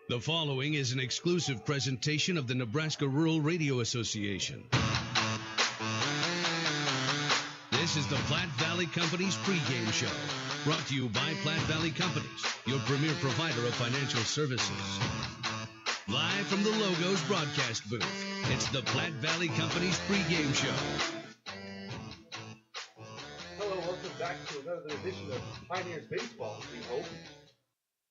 The following is an exclusive presentation of the Nebraska Rural Radio Association. This is the Platte Valley Company's pregame show, brought to you by Platte Valley Companies, your premier provider of financial services. Live from the Logos broadcast booth, it's the Platte Valley Company's pregame show. Hello, welcome back to another edition of Pioneers Baseball, we hope.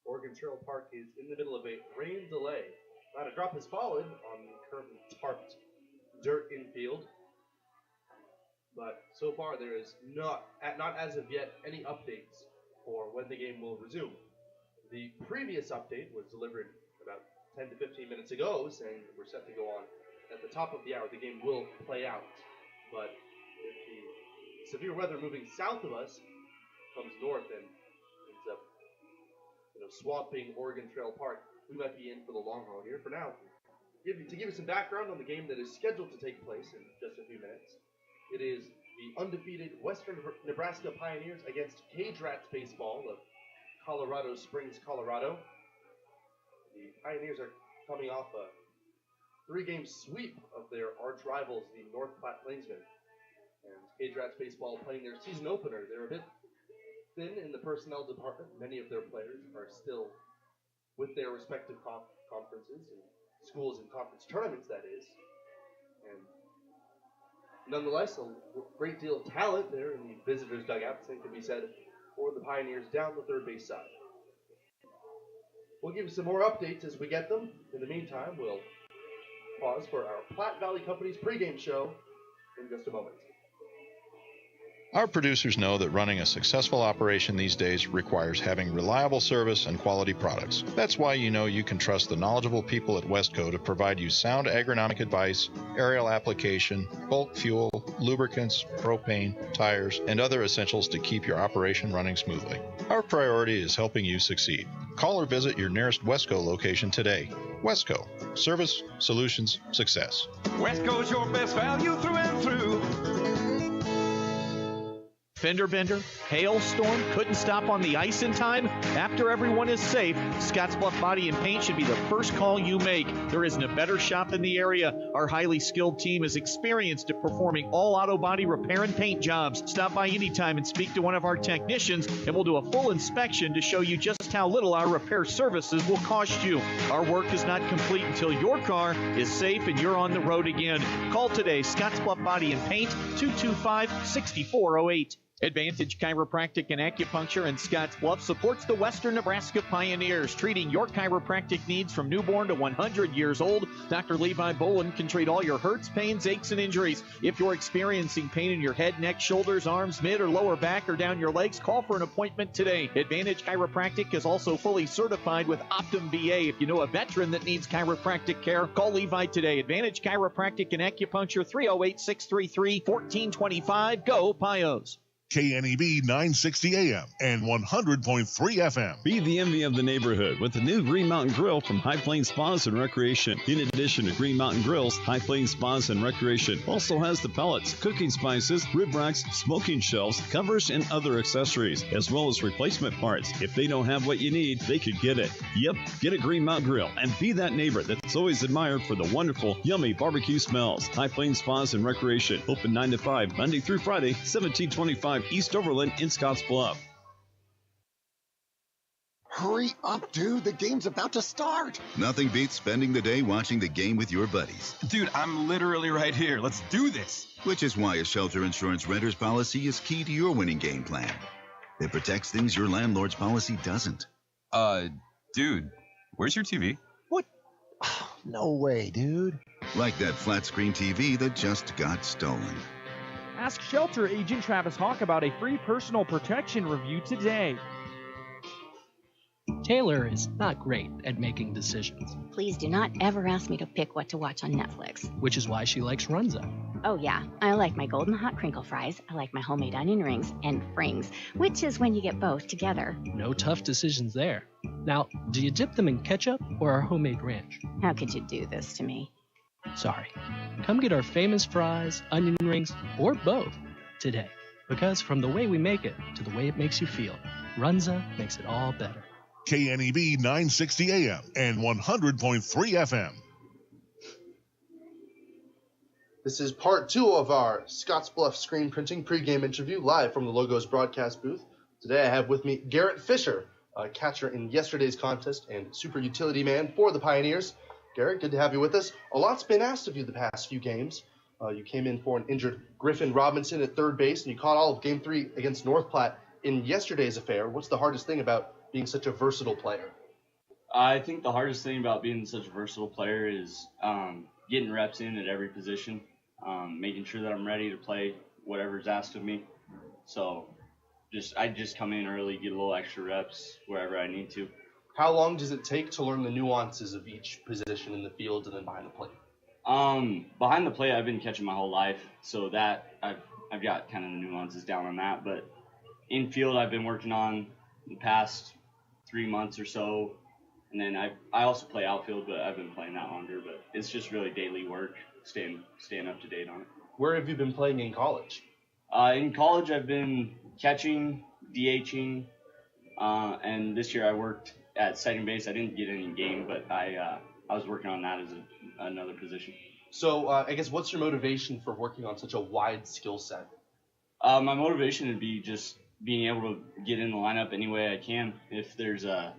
Oregon Trail Park is in the middle of a rain delay. Not a drop has fallen on the currently tarped dirt infield, but so far there is not as of yet any updates for when the game will resume. The previous update was delivered about 10 to 15 minutes ago, saying that we're set to go on at the top of the hour. The game will play out, but if the severe weather moving south of us comes north and ends up swamping Oregon Trail Park, we might be in for the long haul here. For now, to give you some background on the game that is scheduled to take place in just a few minutes, it is the undefeated Western Nebraska Pioneers against CageRats baseball of Colorado Springs, Colorado. The Pioneers are coming off a 3-game sweep of their arch rivals, the North Platte Plainsmen. And CageRats baseball playing their season opener. They're a bit thin in the personnel department. Many of their players are still with their respective conferences and schools and conference tournaments, that is. And nonetheless, a great deal of talent there in the visitors' dugout, same can be said for the Pioneers down the third base side. We'll give you some more updates as we get them. In the meantime, we'll pause for our Platte Valley Company's pregame show in just a moment. Our producers know that running a successful operation these days requires having reliable service and quality products. That's why you can trust the knowledgeable people at Westco to provide you sound agronomic advice, aerial application, bulk fuel, lubricants, propane, tires, and other essentials to keep your operation running smoothly. Our priority is helping you succeed. Call or visit your nearest Westco location today. Westco. Service, solutions, success. Westco's your best value through and through. Fender bender, hailstorm, couldn't stop on the ice in time? After everyone is safe, Scottsbluff Body and Paint should be the first call you make. There isn't a better shop in the area. Our highly skilled team is experienced at performing all auto body repair and paint jobs. Stop by anytime and speak to one of our technicians, and we'll do a full inspection to show you just how little our repair services will cost you. Our work is not complete until your car is safe and you're on the road again. Call today, Scottsbluff Body and Paint, 225-6408. Advantage Chiropractic and Acupuncture in Scottsbluff supports the Western Nebraska Pioneers, treating your chiropractic needs from newborn to 100 years old. Dr. Levi Bolin can treat all your hurts, pains, aches, and injuries. If you're experiencing pain in your head, neck, shoulders, arms, mid, or lower back, or down your legs, call for an appointment today. Advantage Chiropractic is also fully certified with Optum VA. If you know a veteran that needs chiropractic care, call Levi today. Advantage Chiropractic and Acupuncture, 308-633-1425. Go Pios. KNEB 960 AM and 100.3 FM. Be the envy of the neighborhood with the new Green Mountain Grill from High Plains Spas and Recreation. In addition to Green Mountain Grills, High Plains Spas and Recreation also has the pellets, cooking spices, rib racks, smoking shelves, covers, and other accessories, as well as replacement parts. If they don't have what you need, they could get it. Yep, get a Green Mountain Grill and be that neighbor that's always admired for the wonderful, yummy barbecue smells. High Plains Spas and Recreation, open 9 to 5, Monday through Friday, 1725 East Overland in Scottsbluff. Hurry up, dude. The game's about to start. Nothing beats spending the day watching the game with your buddies. Dude, I'm literally right here. Let's do this. Which is why a shelter insurance renter's policy is key to your winning game plan. It protects things your landlord's policy doesn't. Dude, where's your TV? What? Oh, no way, dude. Like that flat screen TV that just got stolen. Ask shelter agent Travis Hawk about a free personal protection review today. Taylor is not great at making decisions. Please do not ever ask me to pick what to watch on Netflix. Which is why she likes Runza. Oh yeah, I like my golden hot crinkle fries, I like my homemade onion rings, and frings, which is when you get both together. No tough decisions there. Now, do you dip them in ketchup or our homemade ranch? How could you do this to me? Sorry. Come get our famous fries, onion rings, or both today. Because from the way we make it to the way it makes you feel, Runza makes it all better. KNEB 960 AM and 100.3 FM. This is part 2 of our Scottsbluff screen printing pregame interview live from the Logos broadcast booth. Today I have with me Garrett Fisher, a catcher in yesterday's contest and super utility man for the Pioneers. Garrett, good to have you with us. A lot's been asked of you the past few games. You came in for an injured Griffin Robinson at third base, and you caught all of Game 3 against North Platte in yesterday's affair. What's the hardest thing about being such a versatile player? I think the hardest thing about being such a versatile player is getting reps in at every position, making sure that I'm ready to play whatever's asked of me. So I just come in early, get a little extra reps wherever I need to. How long does it take to learn the nuances of each position in the field and then behind the plate? Behind the plate, I've been catching my whole life, so that I've got kind of the nuances down on that. But in field, I've been working on the past 3 months or so, and then I also play outfield, but I've been playing that longer. But it's just really daily work, staying up to date on it. Where have you been playing in college? In college, I've been catching, DHing, and this year I worked at second base. I didn't get any game, but I was working on that as another position. So I guess what's your motivation for working on such a wide skill set? My motivation would be just being able to get in the lineup any way I can. If there's a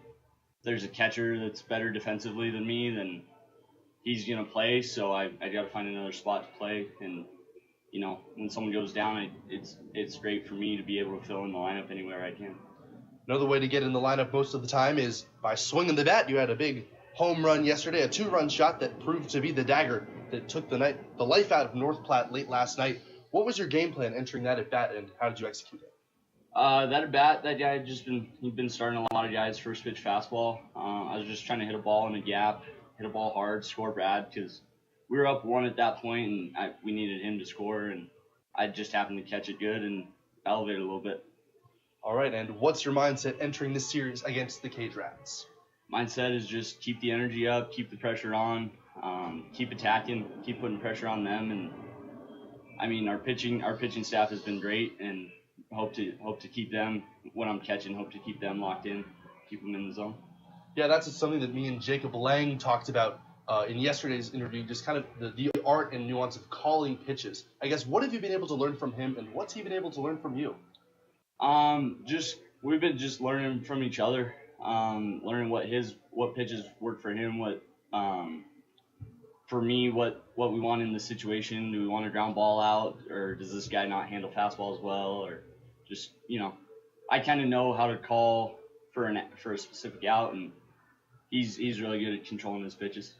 catcher that's better defensively than me, then he's gonna play. So I got to find another spot to play. And you know, when someone goes down, it's great for me to be able to fill in the lineup anywhere I can. Another way to get in the lineup most of the time is by swinging the bat. You had a big home run yesterday, a 2-run shot that proved to be the dagger that took the life out of North Platte late last night. What was your game plan entering that at bat, and how did you execute it? That at bat, that guy he'd been starting a lot of guys first pitch fastball. I was just trying to hit a ball in a gap, hit a ball hard, score Brad, because we were up 1 at that point, and we needed him to score, and I just happened to catch it good and elevate it a little bit. All right, and what's your mindset entering this series against the CageRats? Mindset is just keep the energy up, keep the pressure on, keep attacking, keep putting pressure on them, and I mean our pitching staff has been great, and hope to keep them when I'm catching. Hope to keep them locked in, keep them in the zone. Yeah, that's something that me and Jacob Lang talked about in yesterday's interview. Just kind of the art and nuance of calling pitches. I guess what have you been able to learn from him, and what's he been able to learn from you? We've been just learning from each other, learning what pitches work for him, what for me, what we want in the situation. Do we want a ground ball out, or does this guy not handle fastballs well, or just, you know, I kind of know how to call for a specific out, and he's really good at controlling his pitches.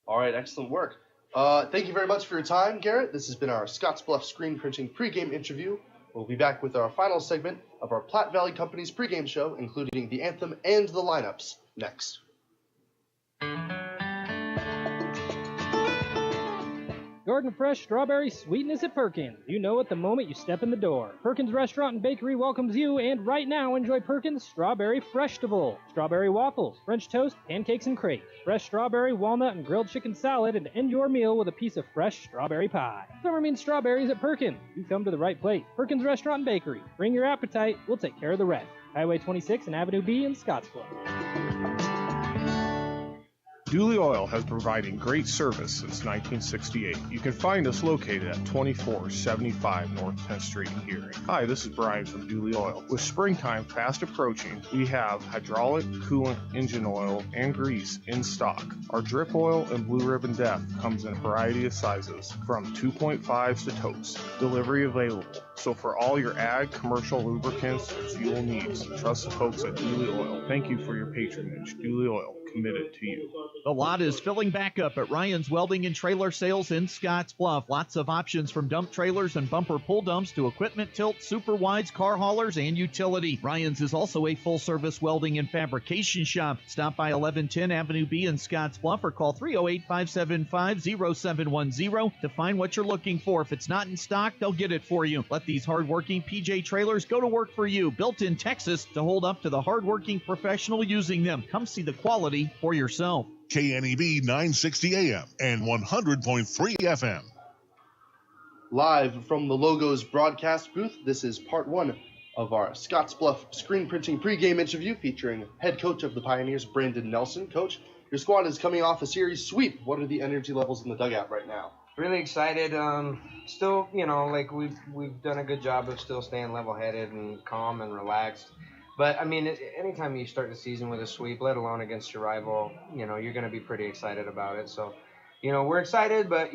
All right, excellent work. Thank you very much for your time, Garrett. This has been our Scottsbluff screen printing pregame interview. We'll be back with our final segment of our Platte Valley Company's pregame show, including the anthem and the lineups, next. Garden Fresh strawberry sweetness at Perkins. You know it the moment you step in the door. Perkins Restaurant and Bakery welcomes you, and right now enjoy Perkins Strawberry Freshtival. Strawberry waffles, French toast, pancakes, and crepes. Fresh strawberry, walnut, and grilled chicken salad, and end your meal with a piece of fresh strawberry pie. Summer means strawberries at Perkins. You come to the right place. Perkins Restaurant and Bakery. Bring your appetite. We'll take care of the rest. Highway 26 and Avenue B in Scottsbluff. Dooley Oil has provided great service since 1968. You can find us located at 2475 North 10th Street in Gearing. Hi, this is Brian from Dooley Oil. With springtime fast approaching, we have hydraulic, coolant, engine oil, and grease in stock. Our drip oil and blue ribbon depth comes in a variety of sizes, from 2.5s to totes. Delivery available. So for all your ag, commercial lubricants, and fuel needs, trust the folks at Dooley Oil. Thank you for your patronage. Dooley Oil, committed to you. The lot is filling back up at Ryan's Welding and Trailer Sales in Scottsbluff. Lots of options from dump trailers and bumper pull dumps to equipment tilt, super wides, car haulers, and utility. Ryan's is also a full-service welding and fabrication shop. Stop by 1110 Avenue B in Scottsbluff or call 308-575-0710 to find what you're looking for. If it's not in stock, they'll get it for you. Let these hardworking PJ trailers go to work for you. Built in Texas to hold up to the hardworking professional using them. Come see the quality for yourself. KNEB 960 AM and 100.3 FM. Live from the Logos broadcast booth, this is part 1 of our Scottsbluff screen printing pregame interview featuring head coach of the Pioneers, Brandon Nelson. Coach, your squad is coming off a series sweep. What are the energy levels in the dugout right now? Really excited. Still, like we've done a good job of still staying level-headed and calm and relaxed. But I mean, anytime you start the season with a sweep, let alone against your rival, you're going to be pretty excited about it. So, we're excited, but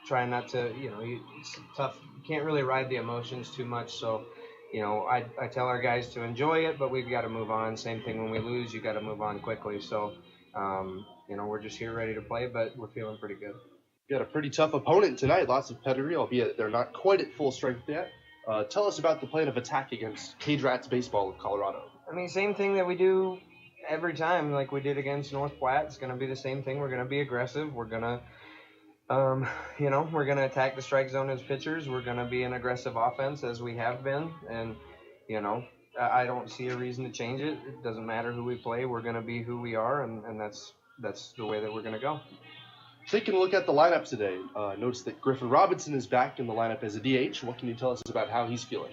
trying not to, it's tough. You can't really ride the emotions too much. So, I tell our guys to enjoy it, but we've got to move on. Same thing when we lose, you got to move on quickly. So, we're just here ready to play, but we're feeling pretty good. You got a pretty tough opponent tonight, lots of pedigree, albeit they're not quite at full strength yet. Tell us about the plan of attack against CageRats baseball of Colorado. I mean, same thing that we do every time, like we did against North Platte. It's going to be the same thing. We're going to be aggressive. We're going to, we're going to attack the strike zone as pitchers. We're going to be an aggressive offense as we have been. And, I don't see a reason to change it. It doesn't matter who we play. We're going to be who we are, and that's the way that we're going to go. Taking a look at the lineup today, notice that Griffin Robinson is back in the lineup as a DH. What can you tell us about how he's feeling?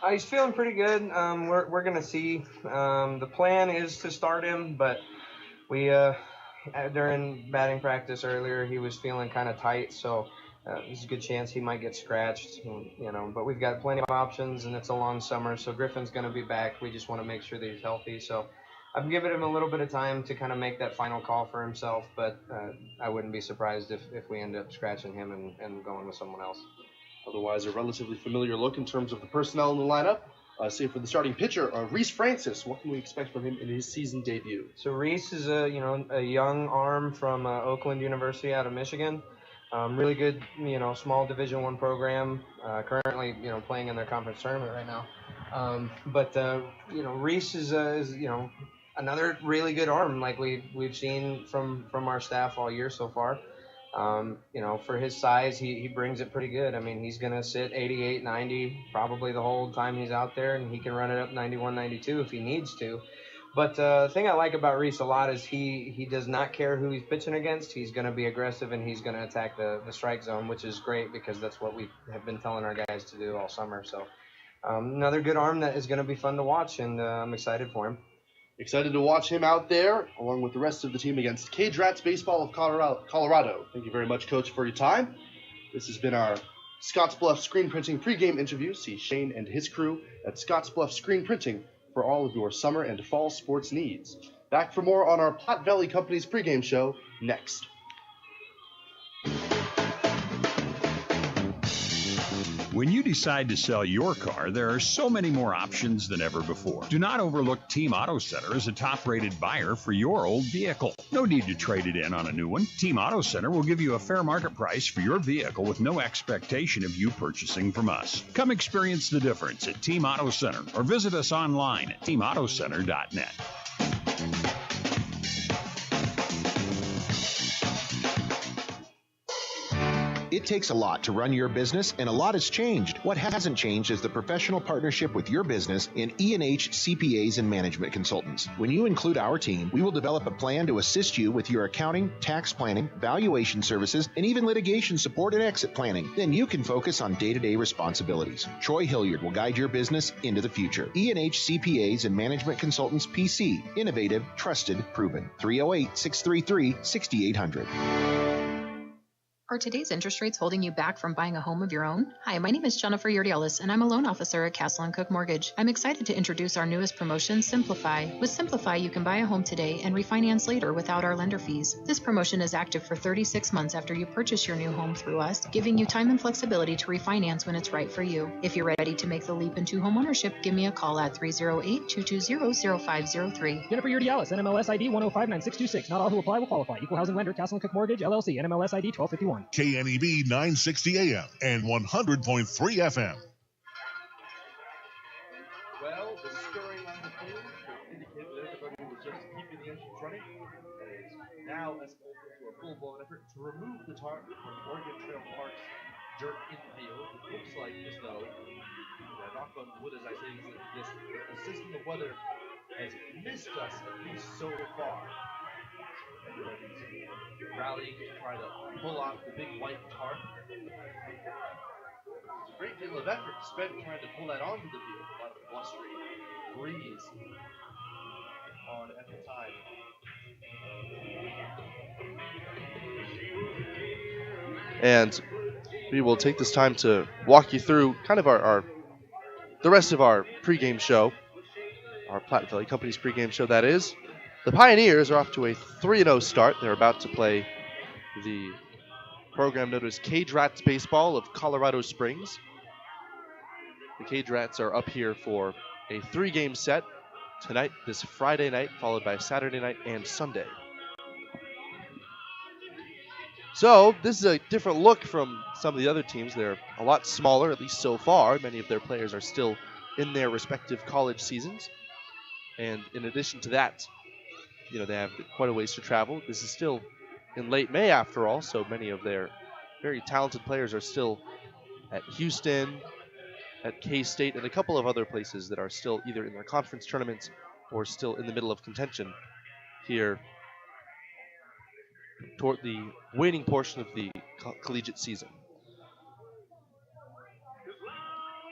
He's feeling pretty good. We're going to see. The plan is to start him, but we during batting practice earlier, he was feeling kind of tight, so there's a good chance he might get scratched. But we've got plenty of options, and it's a long summer, so Griffin's going to be back. We just want to make sure that he's healthy. So I've given him a little bit of time to kind of make that final call for himself, but I wouldn't be surprised if we end up scratching him and going with someone else. Otherwise, a relatively familiar look in terms of the personnel in the lineup. Save for the starting pitcher, Reese Francis. What can we expect from him in his season debut? So Reese is a young arm from Oakland University out of Michigan. Really good, small Division I program. Currently, playing in their conference tournament right now. But Reese is another really good arm, like we've seen from our staff all year so far. For his size, he brings it pretty good. I mean, he's going to sit 88, 90 probably the whole time he's out there, and he can run it up 91, 92 if he needs to. But the thing I like about Reese a lot is he does not care who he's pitching against. He's going to be aggressive, and he's going to attack the strike zone, which is great because that's what we have been telling our guys to do all summer. So another good arm that is going to be fun to watch, and I'm excited for him. Excited to watch him out there, along with the rest of the team against CageRats Baseball of Colorado. Thank you very much, Coach, for your time. This has been our Scottsbluff Screen Printing pregame interview. See Shane and his crew at Scottsbluff Screen Printing for all of your summer and fall sports needs. Back for more on our Platte Valley Company's pregame show next. When you decide to sell your car, there are so many more options than ever before. Do not overlook Team Auto Center as a top-rated buyer for your old vehicle. No need to trade it in on a new one. Team Auto Center will give you a fair market price for your vehicle with no expectation of you purchasing from us. Come experience the difference at Team Auto Center or visit us online at teamautocenter.net. It takes a lot to run your business, and a lot has changed. What hasn't changed is the professional partnership with your business in E&H CPAs and Management Consultants. When you include our team, we will develop a plan to assist you with your accounting, tax planning, valuation services, and even litigation support and exit planning. Then you can focus on day-to-day responsibilities. Troy Hilliard will guide your business into the future. E&H CPAs and Management Consultants PC. Innovative, trusted, proven. 308-633-6800. Are today's interest rates holding you back from buying a home of your own? Hi, my name is Jennifer Yurdialis, and I'm a loan officer at Castle & Cook Mortgage. I'm excited to introduce our newest promotion, Simplify. With Simplify, you can buy a home today and refinance later without our lender fees. This promotion is active for 36 months after you purchase your new home through us, giving you time and flexibility to refinance when it's right for you. If you're ready to make the leap into home ownership, give me a call at 308-220-0503. Jennifer Yurdialis, NMLS ID 1059626. Not all who apply will qualify. Equal housing lender, Castle & Cook Mortgage, LLC, NMLS ID 1251. KNEB 960 AM and 100.3 FM. Well, the scoring on the field indicated that everybody was just keeping the engines running. And it's now escalated to a full-blown effort to remove the tarp from Oregon Trail Park's dirt infield. It looks like as though, knock on wood as I say, this system of weather has missed us at least so far. Everybody's rallying to try to pull off the big white tarp. great deal of effort spent trying to pull that onto the field. A lot of blustery breeze on at the time. And we will take this time to walk you through kind of the rest of our pregame show, our Platte Valley Company's pregame show, that is. The Pioneers are off to a 3-0 start. They're about to play the program known as CageRats Baseball of Colorado Springs. The CageRats are up here for a 3-game set tonight, this Friday night, followed by Saturday night and Sunday. So this is a different look from some of the other teams. They're a lot smaller, at least so far. Many of their players are still in their respective college seasons. And in addition to that, they have quite a ways to travel. This is still in late May after all, so many of their very talented players are still at Houston, at K-State, and a couple of other places that are still either in their conference tournaments or still in the middle of contention here toward the waning portion of the collegiate season.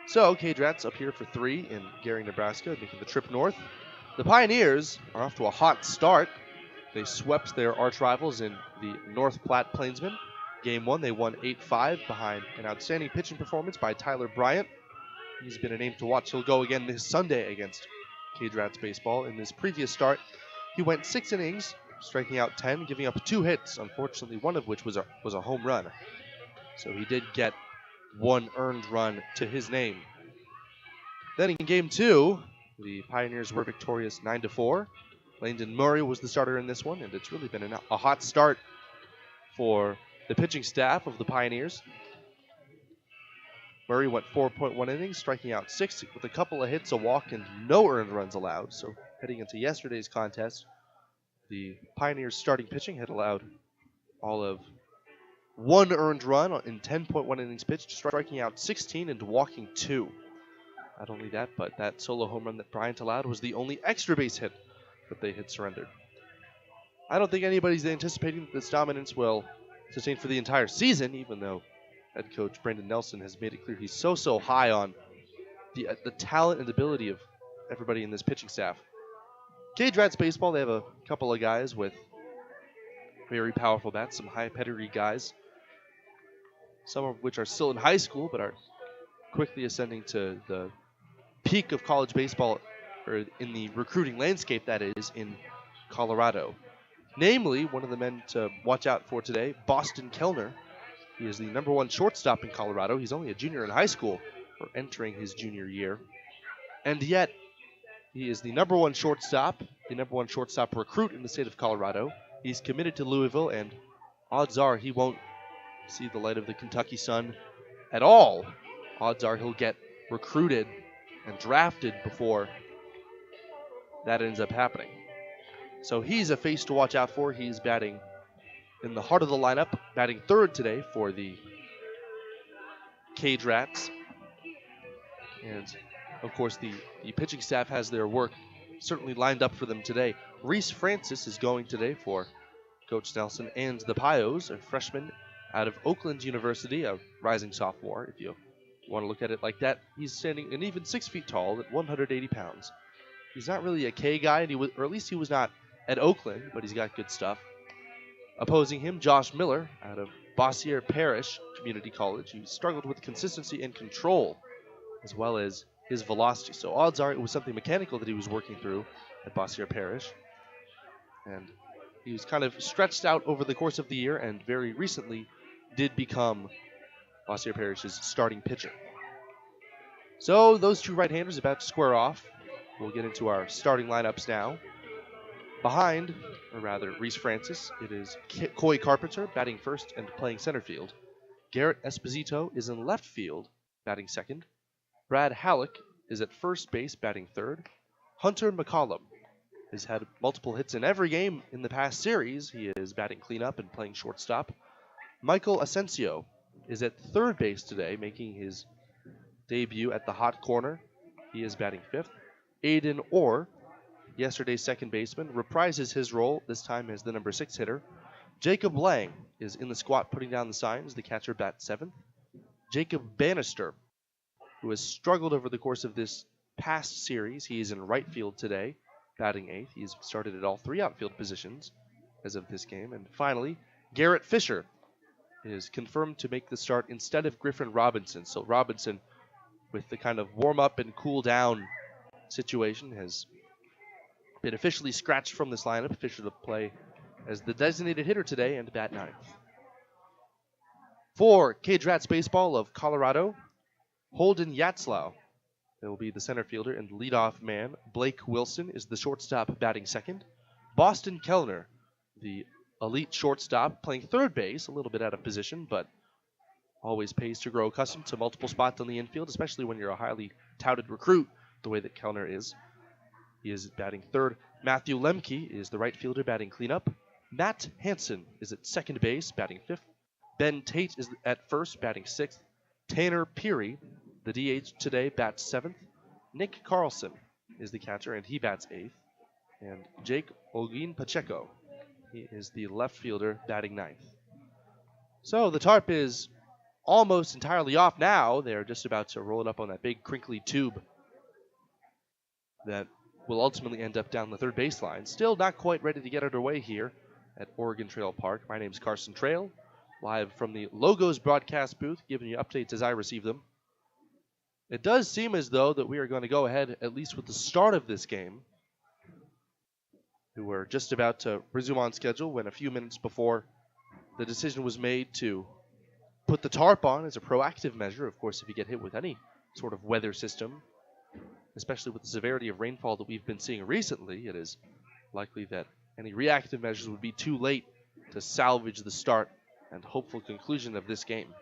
So, CageRats up here for 3 in Gary, Nebraska, making the trip north. The Pioneers are off to a hot start. They swept their arch rivals in the North Platte Plainsmen. Game 1, they won 8-5 behind an outstanding pitching performance by Tyler Bryant. He's been a name to watch. He'll go again this Sunday against CageRats Baseball. In his previous start, he went 6 innings, striking out 10, giving up 2 hits, unfortunately one of which was a home run. So he did get 1 earned run to his name. Then in Game 2, the Pioneers were victorious 9-4. Landon Murray was the starter in this one, and it's really been a hot start for the pitching staff of the Pioneers. Murray went 4.1 innings, striking out 6 with a couple of hits, a walk, and no earned runs allowed. So heading into yesterday's contest, the Pioneers starting pitching had allowed all of 1 earned run in 10.1 innings pitched, striking out 16 and walking 2. Not only that, but that solo home run that Bryant allowed was the only extra base hit that they had surrendered. I don't think anybody's anticipating that this dominance will sustain for the entire season, even though head coach Brandon Nelson has made it clear he's so high on the talent and ability of everybody in this pitching staff. CageRats Baseball, they have a couple of guys with very powerful bats, some high pedigree guys, some of which are still in high school but are quickly ascending to the peak of college baseball, or in the recruiting landscape, that is, in Colorado. Namely, one of the men to watch out for today, Boston Kellner. He is the #1 shortstop in Colorado. He's only a junior in high school, or entering his junior year. And yet, he is the #1 shortstop, the #1 shortstop recruit in the state of Colorado. He's committed to Louisville, and odds are he won't see the light of the Kentucky sun at all. Odds are he'll get recruited and drafted before that ends up happening. So he's a face to watch out for. He's batting in the heart of the lineup, batting 3rd today for the CageRats. And, of course, the pitching staff has their work certainly lined up for them today. Reese Francis is going today for Coach Nelson and the Pios, a freshman out of Oakland University, a rising sophomore, if you want to look at it like that. He's standing an even 6 feet tall at 180 pounds. He's not really a K guy, or at least he was not at Oakland, but he's got good stuff. Opposing him, Josh Miller out of Bossier Parish Community College. He struggled with consistency and control, as well as his velocity. So odds are it was something mechanical that he was working through at Bossier Parish. And he was kind of stretched out over the course of the year, and very recently did become Bossier Parish's starting pitcher. So those two right-handers about to square off. We'll get into our starting lineups now. Behind, or rather Reese Francis, it is Coy Carpenter batting first and playing center field. Garrett Esposito is in left field, batting second. Brad Halleck is at first base, batting third. Hunter McCollum has had multiple hits in every game in the past series. He is batting cleanup and playing shortstop. Michael Asensio is at third base today, making his debut at the hot corner. He is batting fifth. Aiden Orr, yesterday's second baseman, reprises his role, this time as the #6 hitter. Jacob Lang is in the squat putting down the signs. The catcher bats seventh. Jacob Bannister who has struggled over the course of this past series. He is in right field today, batting 8th. He's started at all 3 outfield positions as of this game. And finally, Garrett Fisher is confirmed to make the start instead of Griffin Robinson. So Robinson, with the kind of warm-up and cool-down situation, has been officially scratched from this lineup. Fisher to play as the designated hitter today and bat 9th. For CageRats Baseball of Colorado, Holden Yatzlau will be the center fielder and leadoff man. Blake Wilson is the shortstop batting 2nd. Boston Kellner, the elite shortstop, playing 3rd base, a little bit out of position, but always pays to grow accustomed to multiple spots on the infield, especially when you're a highly touted recruit, the way that Kellner is. He is batting 3rd. Matthew Lemke is the right fielder batting cleanup. Matt Hansen is at 2nd base batting 5th. Ben Tate is at 1st batting 6th. Tanner Peary, the DH today, bats 7th. Nick Carlson is the catcher, and he bats 8th. And Jake Olguin Pacheco, he is the left fielder batting 9th. So the tarp is almost entirely off now. They're just about to roll it up on that big crinkly tube that will ultimately end up down the 3rd baseline. Still not quite ready to get underway here at Oregon Trail Park. My name's Carson Trail, live from the Logos broadcast booth, giving you updates as I receive them. It does seem as though that we are going to go ahead, at least with the start of this game. We were just about to resume on schedule when a few minutes before the decision was made to put the tarp on as a proactive measure. Of course, if you get hit with any sort of weather system, especially with the severity of rainfall that we've been seeing recently, it is likely that any reactive measures would be too late to salvage the start and hopeful conclusion of this game.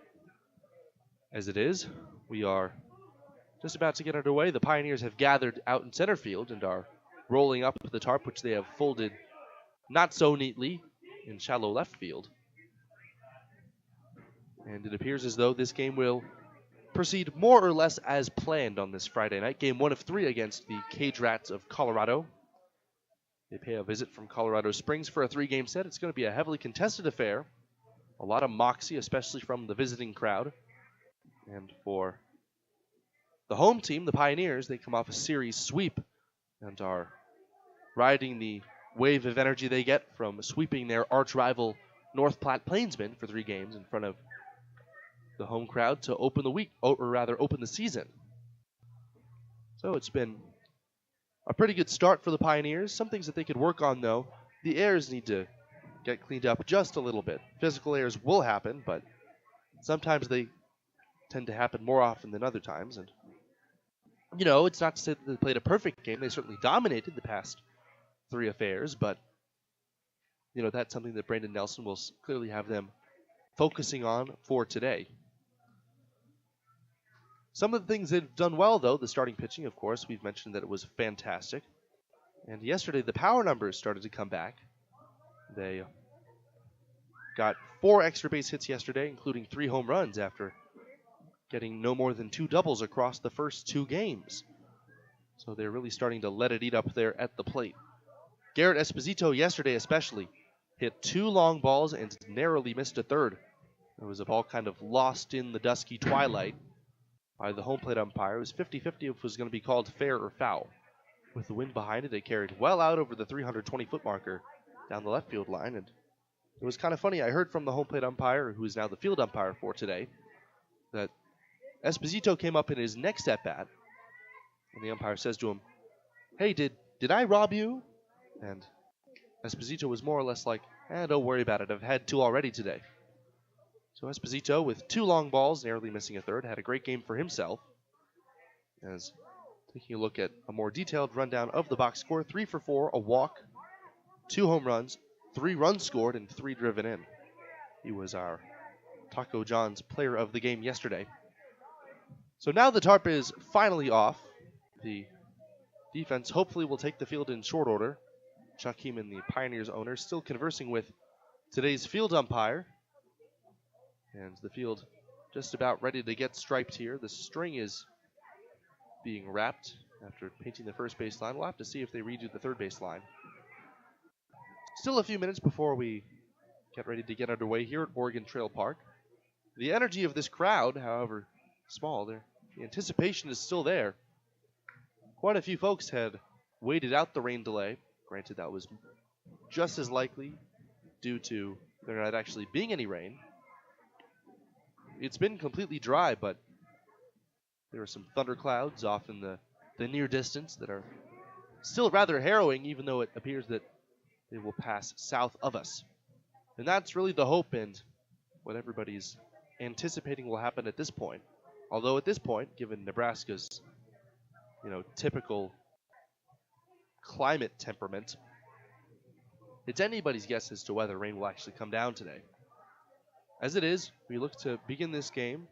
As it is, we are just about to get underway. The Pioneers have gathered out in center field and are rolling up the tarp, which they have folded not so neatly in shallow left field. And it appears as though this game will proceed more or less as planned on this Friday night. Game 1 of 3 against the CageRats of Colorado. They pay a visit from Colorado Springs for a 3-game set. It's going to be a heavily contested affair. A lot of moxie, especially from the visiting crowd. And for the home team, the Pioneers, they come off a series sweep and are riding the wave of energy they get from sweeping their arch-rival North Platte Plainsmen for 3 games in front of the home crowd to open the week, or rather open the season. So it's been a pretty good start for the Pioneers. Some things that they could work on, though. The errors need to get cleaned up just a little bit. Physical errors will happen, but sometimes they tend to happen more often than other times. And, you know, it's not to say that they played a perfect game. They certainly dominated the past 3 affairs, but, you know, that's something that Brandon Nelson will clearly have them focusing on for today. Some of the things they've done well, though, the starting pitching, of course, we've mentioned that it was fantastic. And yesterday, the power numbers started to come back. They got 4 extra base hits yesterday, including 3 home runs after getting no more than 2 doubles across the first 2 games. So they're really starting to let it eat up there at the plate. Garrett Esposito yesterday especially hit 2 long balls and narrowly missed a third. It was a ball kind of lost in the dusky twilight by the home plate umpire. It was 50-50 if it was going to be called fair or foul. With the wind behind it, it carried well out over the 320-foot marker down the left field line. And it was kind of funny. I heard from the home plate umpire, who is now the field umpire for today, that Esposito came up in his next at-bat, and the umpire says to him, "Hey, did I rob you?" And Esposito was more or less like, don't worry about it. I've had 2 already today. So Esposito, with 2 long balls, narrowly missing a third, had a great game for himself. As taking a look at a more detailed rundown of the box score, 3 for 4, a walk, 2 home runs, 3 runs scored, and 3 driven in. He was our Taco John's player of the game yesterday. So now the tarp is finally off. The defense hopefully will take the field in short order. Chuck Heeman, the Pioneers owner, still conversing with today's field umpire. And the field just about ready to get striped here. The string is being wrapped after painting the first base line. We'll have to see if they redo the third base line. Still a few minutes before we get ready to get underway here at Oregon Trail Park. The energy of this crowd, however small, they're the anticipation is still there. Quite a few folks had waited out the rain delay. Granted, that was just as likely due to there not actually being any rain. It's been completely dry, but there are some thunderclouds off in the near distance that are still rather harrowing, even though it appears that they will pass south of us. And that's really the hope and what everybody's anticipating will happen at this point. Although at this point, given Nebraska's, typical climate temperament, it's anybody's guess as to whether rain will actually come down today. As it is, we look to begin this game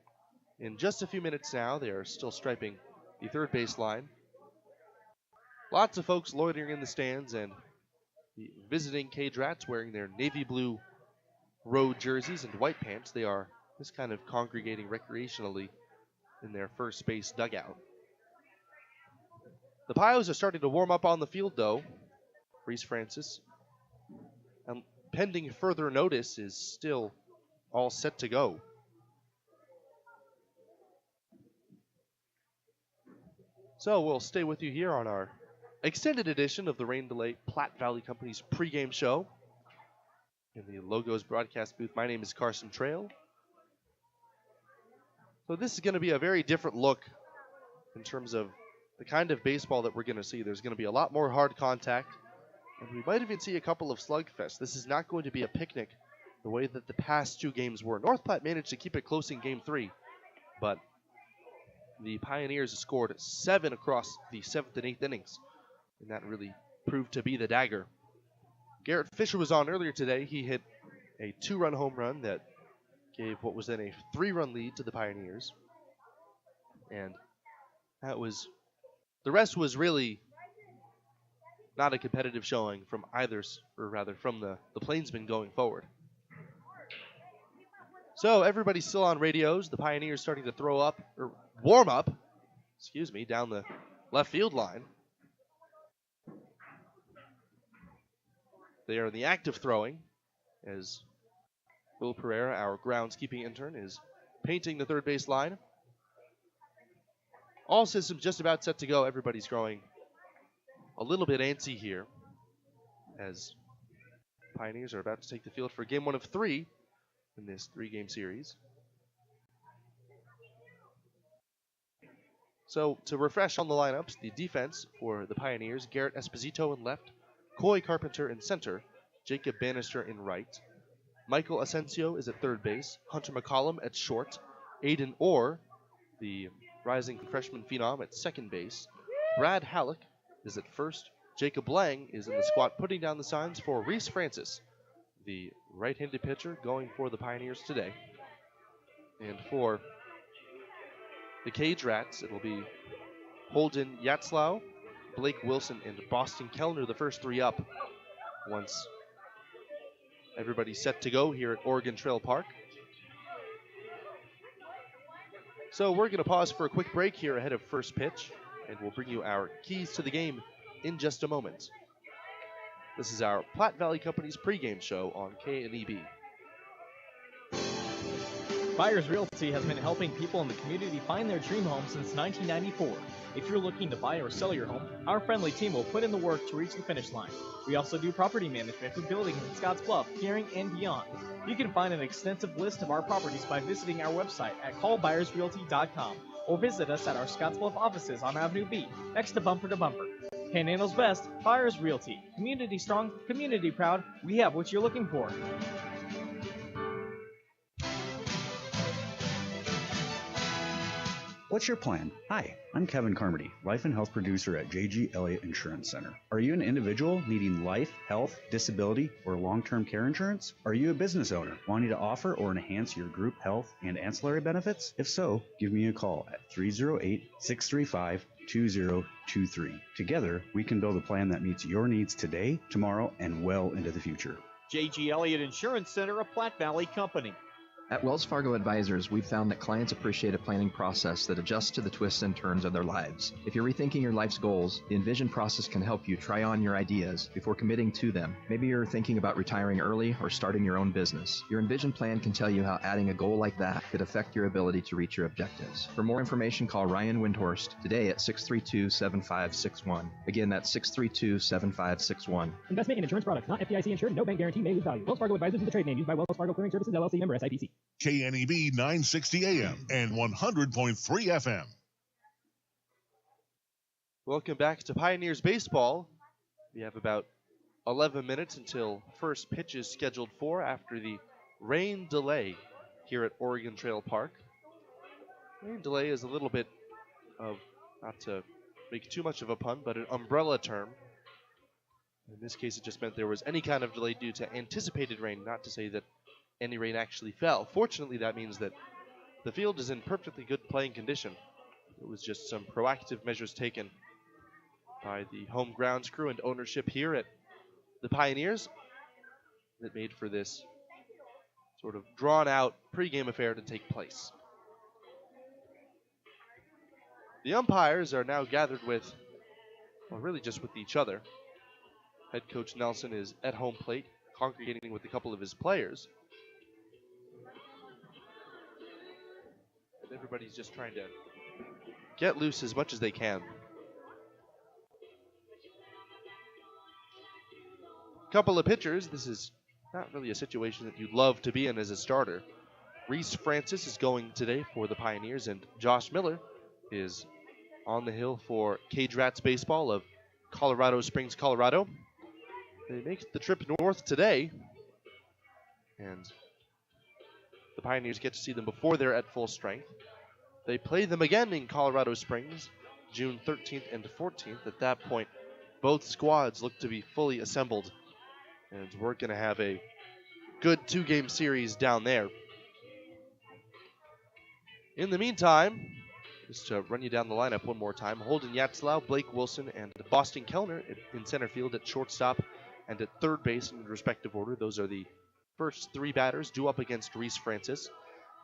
in just a few minutes now. They are still striping the third base line. Lots of folks loitering in the stands and the visiting CageRats wearing their navy blue road jerseys and white pants. They are just kind of congregating recreationally in their first base dugout. The Pios are starting to warm up on the field, though. Reese Francis, pending further notice, is still all set to go. So we'll stay with you here on our extended edition of the Rain Delay Platte Valley Company's pregame show. In the Logos broadcast booth, my name is Carson Trail. So this is going to be a very different look in terms of the kind of baseball that we're going to see. There's going to be a lot more hard contact, and we might even see a couple of slugfests. This is not going to be a picnic the way that the past two games were. North Platte managed to keep it close in Game 3, but the Pioneers scored 7 across the 7th and 8th innings, and that really proved to be the dagger. Garrett Fisher was on earlier today. He hit a 2-run home run that gave what was then a 3-run lead to the Pioneers, and the rest was really not a competitive showing from from the Plainsmen going forward. So everybody's still on radios. The Pioneers starting to warm up, down the left field line. They are in the act of throwing as Will Pereira, our groundskeeping intern, is painting the third base line. All systems just about set to go. Everybody's growing a little bit antsy here as Pioneers are about to take the field for game 1 of 3 in this 3-game series. So to refresh on the lineups, the defense for the Pioneers: Garrett Esposito in left, Coy Carpenter in center, Jacob Bannister in right. Michael Asensio is at third base, Hunter McCollum at short, Aiden Orr, the rising freshman phenom, at second base. Brad Halleck is at first. Jacob Lang is in the squat, putting down the signs for Reese Francis, the right-handed pitcher going for the Pioneers today. And for the CageRats, it will be Holden Yatzlau, Blake Wilson, and Boston Kellner, the first 3 up, once everybody's set to go here at Oregon Trail Park. So we're going to pause for a quick break here ahead of first pitch, and we'll bring you our keys to the game in just a moment. This is our Platte Valley Company's pregame show on KNEB. Buyers Realty has been helping people in the community find their dream home since 1994. If you're looking to buy or sell your home, our friendly team will put in the work to reach the finish line. We also do property management for buildings in Scottsbluff, Gearing, and beyond. You can find an extensive list of our properties by visiting our website at callbuyersrealty.com or visit us at our Scottsbluff offices on Avenue B, next to Bumper to Bumper. Panhandle's best, Buyers Realty. Community strong, community proud. We have what you're looking for. What's your plan? Hi, I'm Kevin Carmody, Life and Health Producer at J.G. Elliott Insurance Center. Are you an individual needing life, health, disability, or long-term care insurance? Are you a business owner wanting to offer or enhance your group health and ancillary benefits? If so, give me a call at 308-635-2023. Together, we can build a plan that meets your needs today, tomorrow, and well into the future. J.G. Elliott Insurance Center, a Platte Valley company. At Wells Fargo Advisors, we've found that clients appreciate a planning process that adjusts to the twists and turns of their lives. If you're rethinking your life's goals, the Envision process can help you try on your ideas before committing to them. Maybe you're thinking about retiring early or starting your own business. Your Envision plan can tell you how adding a goal like that could affect your ability to reach your objectives. For more information, call Ryan Windhorst today at 632-7561. Again, that's 632-7561. Investment in insurance products not FDIC insured. No bank guarantee may lose value. Wells Fargo Advisors is the trade name used by Wells Fargo Clearing Services LLC, member SIPC. KNEB 960 AM and 100.3 FM. Welcome back to Pioneers Baseball. We have about 11 minutes until first pitch is scheduled for after the rain delay here at Oregon Trail Park. Rain delay is a little bit of, not to make too much of a pun, but an umbrella term. In this case, it just meant there was any kind of delay due to anticipated rain, not to say that any rain actually fell. Fortunately, that means that the field is in perfectly good playing condition. It was just some proactive measures taken by the home grounds crew and ownership here at the Pioneers that made for this sort of drawn-out pregame affair to take place. The umpires are now gathered with, well, really just with each other. Head coach Nelson is at home plate, congregating with a couple of his players. And everybody's just trying to get loose as much as they can. Couple of pitchers. This is not really a situation that you'd love to be in as a starter. Reese Francis is going today for the Pioneers, and Josh Miller is on the hill for CageRats Baseball of Colorado Springs, Colorado. They make the trip north today, and the Pioneers get to see them before they're at full strength. They play them again in Colorado Springs, June 13th and 14th. At that point, both squads look to be fully assembled, and we're going to have a good two-game series down there. In the meantime, just to run you down the lineup one more time, Holden Yatzlau, Blake Wilson, and Boston Kellner in center field, at shortstop and at third base in respective order. Those are the first three batters due up against Reese Francis.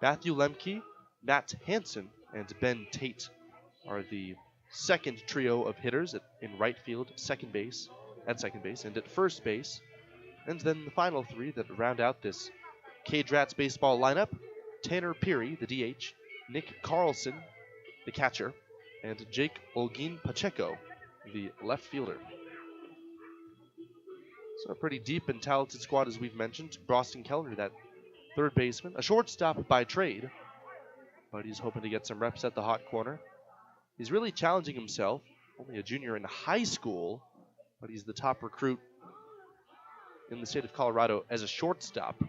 Matthew Lemke, Matt Hansen, and Ben Tate are the second trio of hitters in right field, second base, and at first base. And then the final three that round out this CageRats baseball lineup: Tanner Peary, the DH, Nick Carlson, the catcher, and Jake Olguin Pacheco, the left fielder. So a pretty deep and talented squad, as we've mentioned. Boston Kellner, that third baseman, a shortstop by trade, but he's hoping to get some reps at the hot corner. He's really challenging himself, only a junior in high school, but he's the top recruit in the state of Colorado as a shortstop.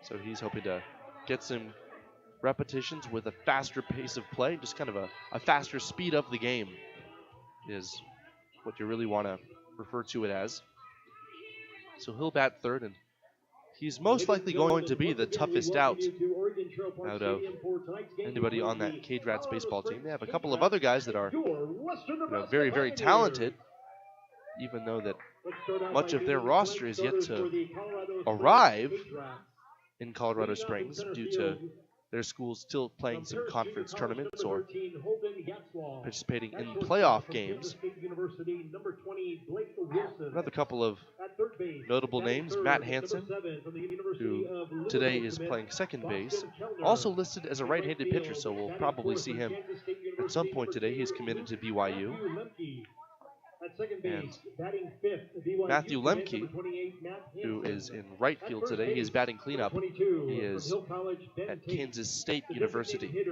So he's hoping to get some repetitions with a faster pace of play, just kind of a faster speed of the game is what you really want to refer to it as. So he'll bat third, and he's most likely going to be the toughest out of anybody on that CageRats baseball team. They have a couple of other guys that are very, very talented, even though that much of their roster is yet to arrive in Colorado Springs due to their schools still playing some conference tournaments or participating in playoff games. Another couple of notable names: Matt Hansen, who today is playing second base, also listed as a right-handed pitcher, so we'll probably see him at some point today. He's committed to BYU. And Matthew Lemke, who is in right field today, he is batting cleanup. He is at Kansas State University.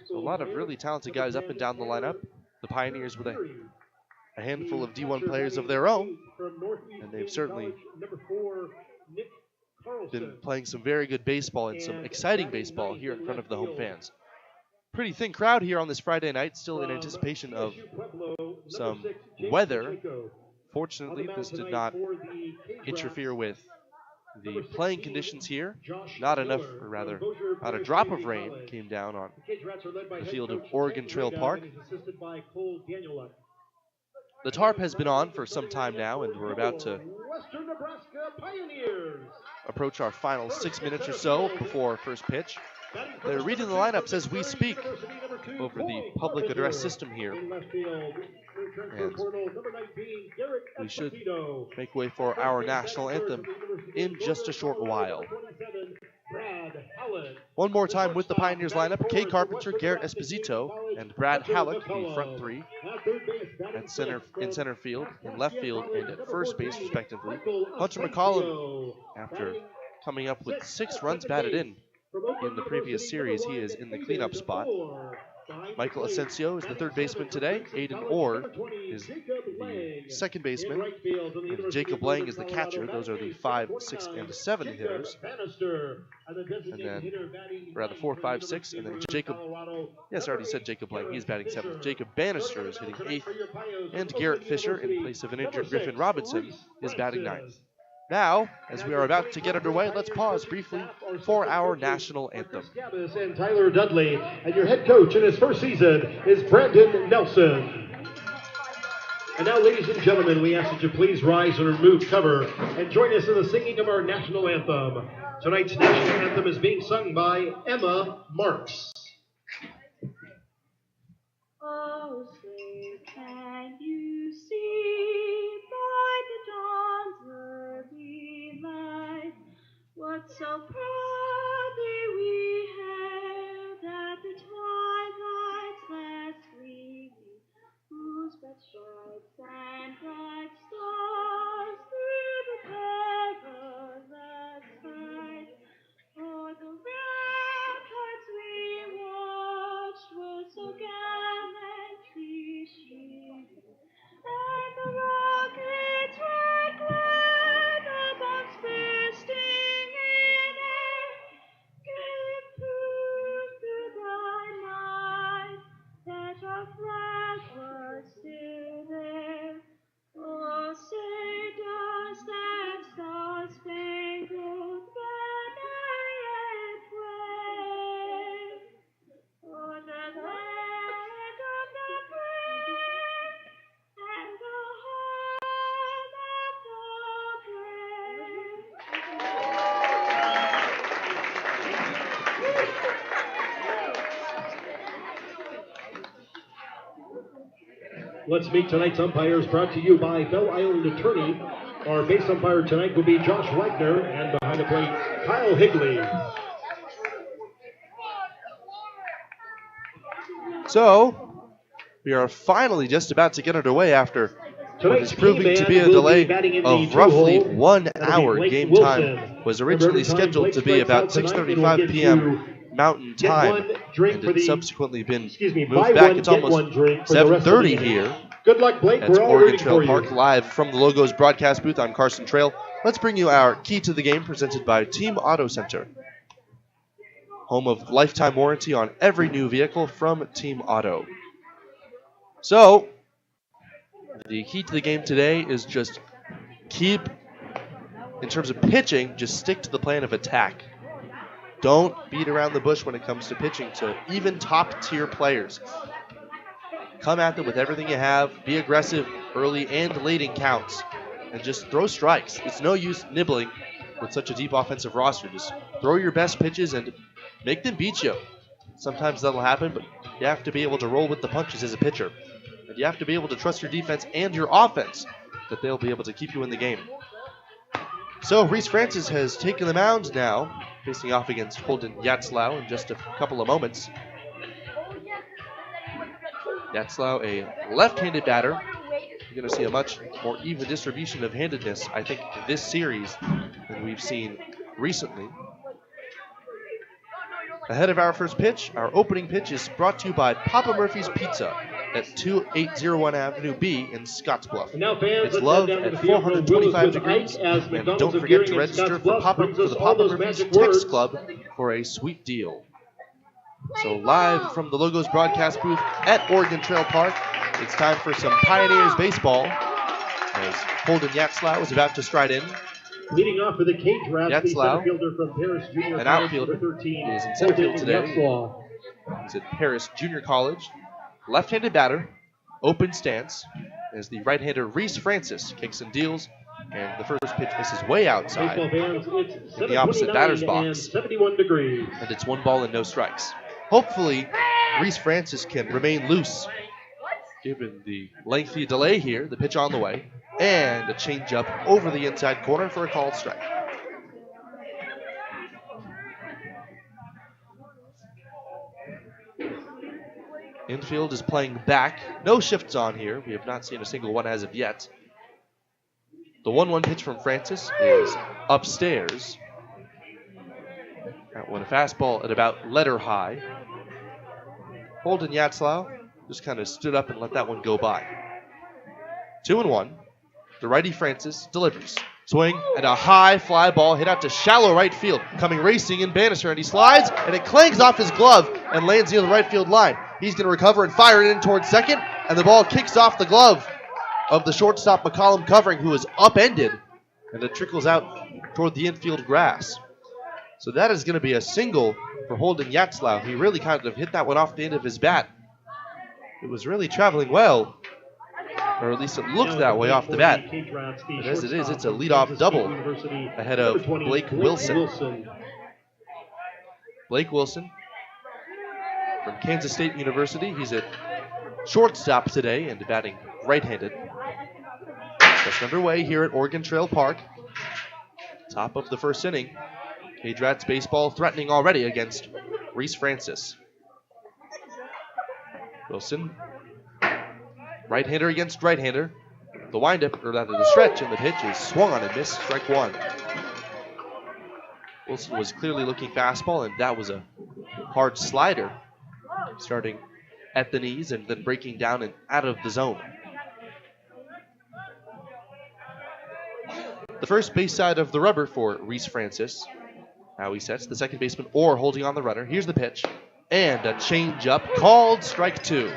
So a lot of really talented guys up and down the lineup. The Pioneers with a handful of D1 players of their own, and they've certainly been playing some very good baseball and some exciting baseball here in front of the home fans. Pretty thin crowd here on this Friday night, still in anticipation of some weather. Fortunately, this did not interfere with the playing conditions here. Not enough, or rather, not a drop of rain came down on the field of Oregon Trail Park. The Tarp has been on for some time now, and we're about to Western Nebraska Pioneers. approach our final 6 minutes or so before first pitch. They're reading the lineups as we speak over the public address system here. And we should make way for our national anthem in just a short while. One more time with the Pioneers lineup: Kay Carpenter, Garrett Esposito, and Brad Halleck, the front three. In center field, in left field, and at first base, respectively. Hunter McCollum, after coming up with 6 runs batted in the previous series, he is in the cleanup spot. Michael Asensio is the third baseman today. Aiden Orr is the second baseman. And Jacob Lang is the catcher. Those are the 5, 6, and 7 hitters. And then, rather 4, 5, 6, and then Jacob, yes, I already said Jacob Lang. He's batting 7th. Jacob Bannister is hitting 8th. And Garrett Fisher, in place of an injured Griffin Robinson, is batting 9th. Now, as we are about to get underway, let's pause briefly for our national anthem. And Tyler Dudley, and your head coach in his first season is Brandon Nelson. And now, ladies and gentlemen, we ask that you please rise and remove cover and join us in the singing of our national anthem. Tonight's national anthem is being sung by Emma Marks. Oh, say, can you see by the dawn's early light what so proudly we hailed at the twilight's last gleaming, whose bright stripes and bright stars through the perilous fight o'er the ramparts we watched were so gallantly sheathed, and the rocket's red glare, the bombs bursting in air, gave proof through the night that our flag was still there. Oh, say does that star-spangled banner yet wave o'er the land of the brave and the home of the brave. Let's meet tonight's umpires, brought to you by Belle Island Attorney. Our base umpire tonight will be Josh Wagner, and behind the plate, Kyle Higley. So, we are finally just about to get underway after what is proving to be a delay of roughly 1 hour. Game time was originally scheduled to be about 6:35 p.m. Mountain Time, and it's subsequently been moved back. It's almost 7:30 here. Good luck, Blake. That's Oregon Trail Park, live from the Logos broadcast booth. I'm Carson Trail. Let's bring you our key to the game, presented by Team Auto Center, home of lifetime warranty on every new vehicle from Team Auto. So, the key to the game today is just keep, in terms of pitching, just stick to the plan of attack. Don't beat around the bush when it comes to pitching to even top-tier players. Come at them with everything you have. Be aggressive early and late in counts. And just throw strikes. It's no use nibbling with such a deep offensive roster. Just throw your best pitches and make them beat you. Sometimes that'll happen, but you have to be able to roll with the punches as a pitcher. And you have to be able to trust your defense and your offense that they'll be able to keep you in the game. So Reese Francis has taken the mound now, facing off against Holden Yatzlau in just a couple of moments. Yatzlau, a left-handed batter. You're going to see a much more even distribution of handedness, I think, this series than we've seen recently. Ahead of our first pitch, our opening pitch is brought to you by Papa Murphy's Pizza at 2801 Avenue B in Scottsbluff. It's love at 425 degrees, and don't forget to register for the Papa Murphy's Text Club for a sweet deal. So live from the Logos broadcast booth at Oregon Trail Park, it's time for some Pioneers baseball as Holden Yatzlau is about to stride in. Leading off for the CageRats, the center fielder from Paris Junior College, an outfielder, 13, is in center field today. He's at Paris Junior College. Left-handed batter, open stance. as the right-hander Reese Francis kicks and deals, and the first pitch misses way outside Baseball fans, it's in the opposite batter's 7:29 and box. 71 degrees. And it's 1 ball and no strikes. Hopefully, Reese Francis can remain loose given the lengthy delay here, the pitch on the way, and a changeup over the inside corner for a called strike. Infield is playing back. No shifts on here. We have not seen a single one as of yet. The 1-1 pitch from Francis is upstairs. That one, a fastball at about letter high. Holden Yatzlau just kind of stood up and let that one go by. 2-1. The righty Francis delivers. Swing and a high fly ball hit out to shallow right field. Coming racing in Bannister, and he slides, and it clangs off his glove and lands near the right field line. He's going to recover and fire it in towards second, and the ball kicks off the glove of the shortstop McCollum Covering, who is upended, and it trickles out toward the infield grass. So that is going to be a single for Holden Yatzlau. He really kind of hit that one off the end of his bat. It was really traveling well, or at least it looked that way off the bat. But as it is, it's a leadoff double ahead of Blake Wilson. Blake Wilson from Kansas State University. He's at shortstop today and batting right-handed. Just underway here at Oregon Trail Park. Top of the first inning. CageRats baseball threatening already against Reese Francis. Wilson, right-hander against right-hander. The windup, or rather the stretch, and the pitch is swung on and missed. Strike one. Wilson was clearly looking fastball, and that was a hard slider, starting at the knees and then breaking down and out of the zone. The first base side of the rubber for Reese Francis. Now he sets the second baseman or holding on the runner. Here's the pitch. And a changeup called strike two.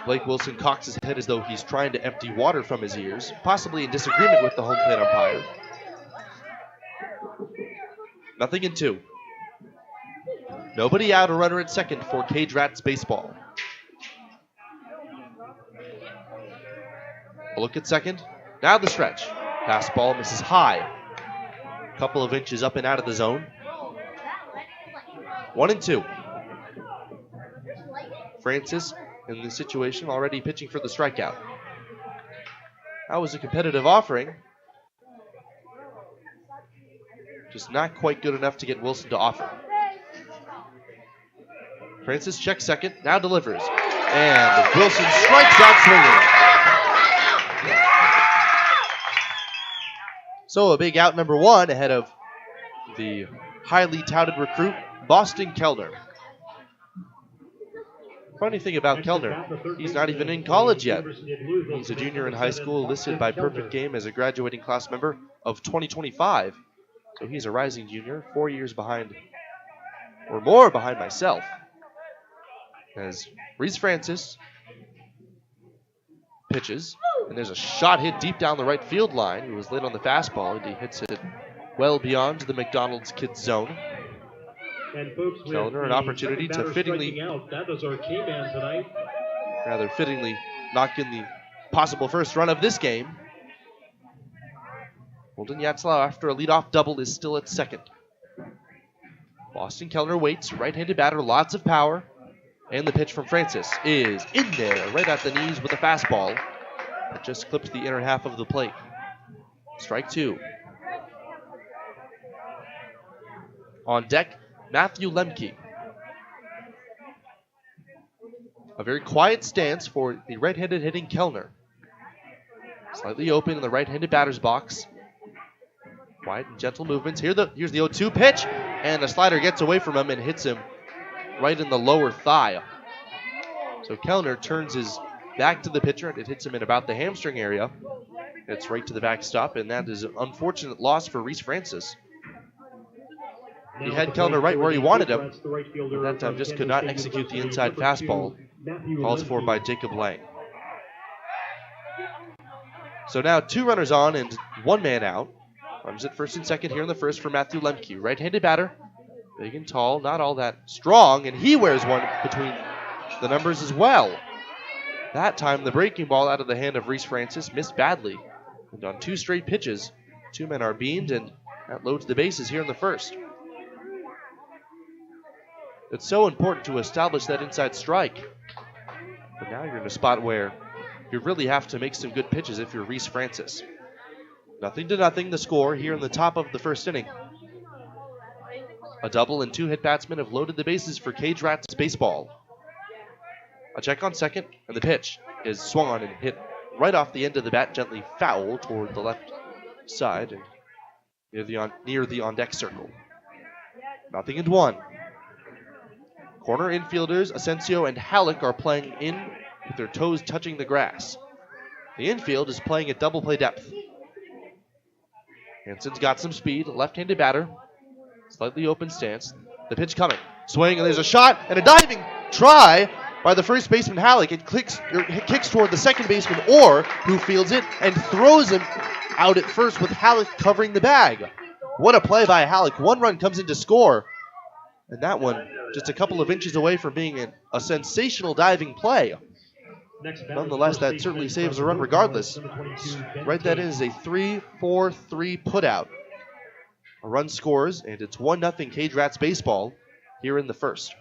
Blake Wilson cocks his head as though he's trying to empty water from his ears, possibly in disagreement with the home plate umpire. 0-2. Nobody out, a runner at second for CageRats baseball. A look at second. Now the stretch. Fastball misses high. Couple of inches up and out of the zone. 1-2. Francis in the situation already pitching for the strikeout. That was a competitive offering. Just not quite good enough to get Wilson to offer. Francis checks second, now delivers. And Wilson strikes out swinging. So a big out number one ahead of the highly touted recruit, Boston Kellner. Funny thing about Kellner, he's not even in college yet. He's a junior in high school, listed by Perfect Game as a graduating class member of 2025. So he's a rising junior, 4 years behind, or more behind myself. As Reese Francis pitches, and there's a shot hit deep down the right field line. He was late on the fastball, and he hits it well beyond the McDonald's kids zone. And folks, Kellner an opportunity to fittingly, that was our K-man tonight. rather fittingly, knock in the possible first run of this game. Holden Yatzlau, after a leadoff double, is still at second. Boston Kellner waits, right-handed batter, lots of power. And the pitch from Francis is in there, right at the knees with a fastball. It just clipped the inner half of the plate. Strike two. On deck, Matthew Lemke. A very quiet stance for the right-handed hitting Kellner. Slightly open in the right-handed batter's box. Quiet and gentle movements. Here's the 0-2 pitch, and the slider gets away from him and hits him right in the lower thigh. So Kellner turns his back to the pitcher, and it hits him in about the hamstring area. It's right to the backstop, and that is an unfortunate loss for Reese Francis. He had Kellner right where he wanted him. At that time, just could not execute the inside fastball called for by Jacob Lang. So now 2 runners on and 1 man out. Runs at first and second here in the first for Matthew Lemke. Right-handed batter, big and tall, not all that strong, and he wears one between the numbers as well. That time, the breaking ball out of the hand of Reese Francis missed badly. And on 2 straight pitches, 2 men are beamed, and that loads the bases here in the first. It's so important to establish that inside strike. But now you're in a spot where you really have to make some good pitches if you're Reese Francis. 0-0 the score here in the top of the first inning. A double and 2 hit batsmen have loaded the bases for CageRats baseball. A check on second, and the pitch is swung on and hit right off the end of the bat, gently foul toward the left side and near the on-deck circle. 0-1. Corner infielders Asensio and Halleck are playing in with their toes touching the grass. The infield is playing at double play depth. Hansen's got some speed, left-handed batter, slightly open stance. The pitch coming, swing, and there's a shot and a diving try by the first baseman Halleck. It kicks toward the second baseman Orr, who fields it and throws him out at first with Halleck covering the bag. What a play by Halleck. 1 run comes in to score, and that one just a couple of inches away from being a sensational diving play. Nonetheless, that certainly saves a run regardless. Right, that is a 3-4-3 putout. A run scores, and it's 1-0 CageRats baseball here in the first.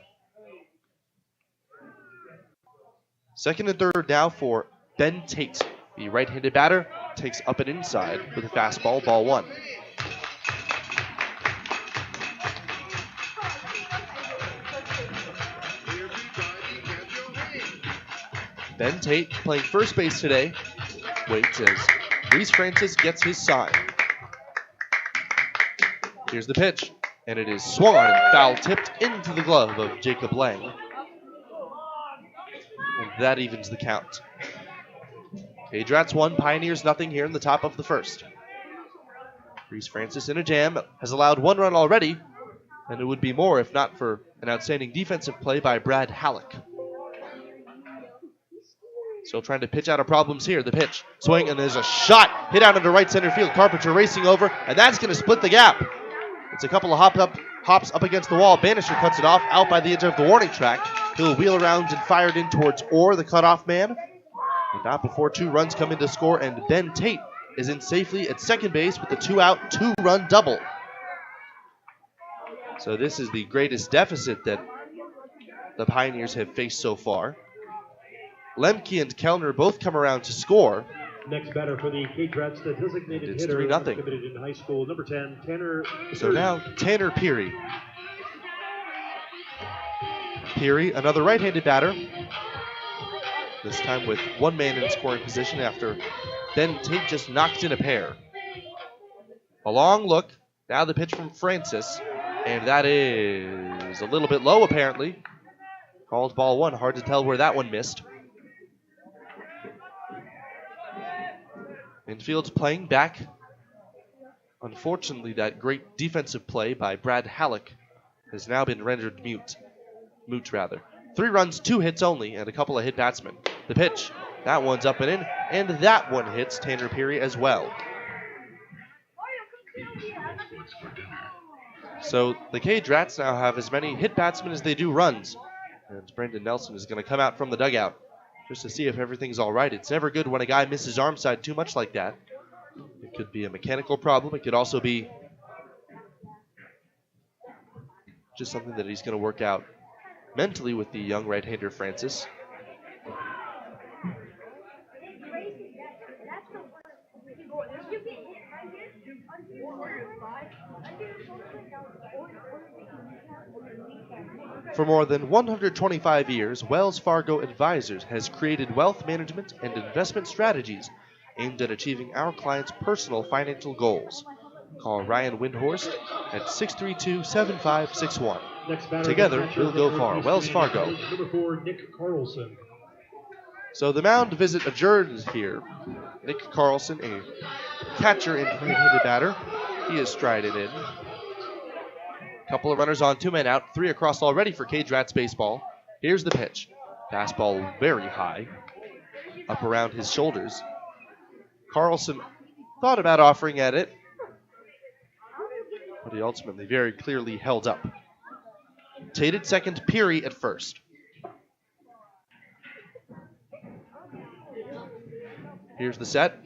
Second and third now for Ben Tate. The right-handed batter takes up and inside with a fastball, ball 1. Ben Tate playing first base today. Waits as Reese Francis gets his sign. Here's the pitch, and it is swung on and foul tipped into the glove of Jacob Lang. And that evens the count. CageRats 1, Pioneers nothing here in the top of the first. Reese Francis in a jam has allowed 1 run already, and it would be more if not for an outstanding defensive play by Brad Halleck. Still trying to pitch out of problems here. The pitch, swing, and there's a shot hit out into right center field. Carpenter racing over, and that's going to split the gap. It's a couple of hops up against the wall. Bannister cuts it off out by the edge of the warning track. He'll wheel around and fire it in towards Orr, the cutoff man. And not before 2 runs come in to score, and Ben Tate is in safely at second base with a 2-out, 2-run double. So this is the greatest deficit that the Pioneers have faced so far. Lemke and Kellner both come around to score. Next batter for the CageRats, the designated It's hitter, 3-0. committed in high school, number 10, Tanner. So now Tanner Peary. Peary, another right-handed batter. This time with 1 man in scoring position after Ben Tate just knocked in a pair. A long look. Now the pitch from Francis. And that is a little bit low apparently. Called ball 1. Hard to tell where that one missed. Infield's playing back. Unfortunately, that great defensive play by Brad Halleck has now been rendered moot. 3 runs, 2 hits only, and a couple of hit batsmen. The pitch, that one's up and in, and that one hits Tanner Peary as well. So the CageRats now have as many hit batsmen as they do runs. And Brendan Nelson is going to come out from the dugout just to see if everything's all right. It's never good when a guy misses arm side too much like that. It could be a mechanical problem. It could also be just something that he's going to work out mentally with the young right-hander Francis. For more than 125 years, Wells Fargo Advisors has created wealth management and investment strategies aimed at achieving our clients' personal financial goals. Call Ryan Windhorst at 632-7561. Together, we'll go far. Wells Fargo. Number 4, Nick Carlson. So the mound visit adjourns here. Nick Carlson, a catcher and right-handed batter. He is striding in. Couple of runners on, 2 men out, 3 across already for CageRats baseball. Here's the pitch. Fastball very high, up around his shoulders. Carlson thought about offering at it, but he ultimately very clearly held up. Tate at second, Peary at first. Here's the set.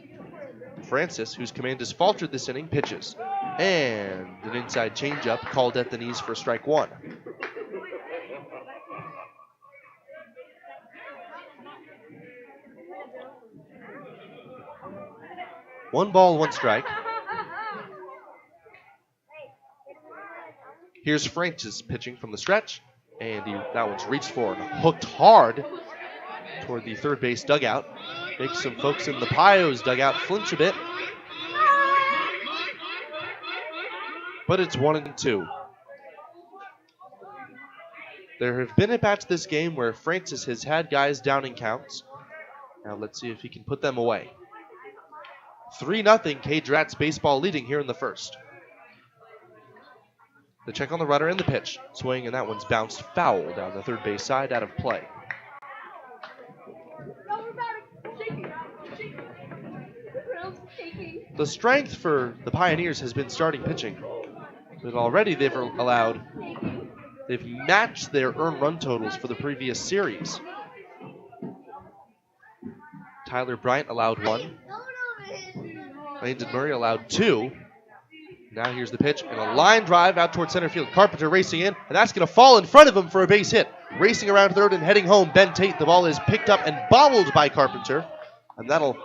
Francis, whose command has faltered this inning, pitches. And an inside changeup called at the knees for strike one. One ball, one strike. Here's Francis pitching from the stretch. And that one's reached for and hooked hard toward the third base dugout. Makes some folks in the Pios dugout flinch a bit. But it's 1-2. There have been at-bats this game where Francis has had guys down in counts. Now let's see if he can put them away. 3-0, CageRats baseball leading here in the first. The check on the runner and the pitch. Swing, and that one's bounced foul down the third base side, out of play. The strength for the Pioneers has been starting pitching. But already they've matched their earned run totals for the previous series. Tyler Bryant allowed 1. Landon Murray allowed 2. Now here's the pitch and a line drive out towards center field. Carpenter racing in, and that's going to fall in front of him for a base hit. Racing around third and heading home, Ben Tate. The ball is picked up and bobbled by Carpenter, and that'll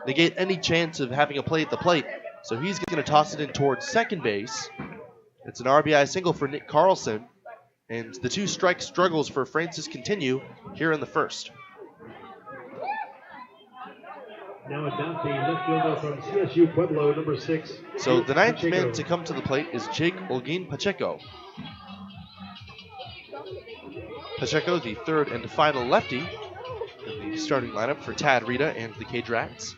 negate any chance of having a play at the plate. So he's going to toss it in towards second base. It's an RBI single for Nick Carlson, and the two-strike struggles for Francis continue here in the first. Now at bat, the left fielder from CSU Pueblo, number 6. So the ninth Pacheco. man to come to the plate is Jake Olguin Pacheco. Pacheco, the third and final lefty in the starting lineup for Tad Rita and the CageRats.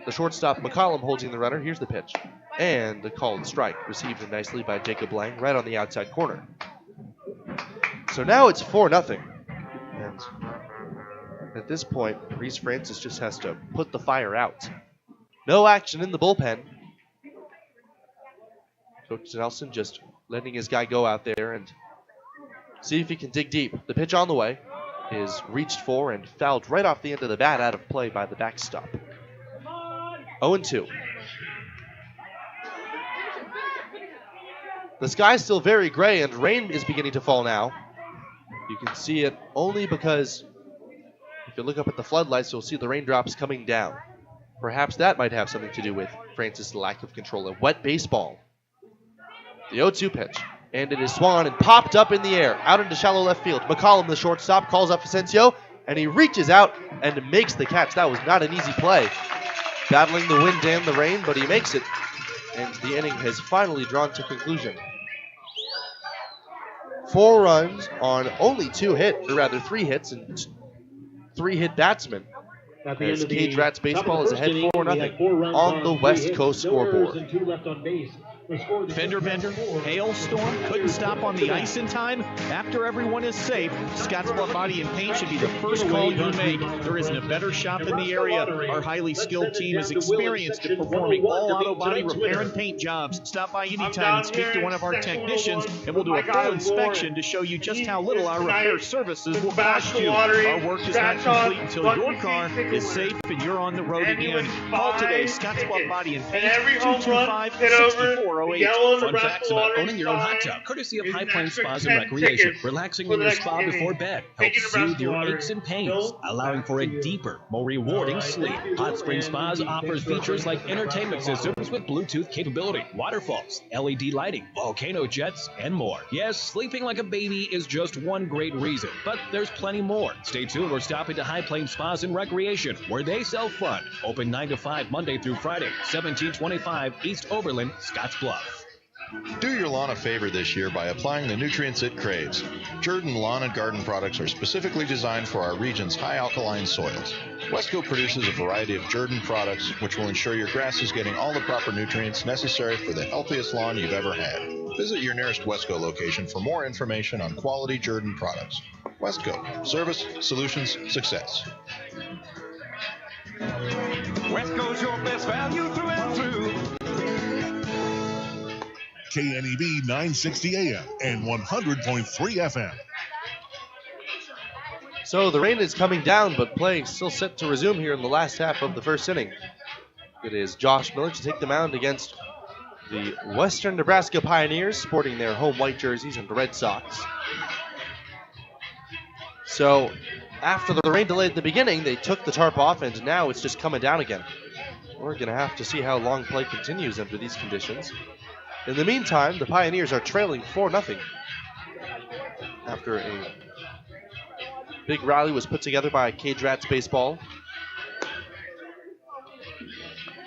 The shortstop McCollum holding the runner. Here's the pitch. And the called strike, received nicely by Jacob Lang right on the outside corner. So now it's 4-0. And at this point, Reese Francis just has to put the fire out. No action in the bullpen. Coach Nelson just letting his guy go out there and see if he can dig deep. The pitch on the way is reached for and fouled right off the end of the bat, out of play by the backstop. 0-2. The sky's still very gray and rain is beginning to fall now. You can see it only because if you look up at the floodlights, you'll see the raindrops coming down. Perhaps that might have something to do with Francis' lack of control. A wet baseball. The 0-2 pitch. And it is swung on and popped up in the air, out into shallow left field. McCollum, the shortstop, calls up Vicencio, and he reaches out and makes the catch. That was not an easy play. Battling the wind and the rain, but he makes it. And the inning has finally drawn to conclusion. 4 runs on only 3 hits, and 3 hit batsmen. At the As end of the CageRats baseball is ahead 4-0 on the 3 West hits, Coast no errors, scoreboard. and 2 left on base. The score is Fender bender, hailstorm, couldn't stop on the ice in time. After everyone is safe, Scottsbluff Body and Paint should be the first call you make. There isn't a better shop in the area. Our highly skilled team is experienced at performing all auto body repair and paint jobs. Stop by anytime and speak to one of our technicians, and we'll do a full inspection to show you just how little our repair services will cost you. Our work is not complete until your car is safe and you're on the road again. Call today, Scottsbluff Body and Paint, 225-6408. Fun facts about owning your own hot tub, courtesy of High Plains Spas and Recreation. Relaxing in your spa before bed helps soothe your aches and pains, allowing for a deeper, more rewarding sleep. Hot Spring Spas offers features like entertainment systems with Bluetooth capability, waterfalls, LED lighting, volcano jets, and more. Yes, sleeping like a baby is just one great reason, but there's plenty more. Stay tuned or stop into High Plains Spas and Recreation, where they sell fun. Open 9 to 5 Monday through Friday, 1725 East Overland, Scottsbluff. Do your lawn a favor this year by applying the nutrients it craves. Jordan Lawn and Garden products are specifically designed for our region's high alkaline soils. Westco produces a variety of Jordan products which will ensure your grass is getting all the proper nutrients necessary for the healthiest lawn you've ever had. Visit your nearest Westco location for more information on quality Jordan products. Westco. Service, solutions, success. Westco's your best value through and through. KNEB 960 AM and 100.3 FM. So the rain is coming down, but play still set to resume here in the last half of the first inning. It is Josh Miller to take the mound against the Western Nebraska Pioneers, sporting their home white jerseys and Red Sox. So after the rain delay at the beginning, they took the tarp off, and now it's just coming down again. We're going to have to see how long play continues under these conditions. In the meantime, the Pioneers are trailing 4-0 after a big rally was put together by CageRats Baseball.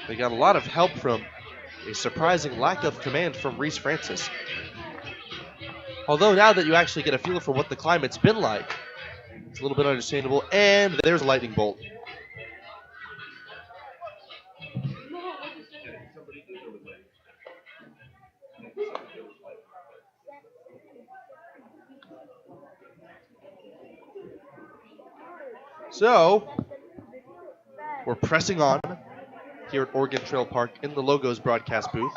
They got a lot of help from a surprising lack of command from Reese Francis. Although now that you actually get a feel for what the climate's been like, it's a little bit understandable. And there's a lightning bolt. So, we're pressing on here at Oregon Trail Park in the Logos broadcast booth.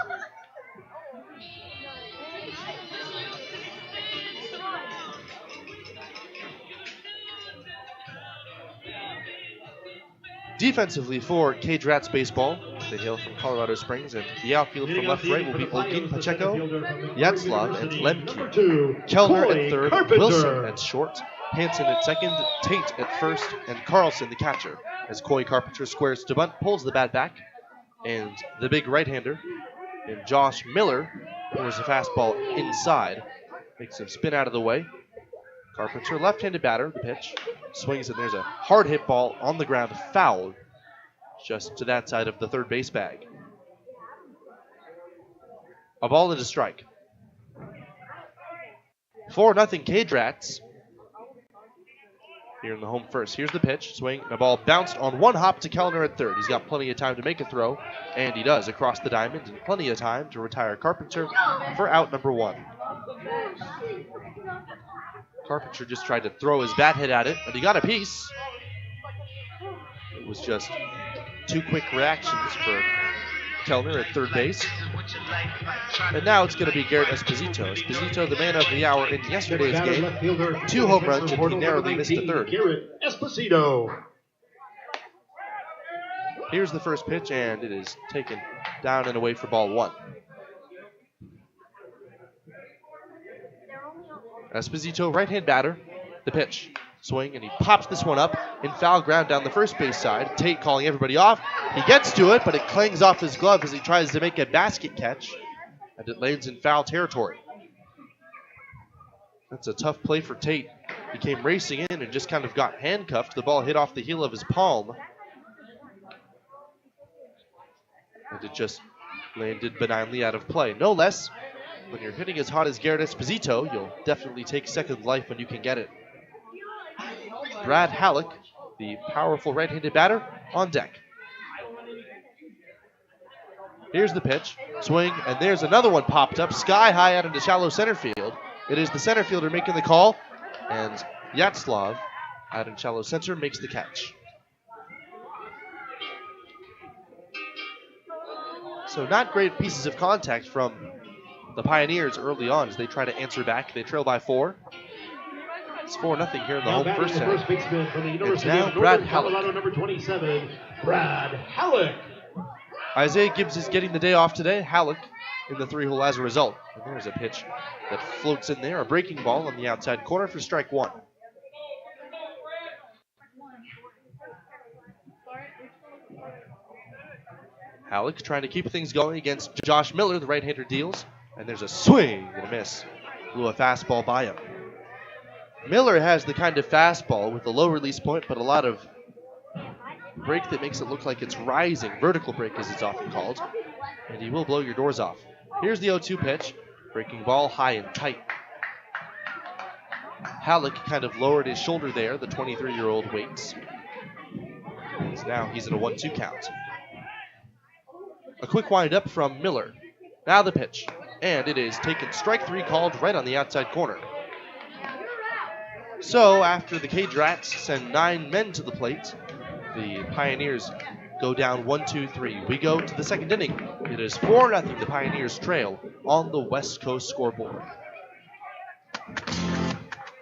Defensively for CageRats Baseball, they hail from Colorado Springs, and the outfield from left to right will be Olgin Pacheco, Yatslav, and Lemke. Kellner at third, Wilson at short, Hansen at second, Tate at first, and Carlson the catcher. As Coy Carpenter squares to bunt, pulls the bat back, and the big right-hander, and Josh Miller pours a fastball inside, makes him spin out of the way. Carpenter, left-handed batter, the pitch, swings, and there's a hard hit ball on the ground, foul, just to that side of the third base bag. A ball and a strike. 4-0 CageRats here in the home first. Here's the pitch, swing, and a ball bounced on one hop to Kellner at third. He's got plenty of time to make a throw, and he does across the diamond, and plenty of time to retire Carpenter for out number one. Carpenter just tried to throw his bat head at it, and he got a piece. It was just two quick reactions for Kellner at third base. And now it's going to be Garrett Esposito. Esposito, the man of the hour in yesterday's game. 2 home runs, and he narrowly missed a third. Garrett Esposito. Here's the first pitch, and it is taken down and away for ball one. Esposito, right-hand batter, the pitch. Swing, and he pops this one up in foul ground down the first base side. Tate calling everybody off. He gets to it, but it clangs off his glove as he tries to make a basket catch, and it lands in foul territory. That's a tough play for Tate. He came racing in and just kind of got handcuffed. The ball hit off the heel of his palm, and it just landed benignly out of play. No less, when you're hitting as hot as Garrett Esposito, you'll definitely take second life when you can get it. Brad Halleck, the powerful right-handed batter, on deck. Here's the pitch, swing, and there's another one popped up sky high out into shallow center field. It is the center fielder making the call, and Yatslav out in shallow center makes the catch. So not great pieces of contact from the Pioneers early on as they try to answer back. They trail by 4. It's 4-0 here in the home first inning. First baseman from the It's University now of Brad Northern Halleck. Colorado, number 27, Brad Halleck. Isaiah Gibbs is getting the day off today. Halleck in the 3-hole as a result. And there's a pitch that floats in there. A breaking ball on the outside corner for strike one. Halleck trying to keep things going against Josh Miller. The right-hander deals. And there's a swing and a miss. Blew a fastball by him. Miller has the kind of fastball with a low release point, but a lot of break that makes it look like it's rising. Vertical break, as it's often called. And he will blow your doors off. Here's the 0-2 pitch. Breaking ball high and tight. Halleck kind of lowered his shoulder there. The 23-year-old waits. And now he's at a 1-2 count. A quick wind-up from Miller. Now the pitch. And it is taken strike 3 called right on the outside corner. So after the CageRats send 9 men to the plate, the Pioneers go down 1-2-3. We go to the second inning. It is 4-0. The Pioneers trail on the West Coast scoreboard.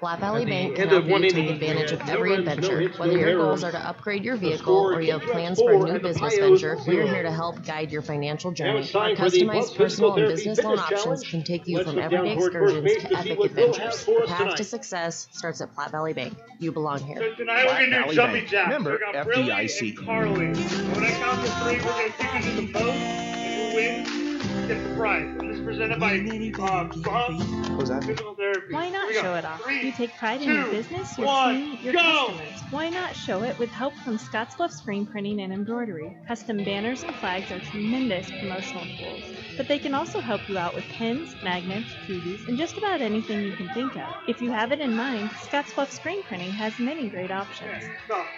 Platte Valley At the Bank end can of help one you take inning, advantage we of had every no runs, no adventure. hits, Whether no your goals errors. are to upgrade your The vehicle score, or you have CageRats plans for a 4 new and the business Pios venture, 0. we're here to help guide your financial Now journey. it's time Our for the Plus customized Physical personal and Therapy business Fitness loan options Challenge. can take you Let's from look down everyday toward first excursions base to to see epic what Will has adventures. for The us path tonight. to success starts at Platte Valley Bank. You belong here. So tonight we're gonna do jumping jacks. Member We got Brilly FDIC. and Carly. When I count to 3, we're gonna kick it in the post, and who wins gets the prize. And this is presented by Physical Therapy. Why not Here we go. show it off? 3, You take pride in your 2, business, your 1, team, your go! customers. Why not show it with help from Scottsbluff Screen Printing and Embroidery? Custom banners and flags are tremendous promotional tools, but they can also help you out with pins, magnets, koozies, and just about anything you can think of. If you have it in mind, Scottsbluff Screen Printing has many great options.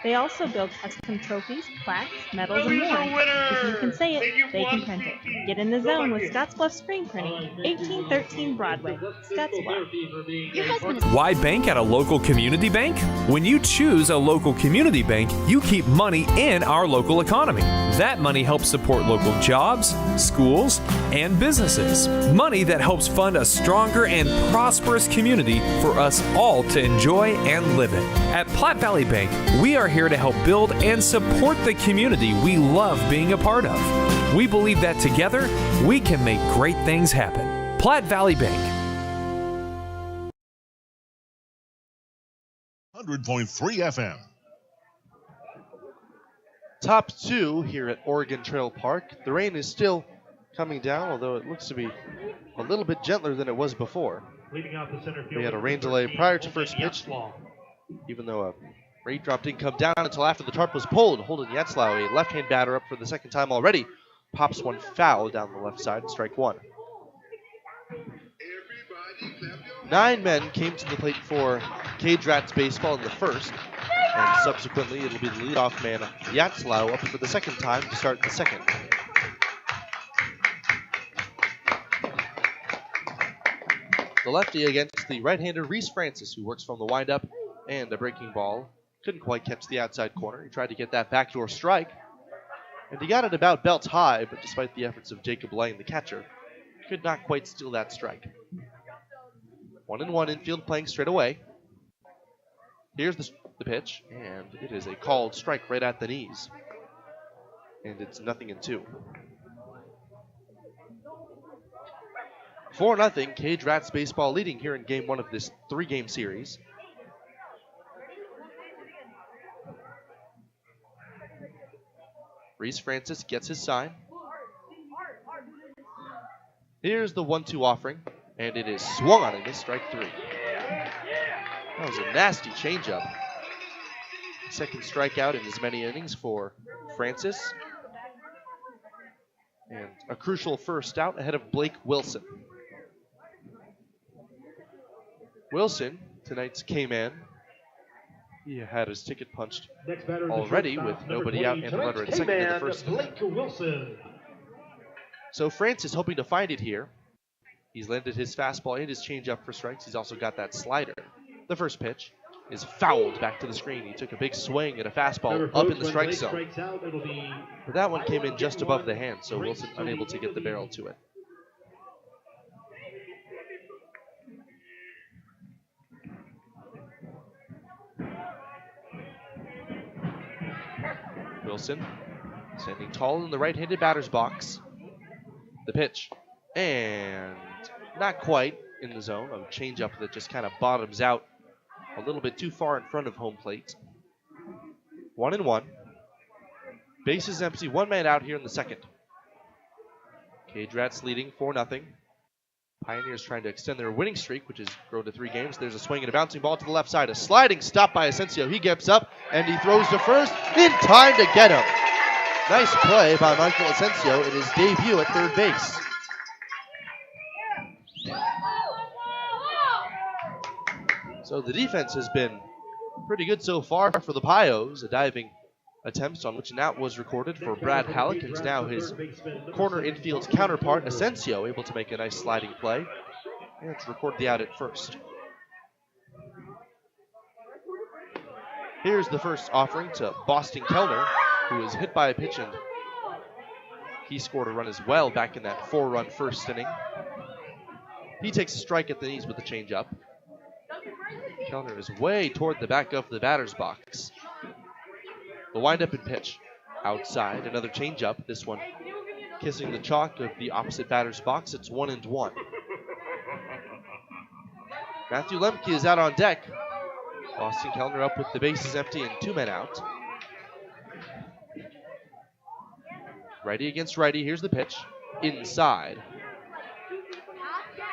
They also build custom trophies, plaques, medals, and more. If you can say it, they can print it. Get in the zone with Scottsbluff Screen Printing, 1813 Broadway, Scottsbluff. Why bank at a local community bank? When you choose a local community bank, you keep money in our local economy. That money helps support local jobs, schools, and businesses. Money that helps fund a stronger and prosperous community for us all to enjoy and live in. At Platte Valley Bank, we are here to help build and support the community we love being a part of. We believe that together, we can make great things happen. Platte Valley Bank. 100.3 FM. Top 2 here at Oregon Trail Park. The rain is still coming down, although it looks to be a little bit gentler than it was before. Leading off the center field. We had a rain delay prior to first pitch, even though a raindrop didn't come down until after the tarp was pulled. Holden Yatzlau, a left-hand batter up for the second time already, pops one foul down the left side, strike one. 9 men came to the plate for CageRats baseball in the first, and subsequently it'll be the leadoff man Yatzlau up for the second time to start the second. The lefty against the right-hander Reese Francis, who works from the windup and a breaking ball. Couldn't quite catch the outside corner. He tried to get that backdoor strike, and he got it about belt high, but despite the efforts of Jacob Lang, the catcher, could not quite steal that strike. 1-1 infield playing straight away. Here's the pitch, and it is a called strike right at the knees. And it's 0-2. 4-0, CageRats baseball leading here in game 1 of this 3-game series. Reese Francis gets his sign. Here's the 1-2 offering, and it is swung on and it's strike 3. That was a nasty changeup. Second strikeout in as many innings for Francis. And a crucial first out ahead of Blake Wilson. Wilson, tonight's K-man, he had his ticket punched already with nobody out and a runner at second in the first inning. Blake Wilson. So Francis hoping to find it here. He's landed his fastball and his changeup for strikes. He's also got that slider. The first pitch is fouled back to the screen. He took a big swing at a fastball up in the strike zone. But that one came in just above the hand, so Wilson unable to get the barrel to it. Wilson standing tall in the right-handed batter's box. The pitch, and not quite in the zone. A changeup that just kind of bottoms out a little bit too far in front of home plate. 1-1. Bases empty, 1 man out here in the second. CageRats leading 4-0. Pioneers trying to extend their winning streak, which has grown to 3 games. There's a swing and a bouncing ball to the left side. A sliding stop by Asensio. He gets up and he throws to first in time to get him. Nice play by Michael Asensio in his debut at third base. So the defense has been pretty good so far for the Pios. A diving attempt on which an out was recorded for Brad Halleck, and now his corner infield's counterpart, Asensio, able to make a nice sliding play. And to record the out at first. Here's the first offering to Boston Kellner, who was hit by a pitch, and he scored a run as well back in that 4-run first inning. He takes a strike at the knees with the changeup. Kellner is way toward the back of the batter's box. The windup and pitch. Outside, another changeup. This one kissing the chalk of the opposite batter's box. It's 1-1. Matthew Lemke is out on deck. Austin Kellner up with the bases empty and 2 men out. Righty against righty. Here's the pitch. Inside.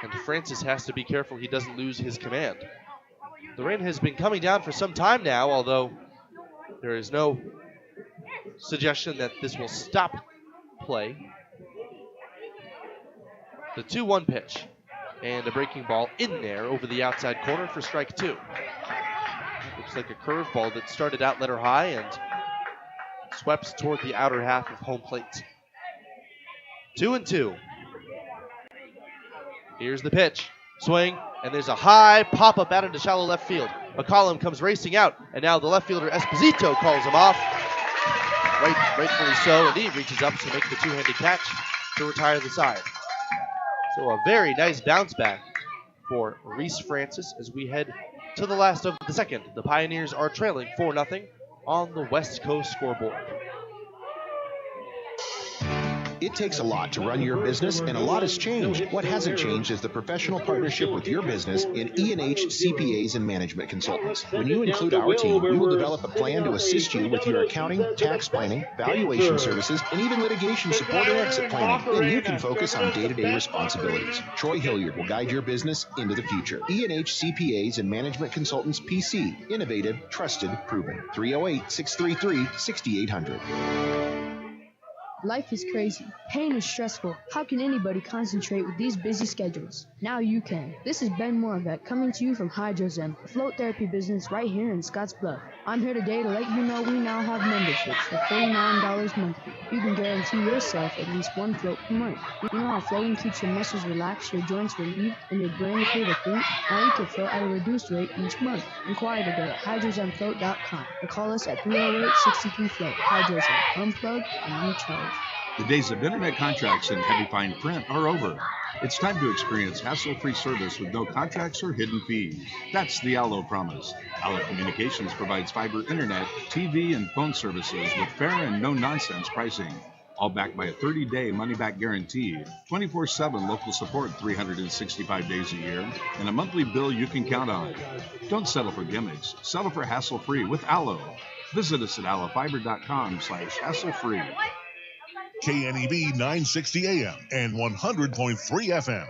And Francis has to be careful he doesn't lose his command. The rain has been coming down for some time now, although there is no suggestion that this will stop play. The 2-1 pitch. And a breaking ball in there over the outside corner for strike 2. Looks like a curveball that started out letter high and swept toward the outer half of home plate. 2-2. Here's the pitch. Swing, and there's a high pop-up out into shallow left field. McCollum comes racing out, and now the left fielder Esposito calls him off. Rightfully so, and he reaches up to make the two-handed catch to retire the side. So a very nice bounce back for Reese Francis as we head to the last of the second. The Pioneers are trailing 4-0 on the West Coast scoreboard. It takes a lot to run your business, and a lot has changed. What hasn't changed is the professional partnership with your business in E&H CPAs and Management Consultants. When you include our team, we will develop a plan to assist you with your accounting, tax planning, valuation services, and even litigation support and exit planning. Then you can focus on day-to-day responsibilities. Troy Hilliard will guide your business into the future. E&H CPAs and Management Consultants PC. Innovative, trusted, proven. 308-633-6800. Life is crazy. Pain is stressful. How can anybody concentrate with these busy schedules? Now you can. This is Ben Moravec coming to you from HydroZen, a float therapy business right here in Scottsbluff. I'm here today to let you know we now have memberships for $49 monthly. You can guarantee yourself at least one float per month. You know how floating keeps your muscles relaxed, your joints relieved, and your brain clear to think? Now you can float at a reduced rate each month. Inquire today at hydrozenfloat.com or call us at 308-63-FLOAT. HydroZen. Unplug and recharge. The days of internet contracts and heavy fine print are over. It's time to experience hassle-free service with no contracts or hidden fees. That's the Allo promise. Allo Communications provides fiber internet, TV, and phone services with fair and no-nonsense pricing. All backed by a 30-day money-back guarantee, 24/7 local support 365 days a year, and a monthly bill you can count on. Don't settle for gimmicks. Settle for hassle-free with Allo. Visit us at allofiber.com/hassle-free. KNEB 960 AM and 100.3 FM.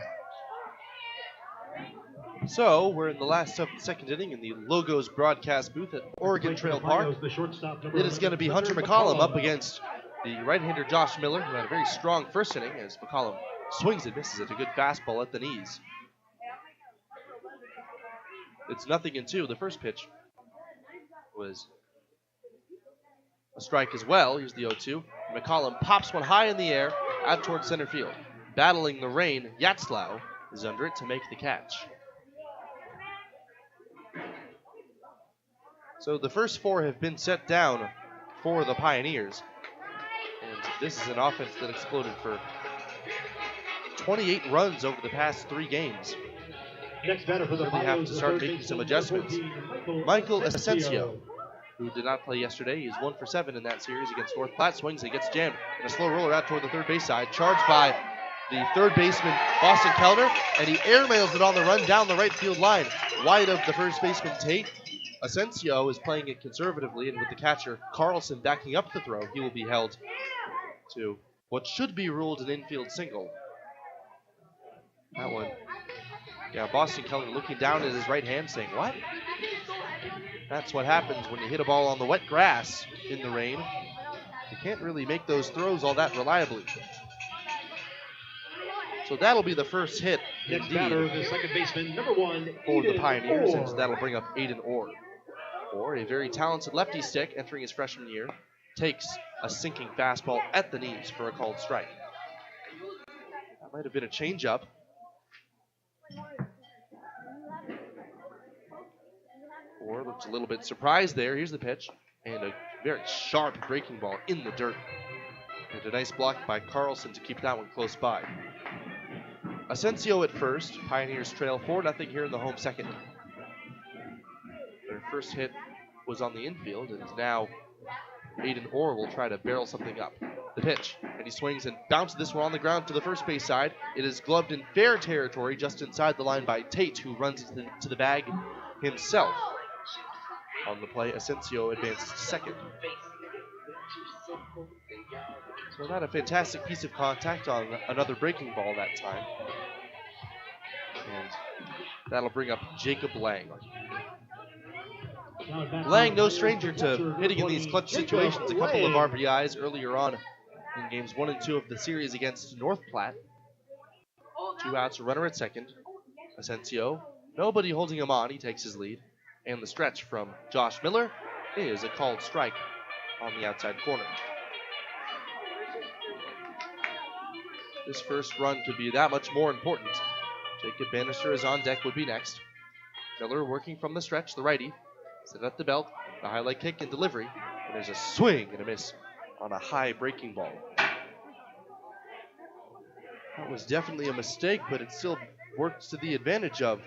So, we're in the last of the second inning in the Logos broadcast booth at Oregon Trail Park. It is going to be Hunter McCollum up against the right-hander Josh Miller, who had a very strong first inning as McCollum swings and misses at a good fastball at the knees. It's 0-2. The first pitch was a strike as well. Here's the 0-2. McCollum pops one high in the air out towards center field. Battling the rain, Yatzlau is under it to make the catch. So the first four have been set down for the Pioneers. And this is an offense that exploded for 28 runs over the past 3 games. Next batter for the They have to start making some adjustments. Michael Asensio, who did not play yesterday, he is 1 for 7 in that series against North Platte. Swings and gets jammed. And a slow roller out toward the third base side. Charged by the third baseman, Boston Kellner. And he airmails it on the run down the right field line. Wide of the first baseman, Tate. Asensio is playing it conservatively, and with the catcher, Carlson, backing up the throw, he will be held to what should be ruled an infield single. That one. Yeah, Boston Kellner looking down at his right hand saying, what? That's what happens when you hit a ball on the wet grass in the rain. You can't really make those throws all that reliably. So that'll be the first hit, Next indeed, batter, the second baseman, number 1, for the Aiden Pioneers, Orr. and that'll bring up Aiden Orr. Orr, a very talented lefty stick entering his freshman year, takes a sinking fastball at the knees for a called strike. That might have been a changeup. Orr looks a little bit surprised there. Here's the pitch, and a very sharp breaking ball in the dirt. And a nice block by Carlson to keep that one close by. Asensio at first. Pioneers trail 4-0 here in the home second. first hit was on the infield, and now Aiden Orr will try to barrel something up. The pitch, and he swings and bounces this one on the ground to the first base side. It is gloved in fair territory just inside the line by Tate, who runs to the bag himself. On the play, Asensio advances to second. So not a fantastic piece of contact on another breaking ball that time. And that'll bring up Jacob Lang. Lang, no stranger to hitting in these clutch situations. A couple of RBIs earlier on in games 1 and 2 of the series against North Platte. 2 outs, a runner at second. Asensio, nobody holding him on. He takes his lead. And the stretch from Josh Miller is a called strike on the outside corner. This first run could be that much more important. Jacob Bannister is on deck, would be next. Miller working from the stretch, the righty. Set up the belt, the highlight kick and delivery. And there's a swing and a miss on a high breaking ball. That was definitely a mistake, but it still works to the advantage of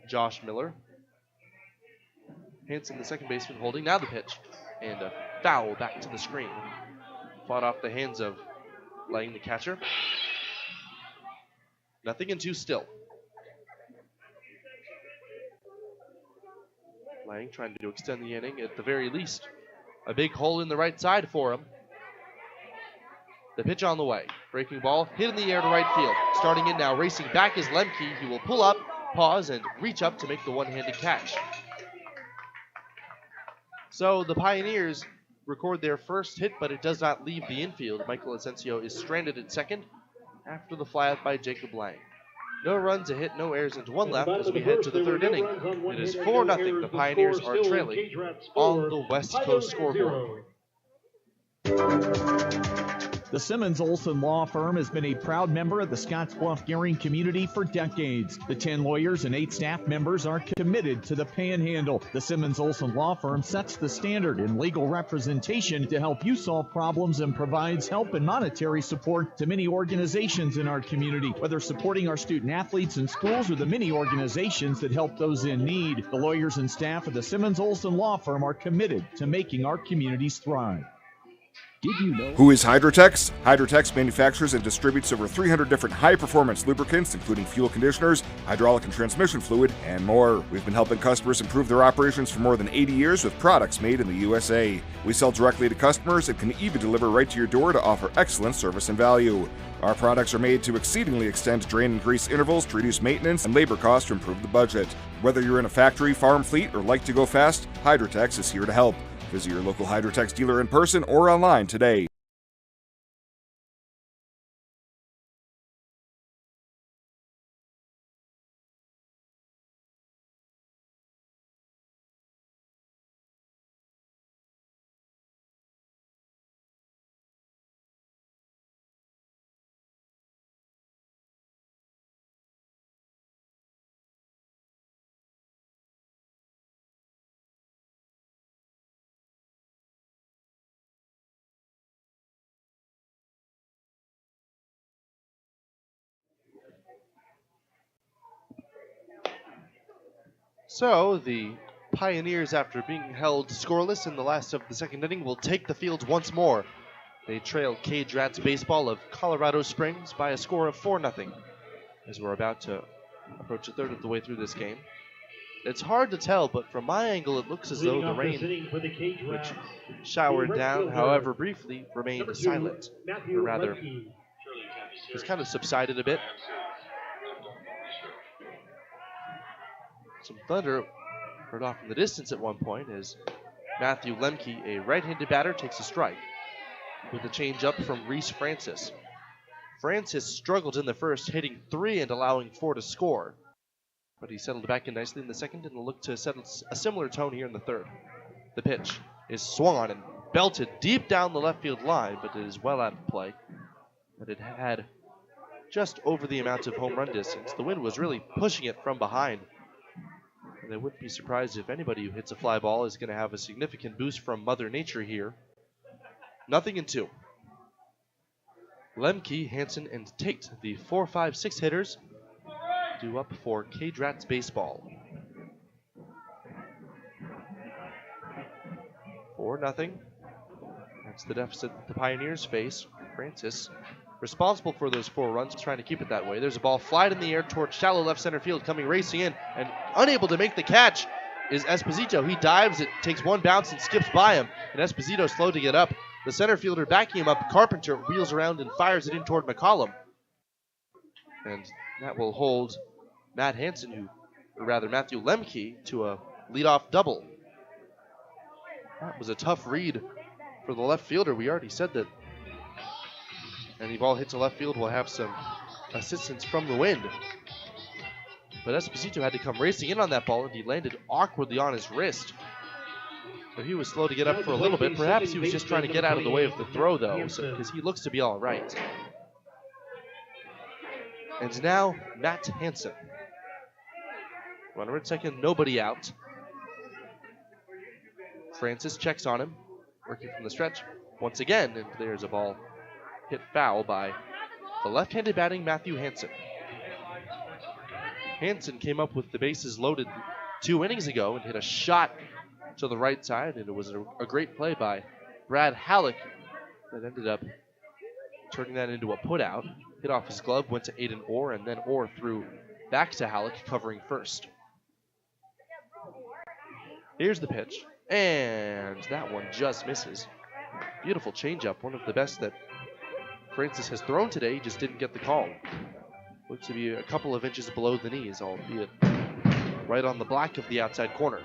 Josh Miller. Hanson, the second baseman, holding. Now the pitch. And a foul back to the screen. Fought off the hands of Lang, the catcher. 0-2 still. Lang trying to extend the inning at the very least. A big hole in the right side for him. The pitch on the way. Breaking ball hit in the air to right field. Starting in now, racing back is Lemke. He will pull up, pause, and reach up to make the one-handed catch. So the Pioneers record their first hit, but it does not leave the infield. Michael Asensio is stranded at second after the flyout by Jacob Lang. No runs, a hit, no errors, and 1 left as we head to the third inning. It is 4-0. The Pioneers are trailing on the West Coast scoreboard. The Simmons Olson Law Firm has been a proud member of the Scottsbluff-Gearing community for decades. The 10 lawyers and 8 staff members are committed to the Panhandle. The Simmons Olson Law Firm sets the standard in legal representation to help you solve problems and provides help and monetary support to many organizations in our community, whether supporting our student athletes in schools or the many organizations that help those in need. The lawyers and staff of the Simmons Olson Law Firm are committed to making our communities thrive. Did you know? Who is Hydrotex? Hydrotex manufactures and distributes over 300 different high-performance lubricants, including fuel conditioners, hydraulic and transmission fluid, and more. We've been helping customers improve their operations for more than 80 years with products made in the USA. We sell directly to customers and can even deliver right to your door to offer excellent service and value. Our products are made to exceedingly extend drain and grease intervals to reduce maintenance and labor costs to improve the budget. Whether you're in a factory, farm fleet, or like to go fast, Hydrotex is here to help. Visit your local Hydrotex dealer in person or online today. So the Pioneers, after being held scoreless in the last of the second inning, will take the field once more. They trail CageRats baseball of Colorado Springs by a score of 4-0 as we're about to approach a third of the way through this game. It's hard to tell, but from my angle it looks as though the rain, which showered down, however briefly, remained silent. Or rather, it's kind of subsided a bit. Some thunder heard off in the distance at one point as Matthew Lemke, a right-handed batter, takes a strike with a changeup from Reese Francis. Francis struggled in the first, hitting 3 and allowing 4 to score, but he settled back in nicely in the second and will look to settle a similar tone here in the third. The pitch is swung on and belted deep down the left field line, but it is well out of play. But it had just over the amount of home run distance. The wind was really pushing it from behind. And I wouldn't be surprised if anybody who hits a fly ball is going to have a significant boost from Mother Nature here. 0-2. Lemke, Hanson, and Tate, the 4, 5, 6 hitters, due up for CageRats baseball. 4-0. That's the deficit the Pioneers face. Francis, responsible for those 4 runs, trying to keep it that way. There's a ball flied in the air towards shallow left center field, coming racing in, and unable to make the catch is Esposito. He dives, it takes 1 bounce and skips by him, and Esposito slow to get up. The center fielder backing him up, Carpenter wheels around and fires it in toward McCollum. And that will hold Matt Hansen, Matthew Lemke, to a leadoff double. That was a tough read for the left fielder. We already said that any ball hits to left field will have some assistance from the wind. But Esposito had to come racing in on that ball, and he landed awkwardly on his wrist. But he was slow to get up for a little bit. Perhaps he was just trying to get out of the way of the throw, though, because he looks to be all right. And now, Matt Hansen. Runner at second, nobody out. Francis checks on him, working from the stretch once again, and there's a ball hit foul by the left-handed batting Matthew Hansen. Hansen came up with the bases loaded 2 innings ago and hit a shot to the right side, and it was a great play by Brad Halleck that ended up turning that into a putout. Hit off his glove, went to Aiden Orr, and then Orr threw back to Halleck, covering first. Here's the pitch, and that one just misses. Beautiful changeup, one of the best that Francis has thrown today. He just didn't get the call. Looks to be a couple of inches below the knees, albeit right on the black of the outside corner.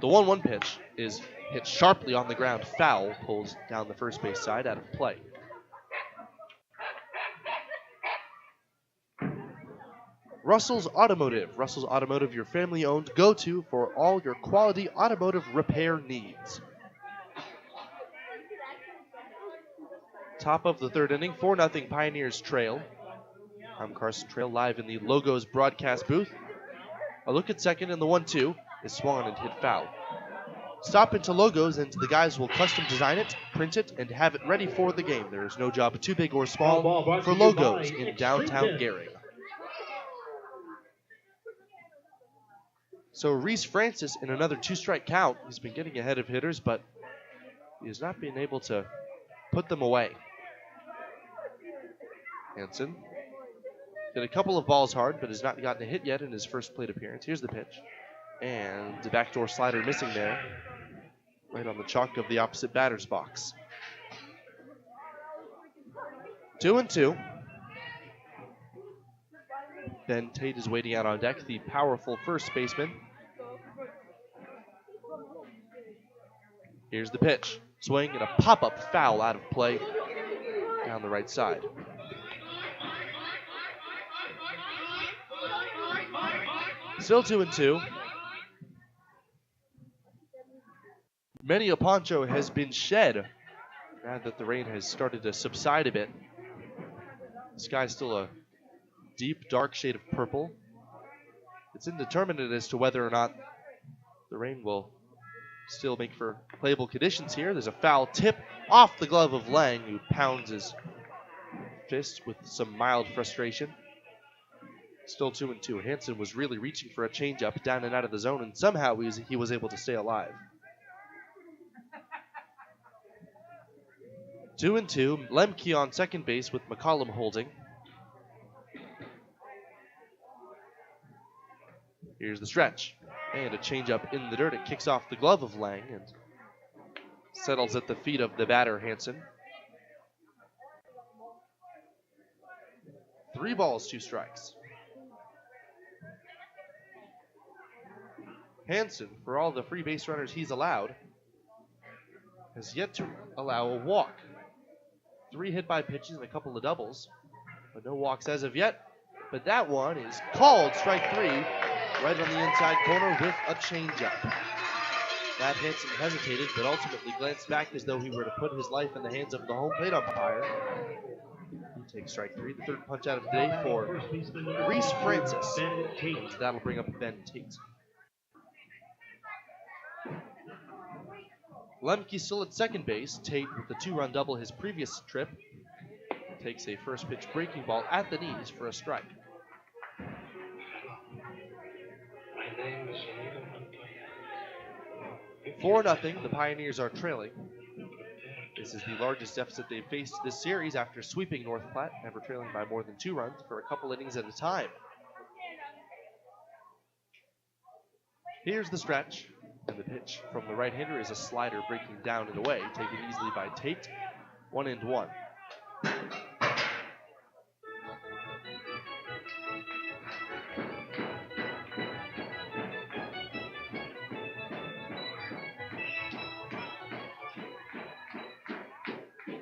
The 1-1 pitch is hit sharply on the ground. Foul, pulls down the first base side, out of play. Russell's Automotive. Russell's Automotive, your family-owned go-to for all your quality automotive repair needs. Top of the 3rd inning, 4-0 Pioneers trail. I'm Carson Trail live in the Logos broadcast booth. A look at second, and the 1-2 is swung and hit foul. Stop into Logos, and the guys will custom design it, print it, and have it ready for the game. There is no job too big or small for Logos in downtown Gehring. So Reese Francis in another 2-strike count. He's been getting ahead of hitters, but he has not been able to put them away. Hansen hit a couple of balls hard, but has not gotten a hit yet in his first plate appearance. Here's the pitch. And the backdoor slider missing there, right on the chalk of the opposite batter's box. 2-2. Ben Tate is waiting out on deck, the powerful first baseman. Here's the pitch. Swing and a pop-up foul out of play down the right side. Still 2-2. Many a poncho has been shed now that the rain has started to subside a bit. The sky's still a deep, dark shade of purple. It's indeterminate as to whether or not the rain will still make for playable conditions here. There's a foul tip off the glove of Lang, who pounds his fist with some mild frustration. Still 2-2. Hansen was really reaching for a changeup down and out of the zone, and somehow he was able to stay alive. 2-2. Lemke on second base with McCollum holding. Here's the stretch. And a changeup in the dirt. It kicks off the glove of Lang and settles at the feet of the batter, Hansen. 3 balls, 2 strikes. Hansen, for all the free base runners he's allowed, has yet to allow a walk. 3 hit by pitches and a couple of doubles, but no walks as of yet. But that one is called strike 3, right on the inside corner with a changeup. Matt Hansen hesitated, but ultimately glanced back as though he were to put his life in the hands of the home plate umpire. He takes strike 3, the 3rd punch out of the day for Reese Francis. And that'll bring up Ben Tate. Lemke still at second base. Tate with the 2-run double his previous trip. takes a first pitch breaking ball at the knees for a strike. 4-0, the Pioneers are trailing. This is the largest deficit they've faced this series after sweeping North Platte, never trailing by more than 2 runs for a couple innings at a time. Here's the stretch, and the pitch from the right-hander is a slider breaking down and away, taken easily by Tate. 1-1.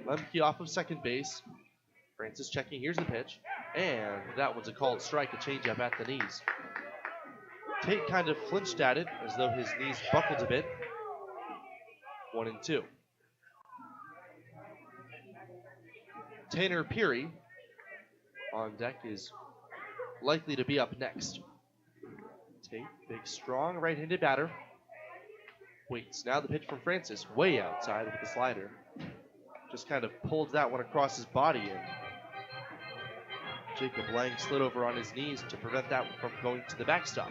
Lemke off of second base. Francis checking. Here's the pitch. And that one's a called strike, a changeup at the knees. Tate kind of flinched at it as though his knees buckled a bit. 1-2. Tanner Peary on deck is likely to be up next. Tate, big, strong right-handed batter. Waits. Now the pitch from Francis, way outside with the slider. Just kind of pulled that one across his body, and Jacob Lang slid over on his knees to prevent that from going to the backstop.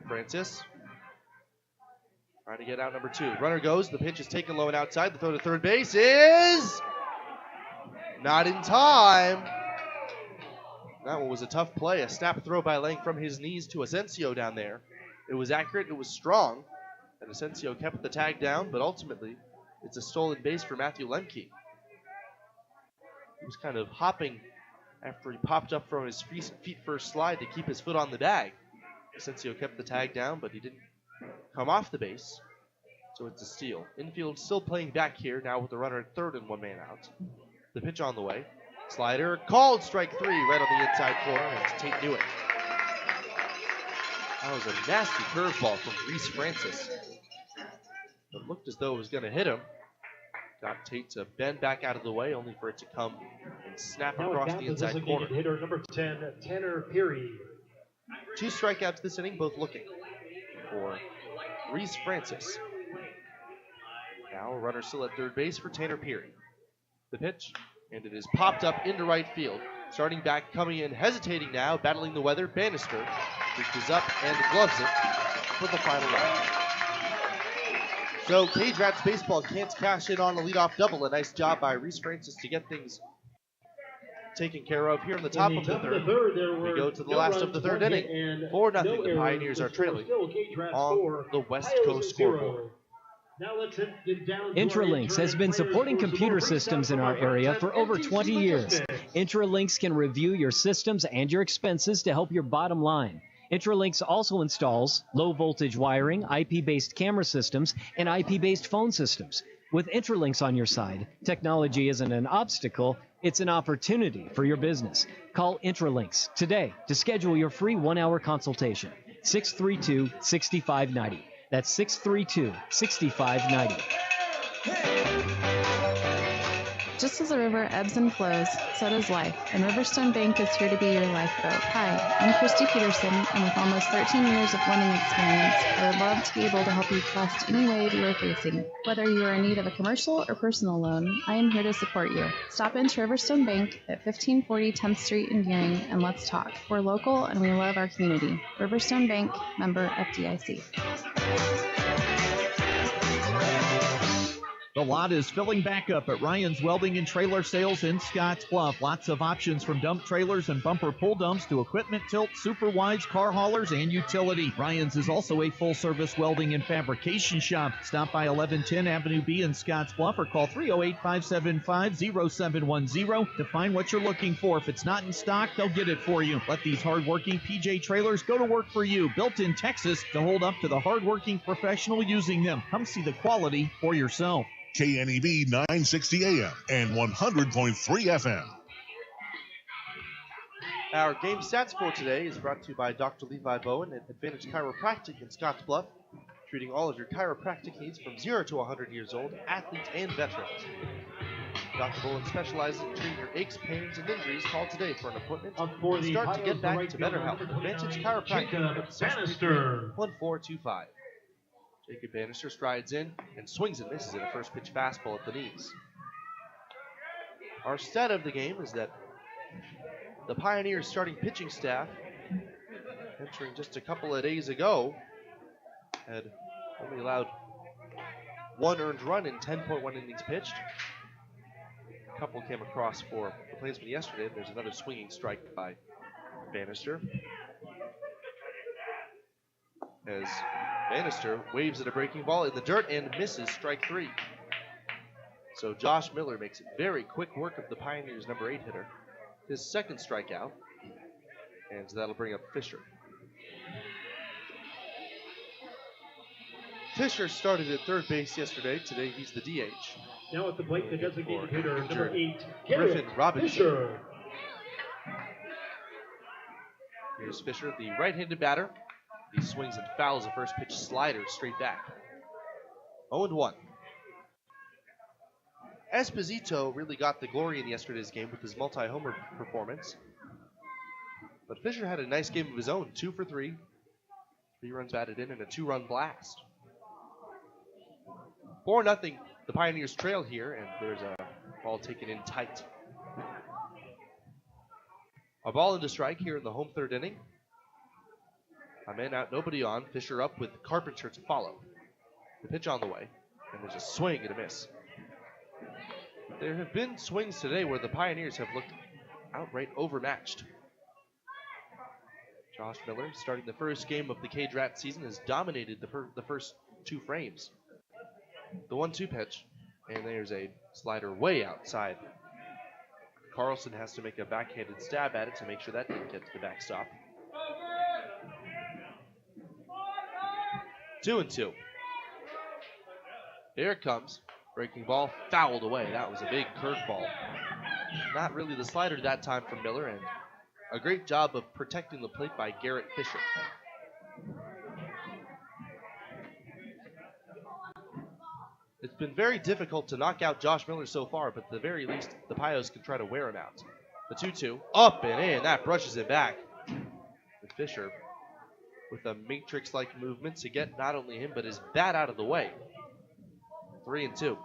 Francis trying to get out number 2. Runner goes. The pitch is taken low and outside. The throw to third base is not in time. That one was a tough play. A snap throw by Lang from his knees to Asensio down there. It was accurate. It was strong. And Asensio kept the tag down, but ultimately it's a stolen base for Matthew Lemke. He was kind of hopping after he popped up from his feet first slide to keep his foot on the bag. Asensio kept the tag down, but he didn't come off the base. So it's a steal. Infield still playing back here, now with the runner at third and 1 man out. The pitch on the way. Slider, called strike 3 right on the inside corner, and Tate knew it. That was a nasty curveball from Reese Francis. It looked as though it was going to hit him. Got Tate to bend back out of the way, only for it to come and snap across the inside corner. Hitter number 10, Tanner Peary. 2 strikeouts this inning, both looking for Reese Francis. Now a runner still at third base for Tanner Peary. The pitch, and it is popped up into right field. Starting back, coming in, hesitating now, battling the weather. Bannister reaches up and gloves it for the final out. So CageRats baseball can't cash in on a leadoff double. A nice job by Reese Francis to get things taken care of here in the top of the third. We go to the last of the third inning. 4-0. The Pioneers are trailing on the West Coast scoreboard. Intralinks has been supporting computer systems in our area for over 20 years. Intralinks can review your systems and your expenses to help your bottom line. Intralinks also installs low-voltage wiring, IP-based camera systems, and IP-based phone systems. With Intralinks on your side, technology isn't an obstacle, it's an opportunity for your business. Call Intralinks today to schedule your free 1-hour consultation. 632-6590. That's 632-6590. Just as a river ebbs and flows, so does life, and Riverstone Bank is here to be your lifeboat. Hi, I'm Christy Peterson, and with almost 13 years of lending experience, I would love to be able to help you cross any wave you are facing. Whether you are in need of a commercial or personal loan, I am here to support you. Stop into Riverstone Bank at 1540 10th Street in Gearing, and let's talk. We're local, and we love our community. Riverstone Bank, member FDIC. The lot is filling back up at Ryan's Welding and Trailer Sales in Scotts Bluff. Lots of options from dump trailers and bumper pull dumps to equipment tilt, super wides, car haulers, and utility. Ryan's is also a full-service welding and fabrication shop. Stop by 1110 Avenue B in Scotts Bluff or call 308-575-0710 to find what you're looking for. If it's not in stock, they'll get it for you. Let these hardworking PJ trailers go to work for you. Built in Texas to hold up to the hardworking professional using them. Come see the quality for yourself. KNEB 960 AM and 100.3 FM. Our game stats for today is brought to you by Dr. Levi Bowen at Advantage Chiropractic in Scotts Bluff, treating all of your chiropractic needs from 0 to 100 years old, athletes and veterans. Dr. Bowen specializes in treating your aches, pains, and injuries. Call today for an appointment and start to get back to better health. Advantage Chiropractic, 632-1425. Jacob Bannister strides in and swings and misses at a first pitch fastball at the knees. Our stat of the game is that the Pioneers starting pitching staff, entering just a couple of days ago, had only allowed 1 earned run in 10.1 innings pitched. A couple came across for replacement yesterday. There's another swinging strike by Bannister, as Bannister waves at a breaking ball in the dirt and misses strike 3. So Josh Miller makes it very quick work of the Pioneers' number 8 hitter. His second strikeout, and so that'll bring up Fisher. Fisher started at third base yesterday. Today he's the DH. Now at the plate, the designated hitter, number 8, Griffin Robinson. Fisher. Here's Fisher, the right-handed batter. He swings and fouls a first pitch slider straight back. 0-1. Esposito really got the glory in yesterday's game with his multi-homer performance. But Fisher had a nice game of his own, 2 for 3. 3 runs batted in and a 2-run blast. 4-0, the Pioneers trail here, and there's a ball taken in tight. A ball into strike here in the home third inning. A man out, nobody on. Fisher up with Carpenter to follow. The pitch on the way, and there's a swing and a miss. There have been swings today where the Pioneers have looked outright overmatched. Josh Miller, starting the first game of the CageRats season, has dominated the first 2 frames. The 1-2 pitch, and there's a slider way outside. Carlson has to make a backhanded stab at it to make sure that didn't get to the backstop. 2-2. Here it comes. Breaking ball, fouled away. That was a big curveball. Not really the slider that time from Miller, and a great job of protecting the plate by Garrett Fisher. It's been very difficult to knock out Josh Miller so far, but at the very least, the Pios can try to wear him out. The 2-2, up and in. That brushes it back. And Fisher with a matrix-like movement to get not only him, but his bat out of the way. 3-2.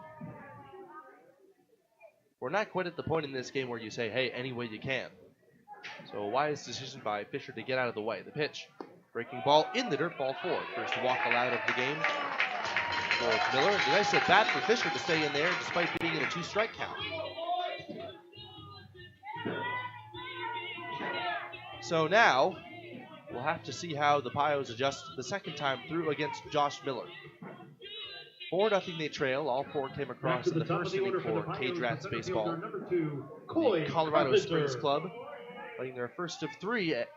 We're not quite at the point in this game where you say, hey, any way you can. So a wise decision by Fisher to get out of the way. The pitch, breaking ball in the dirt, ball 4. First walk allowed of the game for Miller. A nice at bat for Fisher to stay in there despite being in a 2-strike count. So now, we'll have to see how the Pios adjust the second time through against Josh Miller. 4-0 they trail. All 4 came across in the first inning for CageRats baseball. The Colorado Springs Club playing their first of 3 at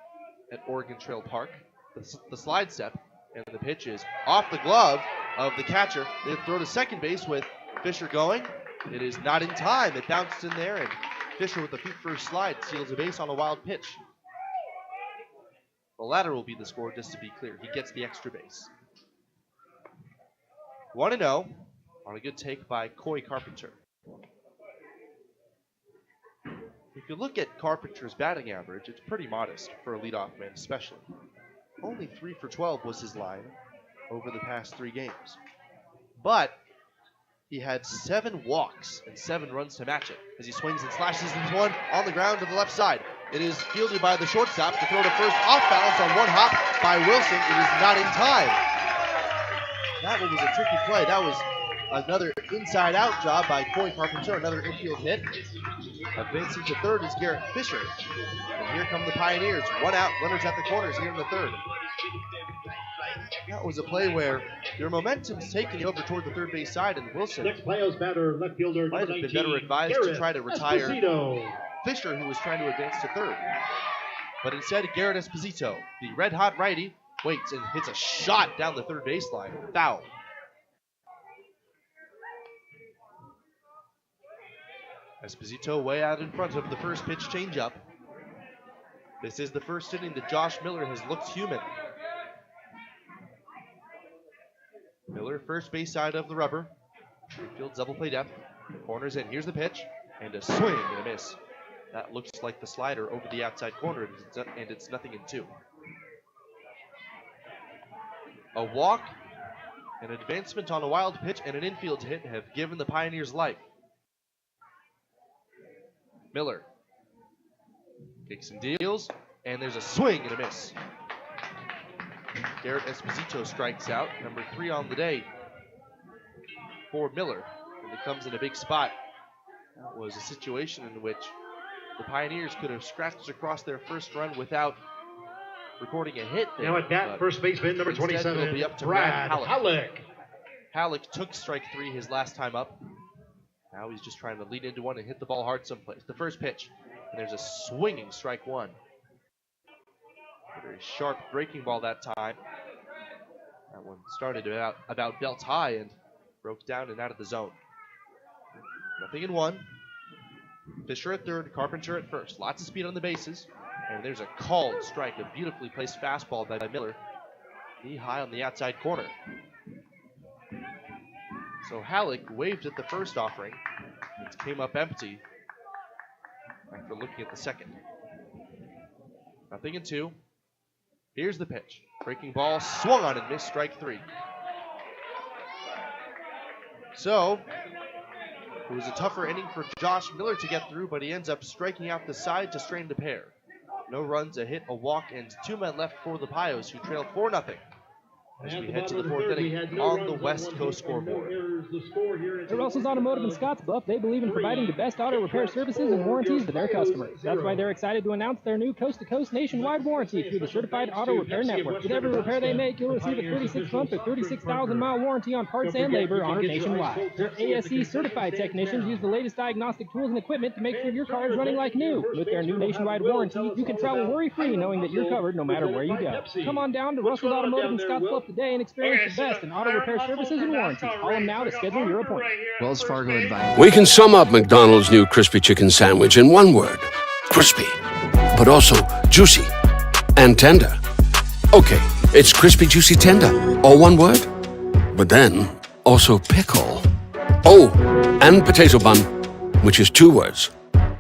Oregon Trail Park. The slide step, and the pitch is off the glove of the catcher. They throw to second base with Fisher going. It is not in time. It bounced in there, and Fisher with the feet first slide steals a base on a wild pitch. The latter will be the score, just to be clear. He gets the extra base. 1-0 on a good take by Coy Carpenter. If you look at Carpenter's batting average, it's pretty modest for a leadoff man especially. Only 3 for 12 was his line over the past 3 games. But he had 7 walks and 7 runs to match it as he swings and slashes into one on the ground to the left side. It is fielded by the shortstop to throw to first, off balance on one hop by Wilson. It is not in time. That one was a tricky play. That was another inside-out job by Coy Carpenter, another infield hit. Advancing to third is Garrett Fisher. And here come the Pioneers. 1 out, runners at the corners here in the third. That was a play where their momentum's taken over toward the third base side, and Wilson next Pios batter, left fielder, might have been better advised to try to retire Fisher, who was trying to advance to third. But instead, Garrett Esposito, the red-hot righty, waits and hits a shot down the third baseline. Foul. Esposito way out in front of the first pitch changeup. This is the first inning that Josh Miller has looked human. Miller, first base side of the rubber. Field double play depth. Corners in. Here's the pitch. And a swing and a miss. That looks like the slider over the outside corner, and it's 0-2. A walk An advancement on a wild pitch and an infield hit have given the Pioneers life. Miller kicks and deals, and there's a swing and a miss. Garrett Esposito strikes out, number 3 on the day for Miller, and it comes in a big spot. That was a situation in which the Pioneers could have scratched across their first run without recording a hit there. Now at bat, first baseman, number 27, it'll be up to Brad Halleck. Halleck took strike 3 his last time up. Now he's just trying to lead into one and hit the ball hard someplace. The first pitch, and there's a swinging strike 1. A very sharp breaking ball that time. That one started about belt high and broke down and out of the zone. 0-1. Fisher at third, Carpenter at first. Lots of speed on the bases. And there's a called strike, a beautifully placed fastball by Miller. Knee high on the outside corner. So Halleck waved at the first offering. It came up empty after looking at the second. 0-2. Here's the pitch. Breaking ball, swung on and missed, strike 3. So, it was a tougher inning for Josh Miller to get through, but he ends up striking out the side to strand a pair. No runs, a hit, a walk, and 2 men left for the Pios, who trail 4-0. As we head to the 4th inning on the West Coast scoreboard. At Russell's Automotive in Scottsbluff, they believe in providing the best auto repair services and warranties to their customers. That's why they're excited to announce their new coast-to-coast nationwide warranty through the Certified Auto Repair Network. With every repair they make, you'll receive a 36-month or 36,000-mile warranty on parts and labor honored nationwide. Their ASE-certified technicians use the latest diagnostic tools and equipment to make sure your car is running like new. With their new nationwide warranty, you can travel worry-free knowing that you're covered no matter where you go. Come on down to Russell's Automotive in Scottsbluff today and experience the best in auto repair services and warranties. Call them now to schedule your appointment. Wells Fargo advice. We can sum up McDonald's new crispy chicken sandwich in one word. Crispy. But also juicy and tender. Okay, it's crispy, juicy, tender. All one word. But then, also pickle. Oh, and potato bun, which is 2 words.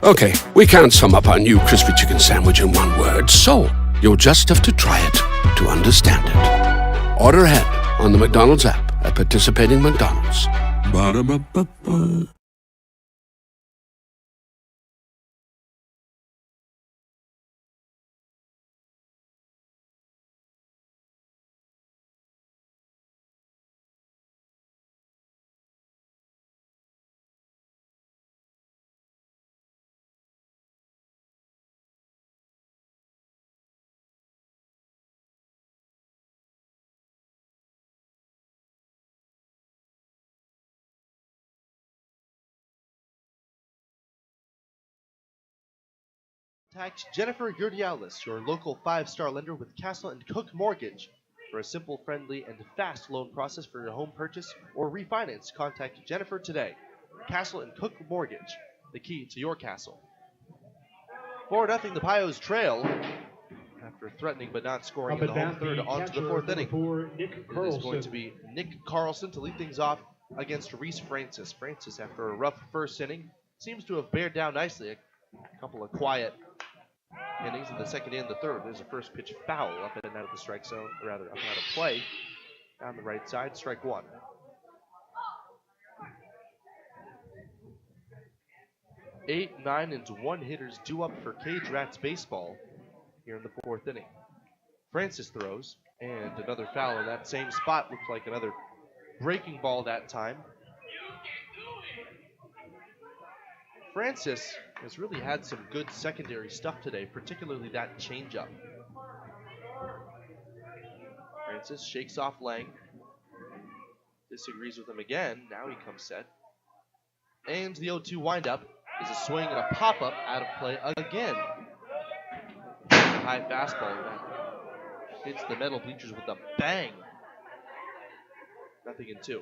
Okay, we can't sum up our new crispy chicken sandwich in one word, so you'll just have to try it to understand it. Order ahead on the McDonald's app at participating McDonald's. Ba-da-ba-ba-ba. Contact Jennifer Yurdialis, your local 5-star lender with Castle & Cook Mortgage. For a simple, friendly, and fast loan process for your home purchase or refinance, contact Jennifer today. Castle & Cook Mortgage, the key to your castle. 4-0, the Pios trail after threatening but not scoring in the home third onto the 4th inning. It is going to be Nick Carlson to lead things off against Reese Francis. Francis, after a rough first inning, seems to have bared down nicely. A couple of quiet innings in the second and the third. There's a first pitch foul up and out of the strike zone, or rather up and out of play. Down the right side, strike 1. Eight, 9, and 1 hitters due up for CageRats baseball here in the 4th inning. Francis throws, and another foul in that same spot. Looked like another breaking ball that time. Francis has really had some good secondary stuff today, particularly that changeup. Francis shakes off Lang. Disagrees with him again. Now he comes set. And the 0-2 windup is a swing and a pop-up out of play again. High fastball that hits the metal bleachers with a bang. 0-2.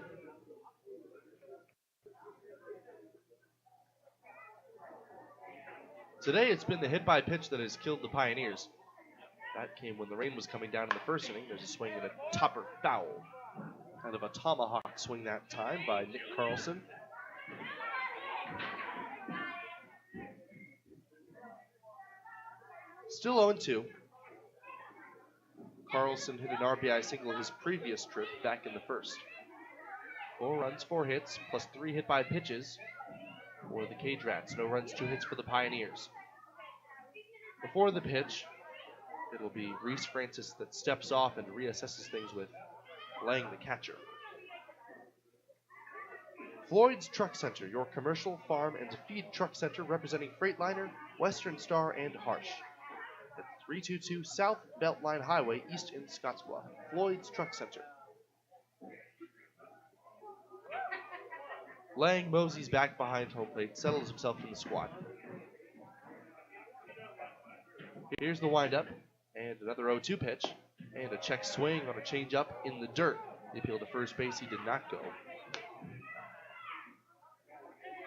Today it's been the hit-by-pitch that has killed the Pioneers. That came when the rain was coming down in the first inning. There's a swing and a topper foul. Kind of a tomahawk swing that time by Nick Carlson. Still 0-2. Carlson hit an RBI single his previous trip back in the first. 4 runs, 4 hits, plus 3 hit by pitches for the CageRats. No runs, 2 hits for the Pioneers. Before the pitch, it'll be Reese Francis that steps off and reassesses things with Lang, the catcher. Floyd's Truck Center, your commercial, farm, and feed truck center representing Freightliner, Western Star, and Harsh. At 322 South Beltline Highway, east in Scottsbluff. Floyd's Truck Center. Lang moseys back behind home plate, settles himself in the squad. Here's the windup, and another 0-2 pitch, and a check swing on a changeup in the dirt. The appeal to first base, he did not go.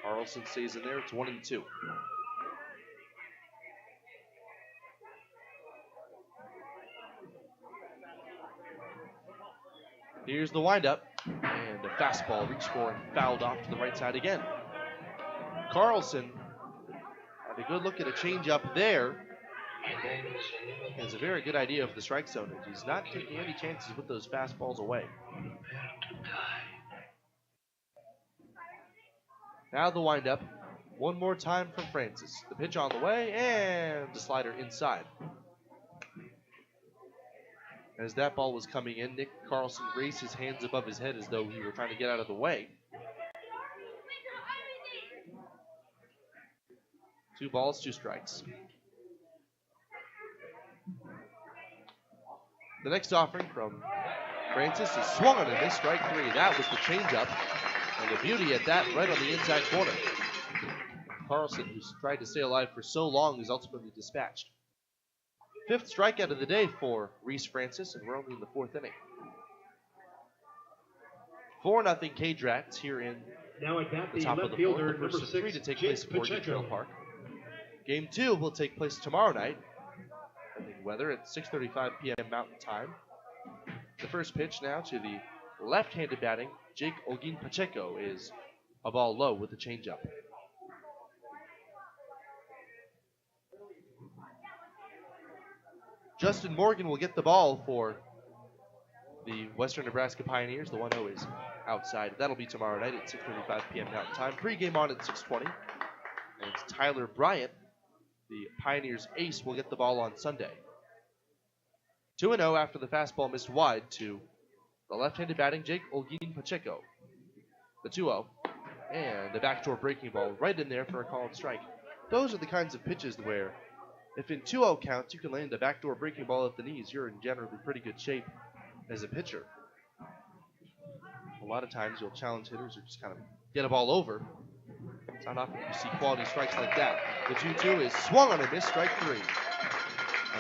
Carlson stays in there, it's 1-2. Here's the windup, and a fastball reached for and fouled off to the right side again. Carlson had a good look at a changeup there. He has a very good idea of the strike zone, and he's not taking any chances with those fastballs away. Now the windup, one more time from Francis. The pitch on the way, and the slider inside. As that ball was coming in, Nick Carlson raised his hands above his head as though he were trying to get out of the way. 2 balls, 2 strikes. The next offering from Francis is swung on and missed, strike 3. That was the changeup. And the beauty at that, right on the inside corner. Carlson, who's tried to stay alive for so long, is ultimately dispatched. 5th strikeout of the day for Reese Francis, and we're only in the 4th inning. 4-0 CageRats here in now at bat, the top of the 4th. The first of 3 to take place at Oregon Trail Park. Game 2 will take place tomorrow night. Pending weather at 6:35 p.m. Mountain Time. The first pitch now to the left-handed batting Jake Olguin Pacheco is a ball low with the changeup. Justin Morgan will get the ball for the Western Nebraska Pioneers. The 1-0 is outside. That'll be tomorrow night at 6:35 p.m. Mountain Time. Pregame on at 6:20. And Tyler Bryant, the Pioneers ace, will get the ball on Sunday. 2-0 after the fastball missed wide to the left-handed batting Jake Olguin Pacheco. The 2-0. And the backdoor breaking ball right in there for a called strike. Those are the kinds of pitches where if in 2-0 counts you can land a backdoor breaking ball at the knees, you're in generally pretty good shape as a pitcher. A lot of times you'll challenge hitters or just kind of get a ball over. It's not often you see quality strikes like that. The 2-2 is swung on and missed, strike 3.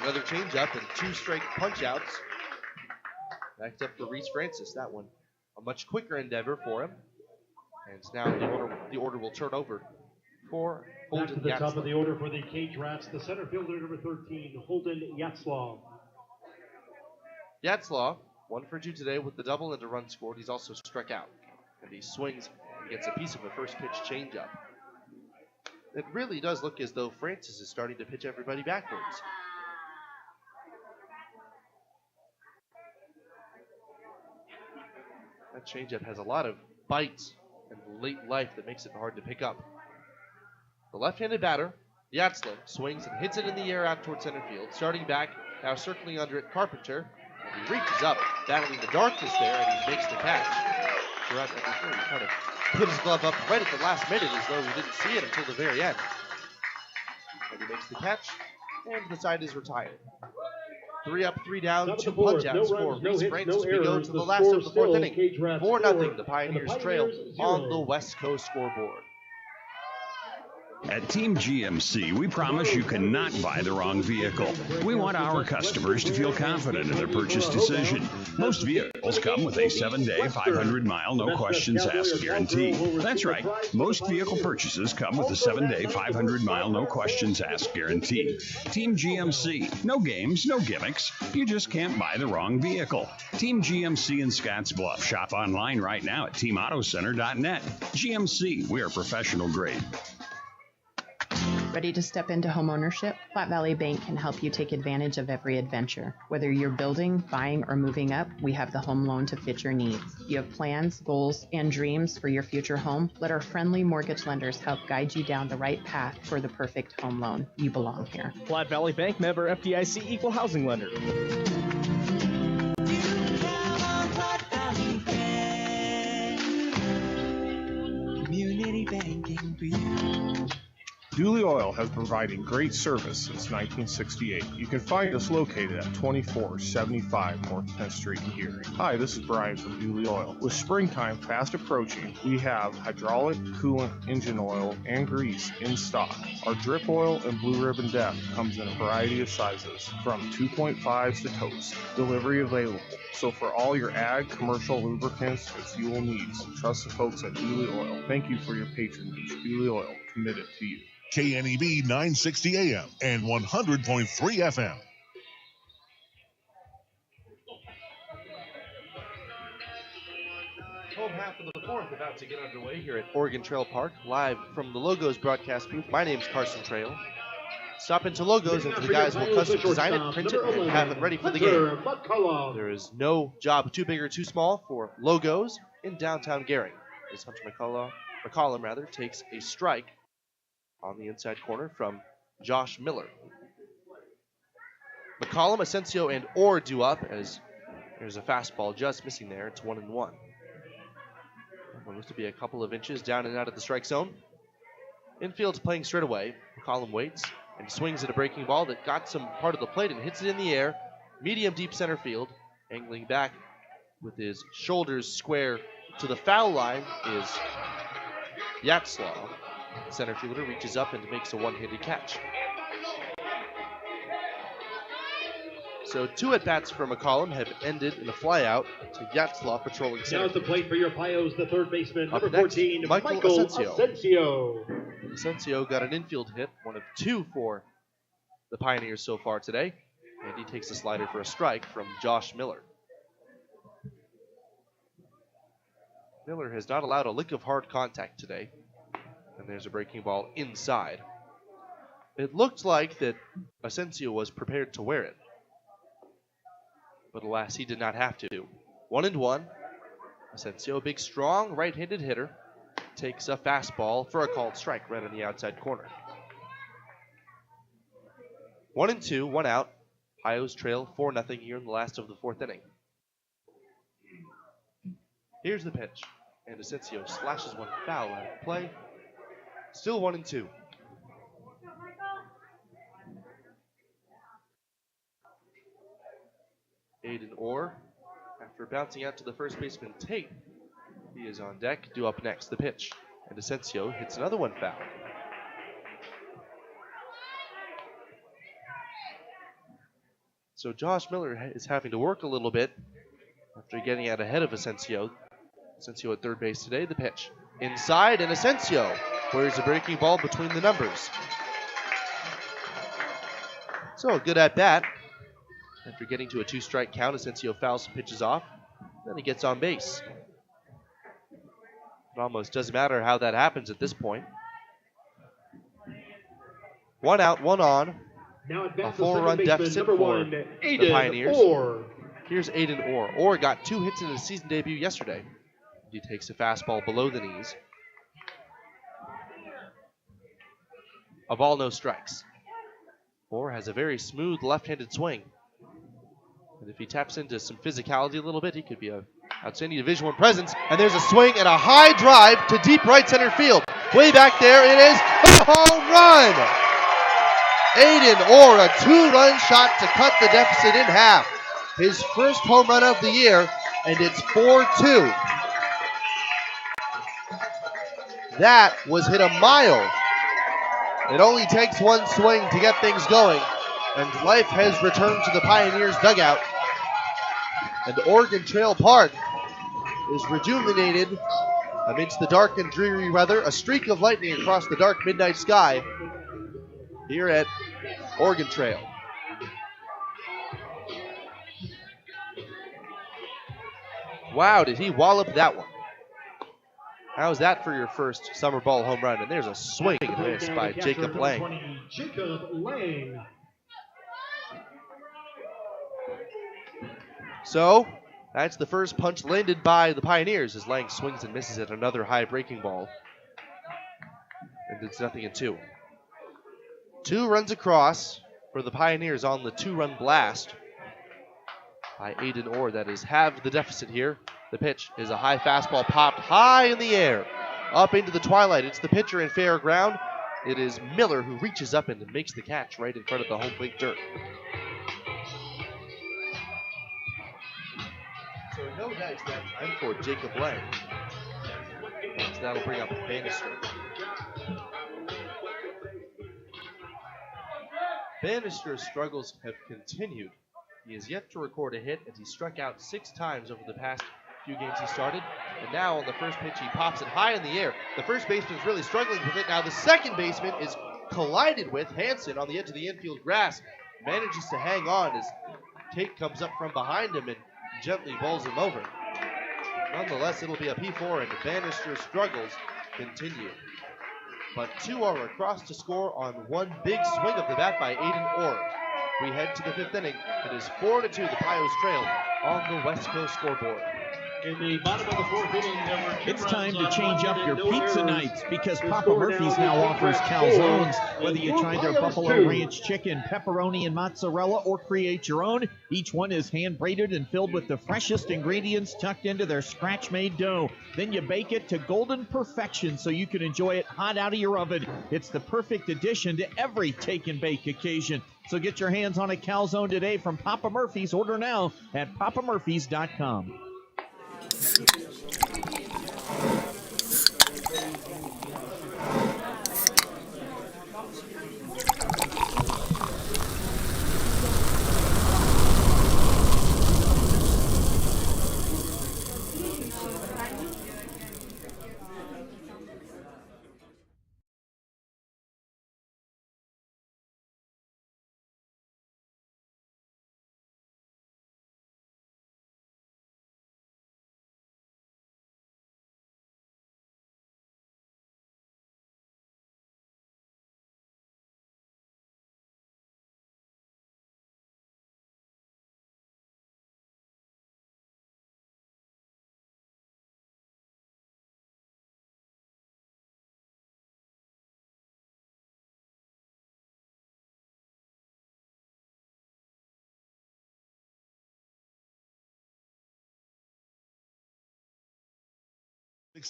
Another changeup and 2 straight punch-outs. Backed up for Reese Francis. That one a much quicker endeavor for him. And now the order will turn over for Holden Back to the Yatzlaw. top of the order for the CageRats, the center fielder, number 13, Holden Yatzlaw. Yatzlaw, 1 for 2 today with the double and a run scored. He's also struck out. And he swings and gets a piece of a first pitch changeup. It really does look as though Francis is starting to pitch everybody backwards. That changeup has a lot of bites and late life that makes it hard to pick up. The left-handed batter, Yatzlaw, swings and hits it in the air out towards center field. Starting back, now circling under it, Carpenter. And he reaches up, battling the darkness there, and he makes the catch. He kind of put his glove up right at the last minute as though he didn't see it until the very end. And he makes the catch, and the side is retired. 3 up, 3 down, 2 punch-outs for Reese Francis. We go to the last of the 4th inning. 4-0, the Pioneers trail on the West Coast scoreboard. At Team GMC, we promise you cannot buy the wrong vehicle. We want our customers to feel confident in their purchase decision. Most vehicles come with a 7-day, 500-mile, no-questions-asked guarantee. That's right. Most vehicle purchases come with a 7-day, 500-mile, no-questions-asked guarantee. Team GMC. No games, no gimmicks. You just can't buy the wrong vehicle. Team GMC in Scottsbluff. Shop online right now at teamautocenter.net. GMC, we are professional grade. Ready to step into homeownership? Platte Valley Bank can help you take advantage of every adventure. Whether you're building, buying, or moving up, we have the home loan to fit your needs. You have plans, goals, and dreams for your future home? Let our friendly mortgage lenders help guide you down the right path for the perfect home loan. You belong here. Platte Valley Bank, member FDIC, equal housing lender. Community banking for you. Dooley Oil has been providing great service since 1968. You can find us located at 2475 North 10th Street in Geary. Hi, this is Brian from Dooley Oil. With springtime fast approaching, we have hydraulic, coolant, engine oil, and grease in stock. Our drip oil and blue ribbon depth comes in a variety of sizes, from 2.5s to totes. Delivery available. So for all your ag, commercial lubricants, and fuel needs, trust the folks at Dooley Oil. Thank you for your patronage. Dooley Oil, committed to you. KNEB 960 AM and 100.3 FM. Home half of the fourth about to get underway here at Oregon Trail Park, live from the Logos broadcast booth. My name's Carson Trail. Stop into Logos and the guys will custom design it, print it, and have it ready for the game. There is no job too big or too small for Logos in downtown Gary. As Hunter McCollum takes a strike on the inside corner from Josh Miller. McCollum, Asensio, and Orr do up as there's a fastball just missing there. It's 1-1. Looks to be a couple of inches down and out of the strike zone. Infield's playing straight away. McCollum waits and swings at a breaking ball that got some part of the plate and hits it in the air. Medium deep center field. Angling back with his shoulders square to the foul line is Yatzlaw. Center fielder reaches up and makes a one-handed catch. So 2 at-bats for McCollum have ended in a flyout to Yatzlaw patrolling center. Now at the plate for your Pios, the third baseman, Up number next, 14, Michael Asensio. Asensio got an infield hit, one of 2 for the Pioneers so far today. And he takes a slider for a strike from Josh Miller. Miller has not allowed a lick of hard contact today. And there's a breaking ball inside. It looked like that Asensio was prepared to wear it. But alas, he did not have to. 1-1. Asensio, a big, strong right-handed hitter, takes a fastball for a called strike right on the outside corner. 1-2, 1 out. Pios trail 4-0 here in the last of the fourth inning. Here's the pitch. And Asensio slashes one foul out of play. Still 1-2. Aiden Orr, after bouncing out to the first baseman Tate, he is on deck. Due up next, the pitch. And Asensio hits another one foul. So Josh Miller is having to work a little bit after getting out ahead of Asensio. Asensio at third base today, the pitch. Inside, and Asensio wears a breaking ball between the numbers. So a good at bat. After getting to a 2-strike count, Asensio fouls some pitches off. Then he gets on base. It almost doesn't matter how that happens at this point. 1 out, 1 on. Now a 4-run deficit for the Pioneers. Here's Aiden Orr. Orr got 2 hits in his season debut yesterday. He takes a fastball below the knees. A ball, no strikes. Orr has a very smooth left-handed swing. And if he taps into some physicality a little bit, he could be an outstanding Division I presence. And there's a swing and a high drive to deep right center field. Way back there, it is a home run! Aiden Orr, a 2-run shot to cut the deficit in half. His first home run of the year, and it's 4-2. That was hit a mile. It only takes one swing to get things going, and life has returned to the Pioneers' dugout. And Oregon Trail Park is rejuvenated amidst the dark and dreary weather. A streak of lightning across the dark midnight sky here at Oregon Trail. Wow, did he wallop that one? How's that for your first summer ball home run? And there's a swing and a miss by Jacob Lang. Jacob Lang. So, that's the first punch landed by the Pioneers as Lang swings and misses at another high breaking ball. And it's 0-2. 2 runs across for the Pioneers on the 2-run blast by Aiden Orr. That has halved the deficit here. The pitch is a high fastball popped high in the air, up into the twilight. It's the pitcher in fair ground. It is Miller who reaches up and makes the catch right in front of the home plate dirt. So no dice that time for Jacob Lang. So that'll bring up Bannister. Bannister's struggles have continued. He has yet to record a hit, and he struck out 6 times over the past few games he started. And now on the first pitch, he pops it high in the air. The first baseman's really struggling with it. Now the second baseman is collided with. Hansen on the edge of the infield grass manages to hang on as Tate comes up from behind him and gently bowls him over. Nonetheless, it'll be a P4, and Bannister's struggles continue. But 2 are across to score on one big swing of the bat by Aiden Orr. We head to the 5th inning. It is 4-2, the Pios trail on the West Coast scoreboard. In the bottom of the 4th inning, there were 2 It's runs time to left, change up your no pizza errors. nights because The Papa score Murphy's now now is offers 4, calzones. Whether you and try their Pios Buffalo 2. Ranch chicken, pepperoni, and mozzarella or create your own, each one is hand-braided and filled with the freshest ingredients tucked into their scratch-made dough. Then you bake it to golden perfection so you can enjoy it hot out of your oven. It's the perfect addition to every take-and-bake occasion. So get your hands on a calzone today from Papa Murphy's. Order now at papamurphys.com.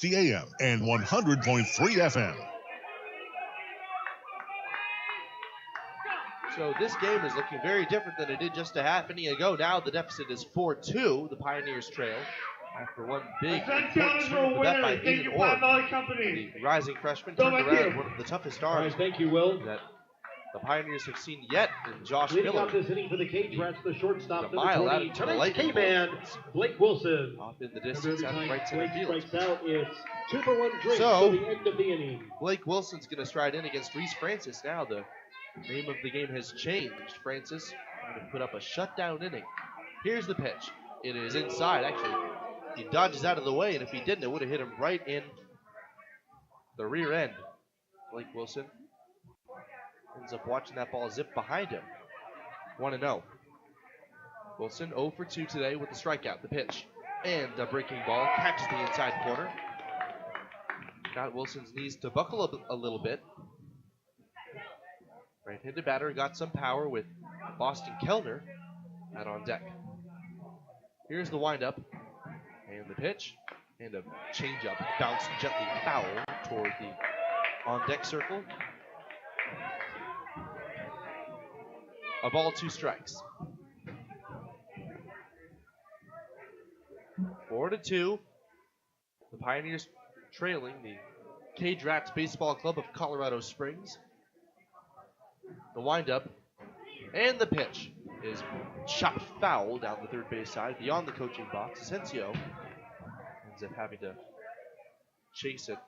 AM and 100.3 FM. So this game is looking very different than it did just a half inning ago. Now the deficit is 4-2. The Pioneers trail after one big important swing of the bat by Aiden Orr. The rising freshman turned around one of the toughest arms Thank you, Will. that the Pioneers have seen yet in Josh Leading Miller. off this inning for the CageRats, the shortstop, A mile number out 20, into the tonight's light. K-man, Blake Wilson. Off in the distance out of right center Blake field. strikes out. It's 2-for-1 drink So, for the end of the inning. Blake Wilson's going to stride in against Reese Francis. Now the name of the game has changed. Francis going to put up a shutdown inning. Here's the pitch. It is inside. Actually, he dodges out of the way, and if he didn't, it would have hit him right in the rear end. Blake Wilson ends up watching that ball zip behind him. 1-0. Wilson 0 for 2 today with the strikeout. The pitch and a breaking ball catches the inside corner. Got Wilson's knees to buckle a little bit. Right-handed batter got some power with Boston Kellner out on deck. Here's the windup and the pitch and a changeup bounced gently foul toward the on-deck circle. A ball, 2 strikes. 4-2. The Pioneers trailing the CageRats Baseball Club of Colorado Springs. The windup and the pitch is chopped foul down the third base side beyond the coaching box. Asensio ends up having to chase it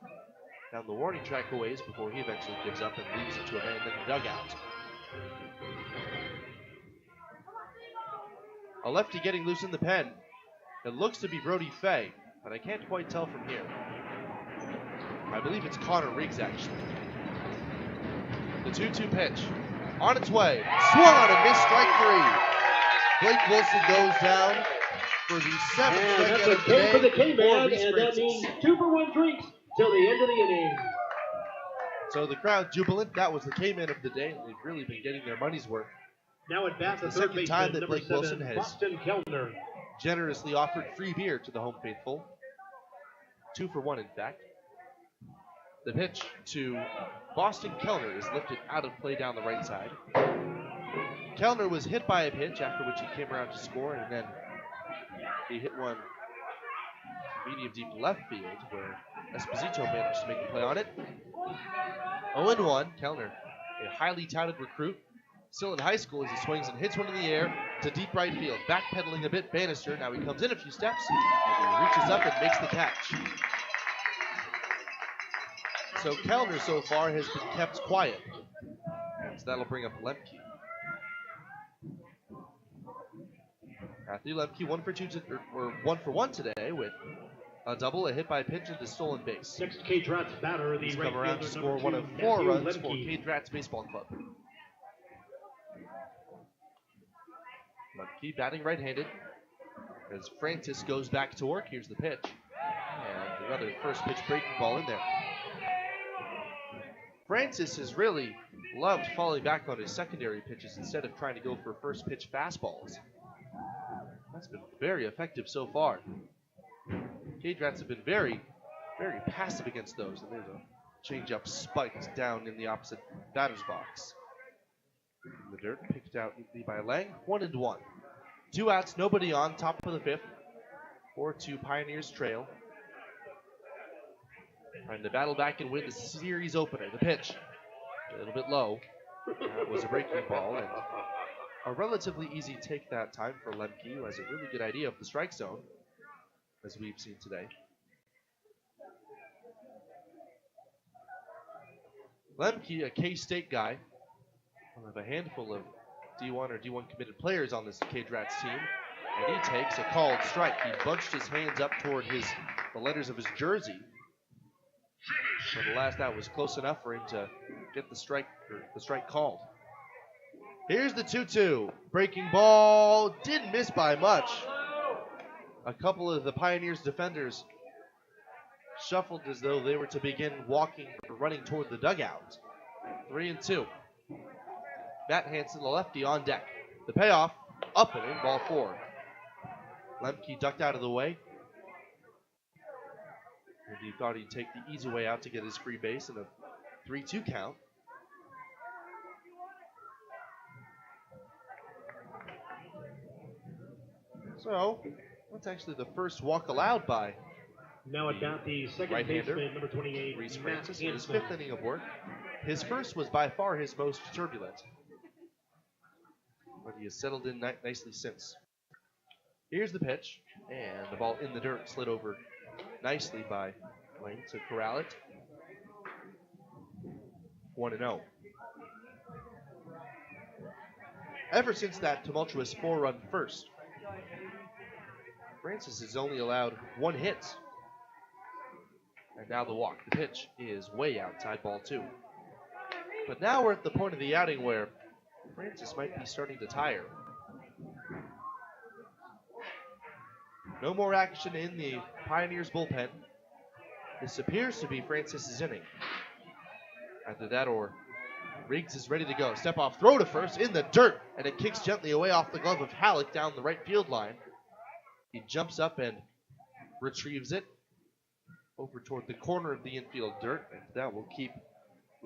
down the warning track a ways before he eventually gives up and leaves it to a man in the dugout. A lefty getting loose in the pen. It looks to be Brody Fay, but I can't quite tell from here. I believe it's Connor Riggs, actually. The 2-2 pitch. On its way. Swung on and missed, strike 3. Blake Wilson goes down for the 7th strikeout of the day. For the K-Man, Reese and that Francis. means 2-for-1 drinks till the end of the inning. So the crowd jubilant. That was the K-Man of the day. They've really been getting their money's worth. Now at bat, the The third second time baseman, that number Blake Wilson 7, has Boston Kellner. generously offered free beer to the home faithful. 2-for-1, in fact. The pitch to Boston Kellner is lifted out of play down the right side. Kellner was hit by a pitch, after which he came around to score, and then he hit one medium deep left field, where Esposito managed to make a play on it. 0-1, Kellner, a highly touted recruit, still in high school as he swings and hits one in the air to deep right field. Backpedaling a bit, Bannister. Now he comes in a few steps, and he reaches up and makes the catch. So Kellner so far has been kept quiet. So that'll bring up Lemke. Matthew Lemke 1-for-1 today with a double, a hit by pitch, and a stolen base. Next CageRats batter, the He's right come around to fielder, score number one 2, of 4 Matthew runs for Lemke. CageRats Baseball Club. Lemke batting right-handed as Francis goes back to work. Here's the pitch. And another first pitch breaking ball in there. Francis has really loved falling back on his secondary pitches instead of trying to go for first pitch fastballs. That's been very effective so far. CageRats have been very, very passive against those. And there's a change-up spiked down in the opposite batter's box. In the dirt, picked out neatly by Lang. 1-1. 2 outs, nobody on, top of the 5th. 4-2 Pioneers trail. Trying to battle back and win the series opener. The pitch, a little bit low. That was a breaking ball, and a relatively easy take that time for Lemke, who has a really good idea of the strike zone, as we've seen today. Lemke, a K-State guy, one of a handful of D1 or D1 committed players on this CageRats team, and he takes a called strike. He bunched his hands up toward the letters of his jersey. But the last out was close enough for him to get the strike called. Here's the 2-2. Breaking ball. Didn't miss by much. A couple of the Pioneers defenders shuffled as though they were to begin walking or running toward the dugout. 3-2. Matt Hansen, the lefty, on deck. The payoff, up and in, ball 4. Lemke ducked out of the way. And he thought he'd take the easy way out to get his free base in a 3-2 count. So, that's actually the first walk allowed by now at bat, the second right-hander, baseman, number 28, Reese Matt Francis, in his Hansen. 5th inning of work. His first was by far his most turbulent, but he has settled in nicely since. Here's the pitch, and the ball in the dirt, slid over nicely by Lane to corral it. 1-0. Ever since that tumultuous 4-run first, Francis has only allowed 1 hit. And now the walk. The pitch is way outside, ball 2. But now we're at the point of the outing where Francis might be starting to tire. No more action in the Pioneers bullpen. This appears to be Francis's inning. Either that or Riggs is ready to go. Step off, throw to first in the dirt, and it kicks gently away off the glove of Halleck down the right field line. He jumps up and retrieves it over toward the corner of the infield dirt, and that will keep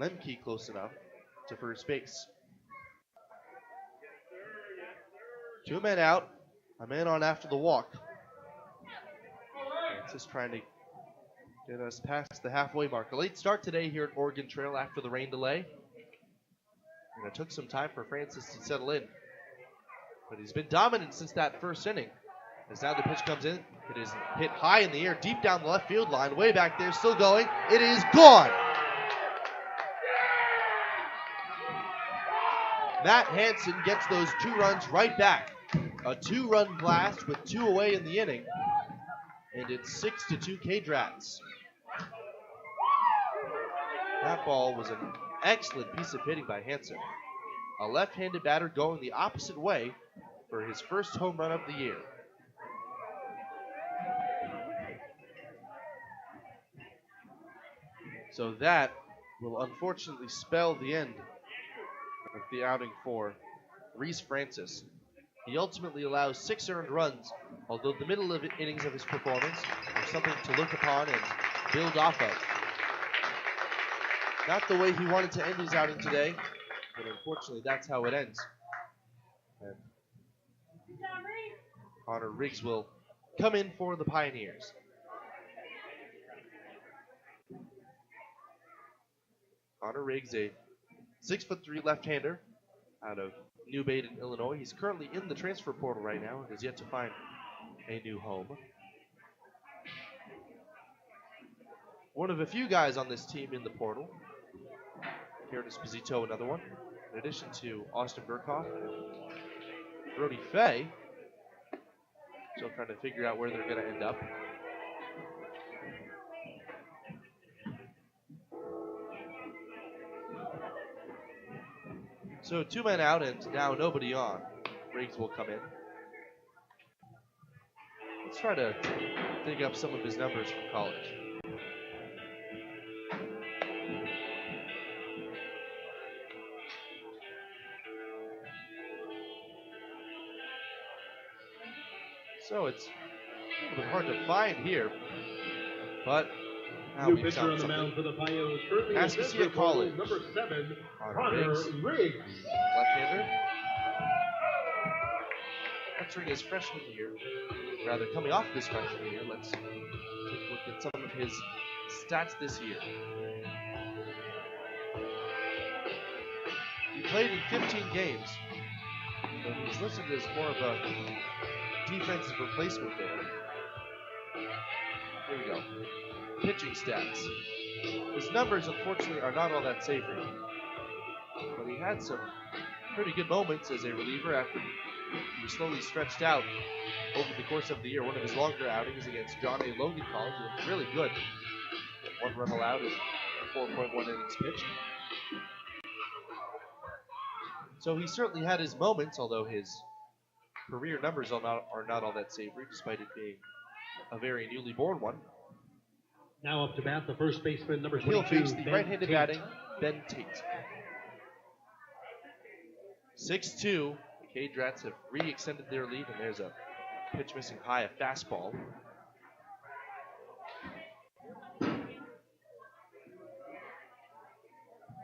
Lemke close enough to first base. 2 men out, a man on after the walk. Francis trying to get us past the halfway mark. A late start today here at Oregon Trail after the rain delay. And it took some time for Francis to settle in. But he's been dominant since that first inning. As now the pitch comes in, it is hit high in the air, deep down the left field line, way back there, still going. It is gone. Matt Hansen gets those 2 runs right back. A 2-run blast with 2 away in the inning. And it's 6-2 CageRats. that ball was an excellent piece of hitting by Hansen. A left-handed batter going the opposite way for his first home run of the year. So that will unfortunately spell the end of the outing for Reese Francis. He ultimately allows 6 earned runs, although the middle of innings of his performance are something to look upon and build off of. Not the way he wanted to end his outing today, but unfortunately that's how it ends. And Connor Riggs will come in for the Pioneers. Connor Riggs, a 6'3" left-hander out of New Baden, Illinois. He's currently in the transfer portal right now and has yet to find a new home. One of a few guys on this team in the portal. Kieran Esposito, another one. In addition to Austin Burkhoff and Brody Fay. Still trying to figure out where they're going to end up. So 2 men out and now nobody on. Riggs will come in. Let's try to dig up some of his numbers from college. So it's a little bit hard to find here, but now new we've pitcher found on the mound something. for the Pios, currently Massachusetts College. number 7, Connor Riggs. Left-hander. Entering his freshman year, rather coming off this freshman year, let's take a look at some of his stats this year. He played in 15 games, so he's listed as more of a defensive replacement there. Here we go. Pitching stats. His numbers, unfortunately, are not all that savory. But he had some pretty good moments as a reliever after he was slowly stretched out over the course of the year. One of his longer outings against John A. Logan College was really good. 1 run allowed in 4.1 innings pitched. So he certainly had his moments, although his career numbers are not all that savory, despite it being a very newly born one. Now up to bat, the first baseman, number 22, He'll face the Ben right-handed Tate. batting Ben Tate. 6-2. The CageRats have re-extended their lead, and there's a pitch missing high, a fastball.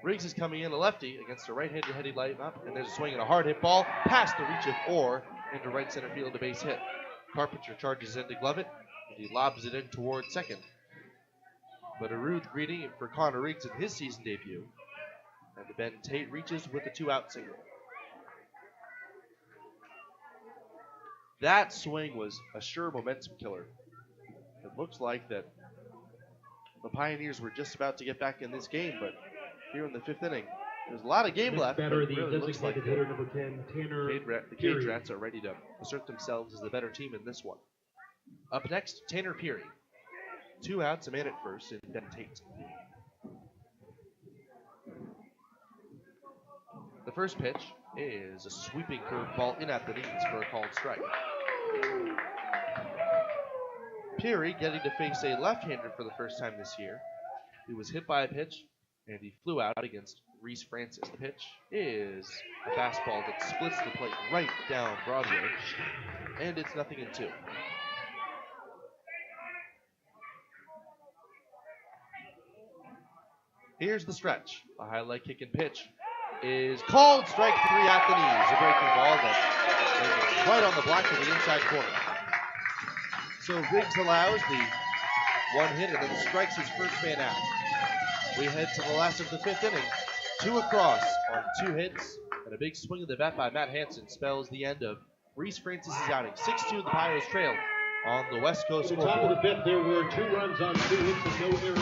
Riggs is coming in a lefty against a right-handed heady lineup, and there's a swing and a hard hit ball past the reach of Orr into right center field, a base hit. Carpenter charges in to glove it, and he lobs it in towards second. But a rude greeting for Connor Riggs in his season debut, and Ben Tate reaches with a 2-out single. That swing was a sure momentum killer. It looks like that the Pioneers were just about to get back in this game, but here in the 5th inning, there's a lot of game left. Batter, But the it really looks like designated hitter, number 10, Tanner the Peary. CageRats are ready to assert themselves as the better team in this one. Up next, Tanner Peary. 2 outs, a man at first, and Ben Tate. The first pitch is a sweeping curveball in at the knees for a called strike. Peary getting to face a left-hander for the first time this year. He was hit by a pitch, and he flew out against Reese Francis. The pitch is a fastball that splits the plate right down Broadway, and it's 0-2. Here's the stretch. A highlight kick and pitch is called strike 3 at the knees. A breaking ball that is right on the block of the inside corner. So Riggs allows the 1 hit and then strikes his first man out. We head to the last of the 5th inning. 2 across on 2 hits, and a big swing of the bat by Matt Hansen spells the end of Reese Francis' outing. 6-2 the Pios trail on the West Coast At the top of the 5th, there were 2 runs on 2 hits and no errors.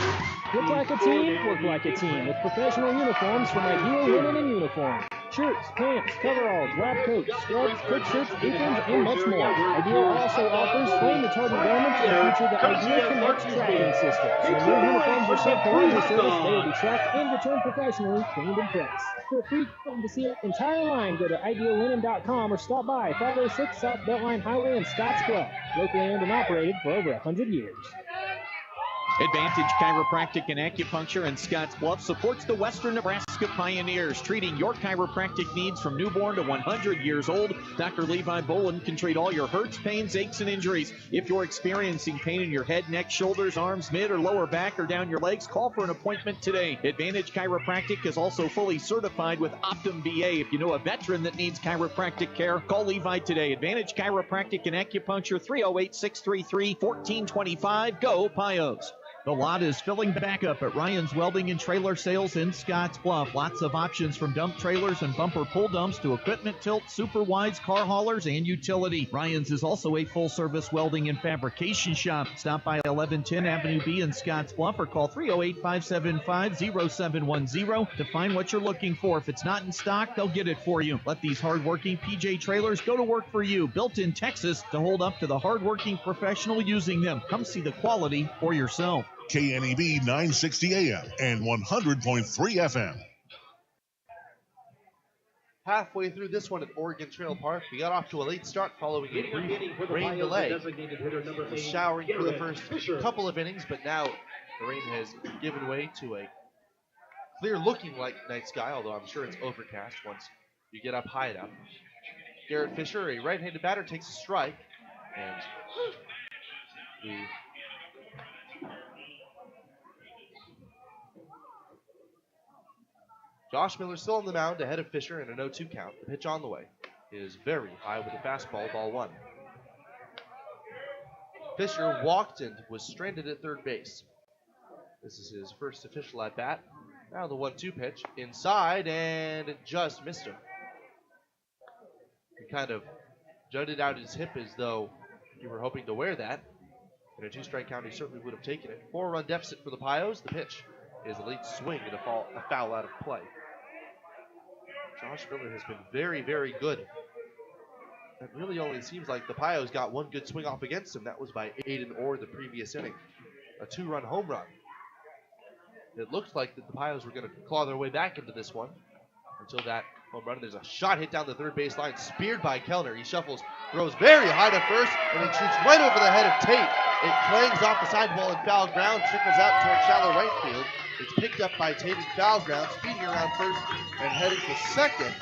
Look like a team, work like a team with professional uniforms from Ideal Linen and Uniform. Shirts, pants, coveralls, lab coats, scrubs, cook shirts, aprons, and much more. Ideal also offers flame retardant garments and feature the Ideal Connect tracking system. So when your uniforms are sent to laundry service, they will be tracked and returned professionally, cleaned and pressed. For a free quote to see an entire line, go to ideallinen.com or stop by 506 South Beltline Highway in Scottsbluff. Locally owned and operated for over 100 years. Advantage Chiropractic and Acupuncture in Scottsbluff supports the Western Nebraska Pioneers, treating your chiropractic needs from newborn to 100 years old. Dr. Levi Boland can treat all your hurts, pains, aches, and injuries. If you're experiencing pain in your head, neck, shoulders, arms, mid, or lower back, or down your legs, call for an appointment today. Advantage Chiropractic is also fully certified with Optum VA. If you know a veteran that needs chiropractic care, call Levi today. Advantage Chiropractic and Acupuncture, 308-633-1425. Go Pios. The lot is filling back up at Ryan's Welding and Trailer Sales in Scottsbluff. Lots of options from dump trailers and bumper pull dumps to equipment tilt, super wides, car haulers, and utility. Ryan's is also a full-service welding and fabrication shop. Stop by 1110 Avenue B in Scottsbluff or call 308-575-0710 to find what you're looking for. If it's not in stock, they'll get it for you. Let these hardworking PJ trailers go to work for you. Built in Texas to hold up to the hardworking professional using them. Come see the quality for yourself. KNEB 960 AM and 100.3 FM. Halfway through this one at Oregon Trail Park, we got off to a late start following a brief rain delay. It was showering for the first couple of innings, but now the rain has given way to a clear-looking night sky, although I'm sure it's overcast once you get up high enough. Garrett Fisher, a right-handed batter, takes a strike, and Josh Miller still on the mound ahead of Fisher in an 0-2 count. The pitch on the way is very high with a fastball, ball one. Fisher walked and was stranded at third base. This is his first official at bat. Now the 1-2 pitch inside, and it just missed him. He kind of jutted out his hip as though he were hoping to wear that. In a 2-strike count, he certainly would have taken it. 4-run deficit for the Pios. The pitch is a late swing and a foul out of play. Josh Miller has been very, very good. It really only seems like the Pios got one good swing off against him. That was by Aiden Orr the previous inning. A 2-run home run. It looked like that the Pios were going to claw their way back into this one until that home run. There's a shot hit down the third base line, speared by Kellner. He shuffles, throws very high to first, and it shoots right over the head of Tate. It clangs off the sidewall in foul ground, trickles out towards shallow right field. It's picked up by Tate in foul ground, speeding around first and heading to second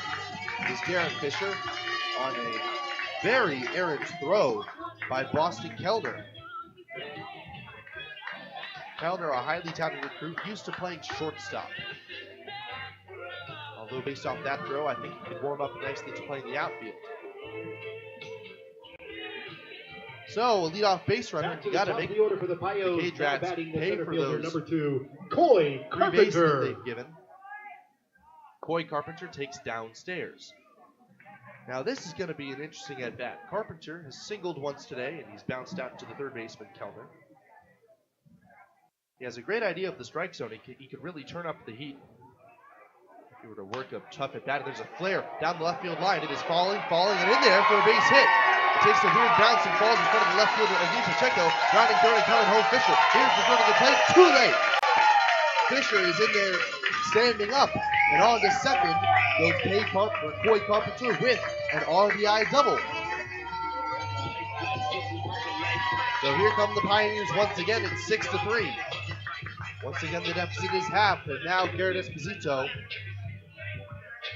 is Garrett Fisher on a very errant throw by Boston Kellner. Kellner, a highly touted recruit, used to playing shortstop. Although based off that throw, I think he could warm up nicely to playing the outfield. So, a leadoff base runner, you got to make the order for the CageRats pay for those number 2, Coy Carpenter. They've given. Coy Carpenter takes downstairs. Now, this is going to be an interesting at-bat. Carpenter has singled once today, and he's bounced out to the third baseman, Kellner. He has a great idea of the strike zone. He could really turn up the heat if he were to work a tough at-bat. There's a flare down the left field line. It is falling, and in there for a base hit. It takes a weird bounce and falls in front of the left fielder, Agui Pacheco. Grounding third and coming home, Fisher. Here's the throw to the plate. Too late. Fisher is in there standing up. And on to second goes Coy Carpenter with an RBI double. So here come the Pioneers once again. It's 6-3. Once again, the deficit is half. And now Garrett Esposito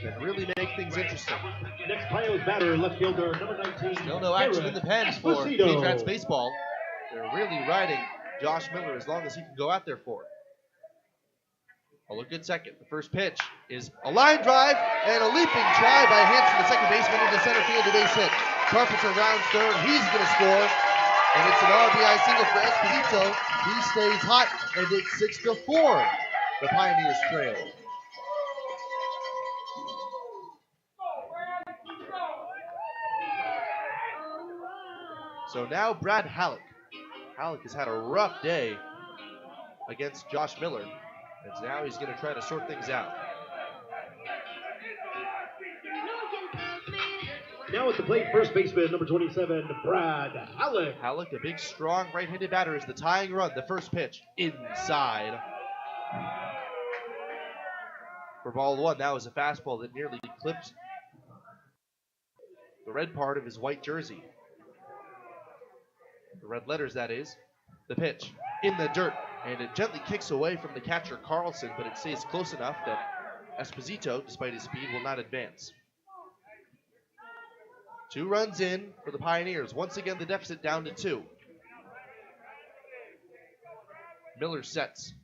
can really make things interesting. Next Pios batter, left fielder, number 19. Still no action in the pen for CageRats baseball. They're really riding Josh Miller as long as he can go out there for it. A look at second. The first pitch is a line drive and a leaping try by Hanson, the second baseman, into center field, a base hit. Carpenter rounds third. He's going to score. And it's an RBI single for Esposito. He stays hot, and it's 6-4. The Pioneers trail. So now Brad Halleck. Halleck has had a rough day against Josh Miller. And now he's going to try to sort things out. Now at the plate, first baseman, number 27, Brad Halleck. Halleck, a big, strong right-handed batter, is the tying run. The first pitch inside. For ball one, that was a fastball that nearly clipped the red part of his white jersey. The red letters, that is. The pitch in the dirt, and it gently kicks away from the catcher Carlson, but it stays close enough that Esposito, despite his speed, will not advance. 2 runs in for the Pioneers. Once again, the deficit down to 2. Miller sets.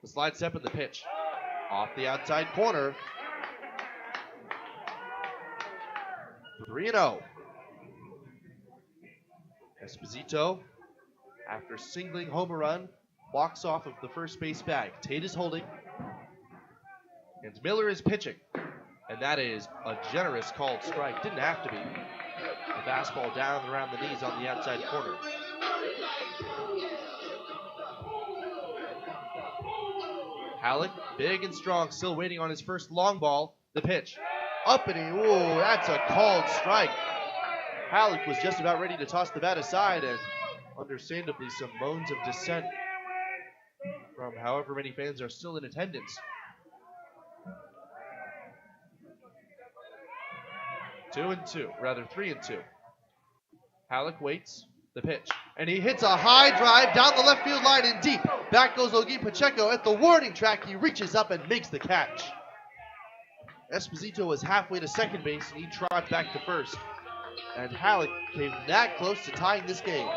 The slide step and the pitch. Off the outside corner. 3-0. Esposito, after singling home a run, walks off of the first base bag. Tate is holding, and Miller is pitching. And that is a generous called strike. Didn't have to be. A fastball down around the knees on the outside corner. Halleck, big and strong, still waiting on his first long ball. The pitch. Up and in. Ooh, that's a called strike. Halleck was just about ready to toss the bat aside, and understandably some moans of dissent from however many fans are still in attendance. 3-2. Halleck waits, the pitch, and he hits a high drive down the left field line and deep. Back goes Ogi Pacheco at the warning track. He reaches up and makes the catch. Esposito was halfway to second base, and he trotted back to first. And Halleck came that close to tying this game.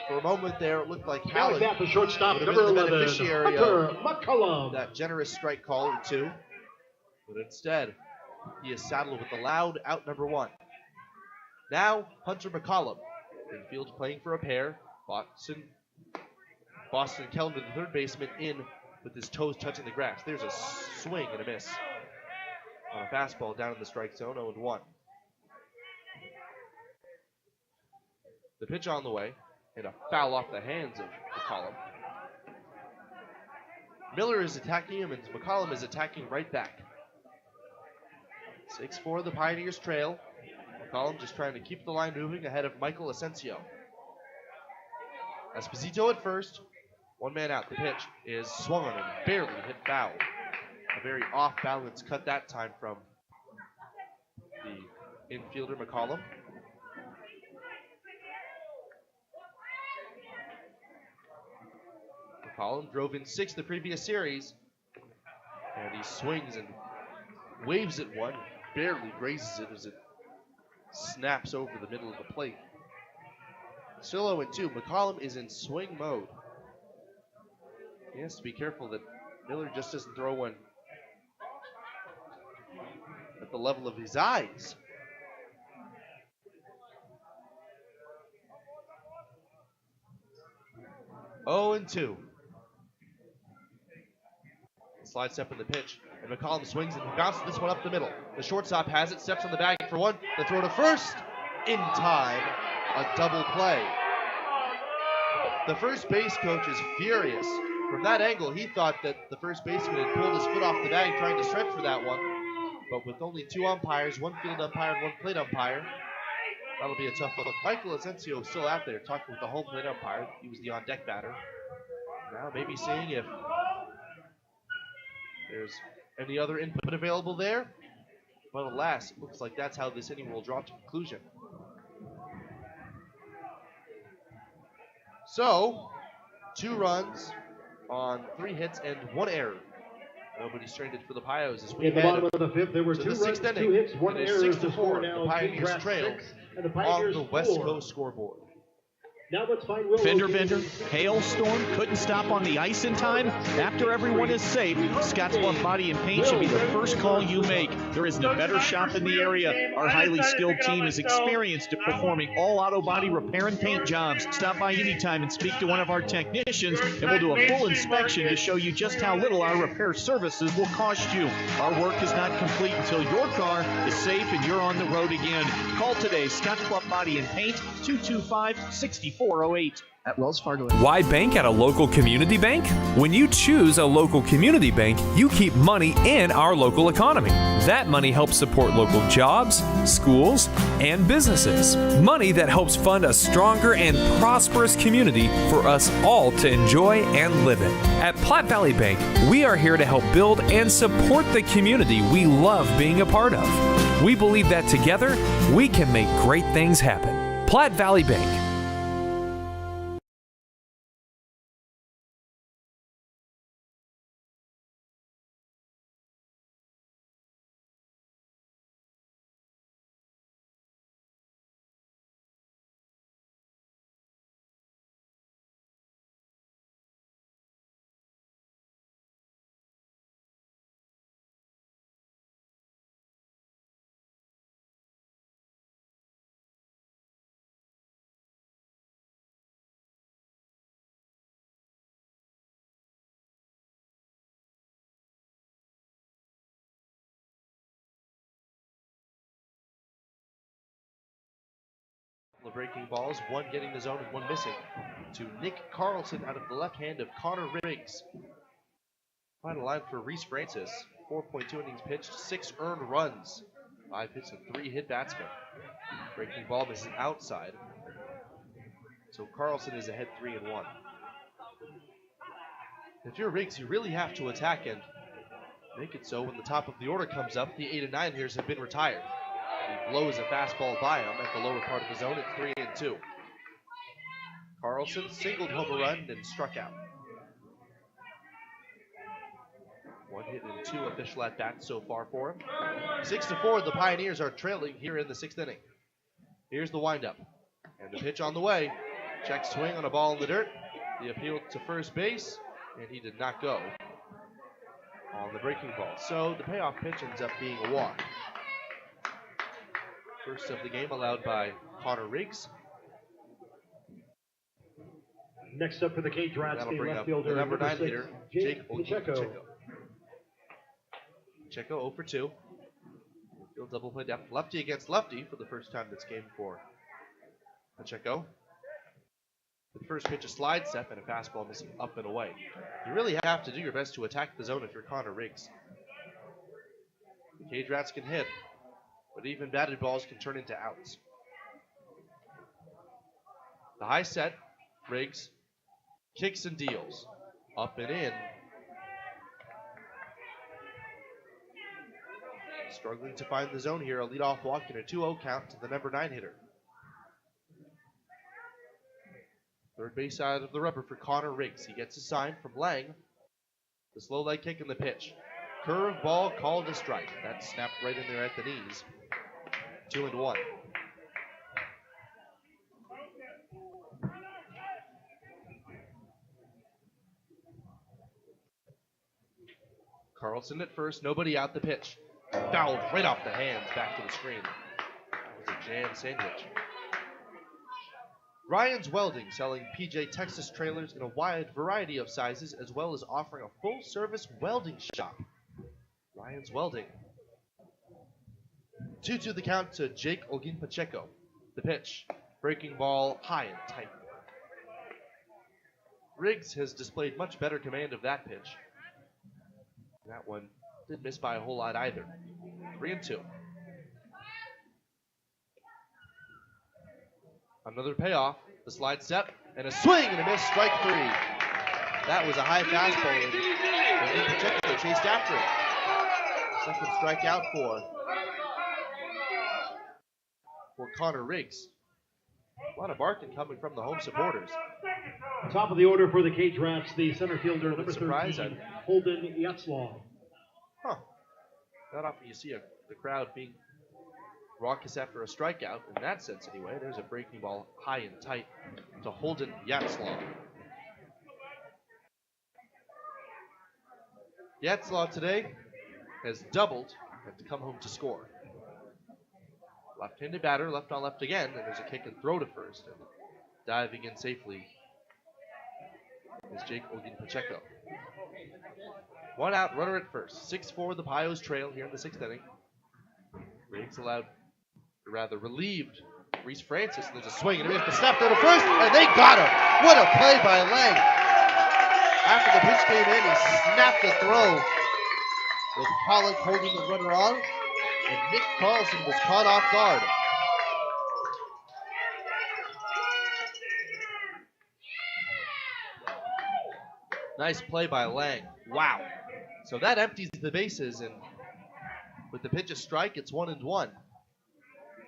For a moment there, it looked like Halleck the shortstop, would have number been the 11, beneficiary Hunter of McCullum. that generous strike call or 2. But instead, he is saddled with the loud out number 1. Now, Hunter McCullum. Infield playing for a pair. Boston Kellman, the third baseman, in with his toes touching the grass. There's a swing and a miss on a fastball down in the strike zone, 0-1. The pitch on the way, and a foul off the hands of McCullum. Miller is attacking him, and McCullum is attacking right back. 6-4, the Pioneers trail. McCullum just trying to keep the line moving ahead of Michael Asensio. Esposito at first. 1 man out. The pitch is swung on and barely hit foul. A very off-balance cut that time from the infielder McCullum. McCullum drove in 6 the previous series, and he swings and waves at one, barely grazes it as it snaps over the middle of the plate. Still 0-2. McCullum is in swing mode. He has to be careful that Miller just doesn't throw one at the level of his eyes. Oh, and 2. Slide step in the pitch, and McCullum swings and bounces this one up the middle. The shortstop has it, steps on the bag for 1. The throw to first, in time, a double play. The first base coach is furious. From that angle, he thought that the first baseman had pulled his foot off the bag trying to stretch for that one. But with only 2 umpires, 1 field umpire and 1 plate umpire, that'll be a tough look. Michael Asensio is still out there talking with the home plate umpire. He was the on-deck batter. Now maybe seeing if there's any other input available there. But alas, it looks like that's how this inning will draw to conclusion. So, 2 runs on 3 hits and 1 error. Nobody stranded for the Pios as we in the bottom of the 5th, there were 2 runs, 2 hits, 1 error. 6-4. The Pioneers trail and the Pioneers on the West Coast scoreboard. Now let's find Will. Fender bender, hailstorm, couldn't stop on the ice in time. After everyone is safe, Scottsbluff Body and Paint should be the first call you make. There isn't a better shop in the area. Our highly skilled team is experienced at performing all auto body repair and paint jobs. Stop by anytime and speak to one of our technicians, and we'll do a full inspection to show you just how little our repair services will cost you. Our work is not complete until your car is safe and you're on the road again. Call today, Scottsbluff Body and Paint, 225-6400. 408. At Wells Fargo. Why bank at a local community bank? When you choose a local community bank, you keep money in our local economy. That money helps support local jobs, schools, and businesses. Money that helps fund a stronger and prosperous community for us all to enjoy and live in. At Platte Valley Bank, we are here to help build and support the community we love being a part of. We believe that together, we can make great things happen. Platte Valley Bank. The breaking balls, one getting the zone and one missing, to Nick Carlson out of the left hand of Connor Riggs. Final line for Reese Francis, 4.2 innings pitched, 6 earned runs, 5 hits and 3 hit batsmen. Breaking ball misses outside, so Carlson is ahead 3-1. If you're Riggs, you really have to attack and make it so when the top of the order comes up. The 8 and 9 hitters have been retired. He blows a fastball by him at the lower part of the zone at 3-2. Carlson singled home a run and struck out. 1 hit and 2 official at bats so far for him. 6-4, the Pioneers are trailing here in the 6th inning. Here's the windup. And the pitch on the way. Check swing on a ball in the dirt. The appeal to first base, and he did not go on the breaking ball. So the payoff pitch ends up being a walk. First of the game allowed by Connor Riggs. Next up for the CageRats, That'll the bring left up fielder, the number 9 6, hitter, Jake Pacheco. Pacheco 0 for 2. Field double play depth. Lefty against lefty for the first time this game for Pacheco. The first pitch, a slide step and a fastball missing up and away. You really have to do your best to attack the zone if you're Connor Riggs. The CageRats can hit, but even batted balls can turn into outs. The high set, Riggs kicks and deals. Up and in. Struggling to find the zone here. A leadoff walk and a 2-0 count to the number 9 hitter. Third base side of the rubber for Connor Riggs. He gets a sign from Lang. The slow leg kick and the pitch. Curve ball called a strike. That snapped right in there at the knees. 2-1. Carlson at first, nobody out. The pitch. Fouled right off the hands, back to the screen. That was a jam sandwich. Ryan's Welding, selling PJ Texas trailers in a wide variety of sizes, as well as offering a full-service welding shop. Ryan's Welding. 2-2 the count to Jake Olguin Pacheco. The pitch. Breaking ball high and tight. Riggs has displayed much better command of that pitch. That one didn't miss by a whole lot either. 3-2. Another payoff. The slide step and a swing and a miss. Strike 3. That was a high fastball. And Pacheco chased after it. Second strikeout for Connor Riggs. A lot of barking coming from the home supporters. Top of the order for the CageRats, the center fielder, number 13, Surprise, Holden Yatzlaw. Not often you see the crowd being raucous after a strikeout. In that sense, anyway, there's a breaking ball high and tight to Holden Yatzlaw. Yatzlaw today has doubled and to come home to score. Left-handed batter, left on left again, and there's a kick and throw to first. And diving in safely is Jake Olguin Pacheco. 1 out, runner at first. 6-4, the Pios trail here in the 6th inning. Riggs relieved Reese Francis, and there's a swing, and he makes the snap to the first, and they got him. What a play by Lang. After the pitch came in, he snapped the throw with Pollock holding the runner on, and Nick Carlson was caught off guard. Nice play by Lang. Wow. So that empties the bases, and with the pitch a strike, it's 1-1.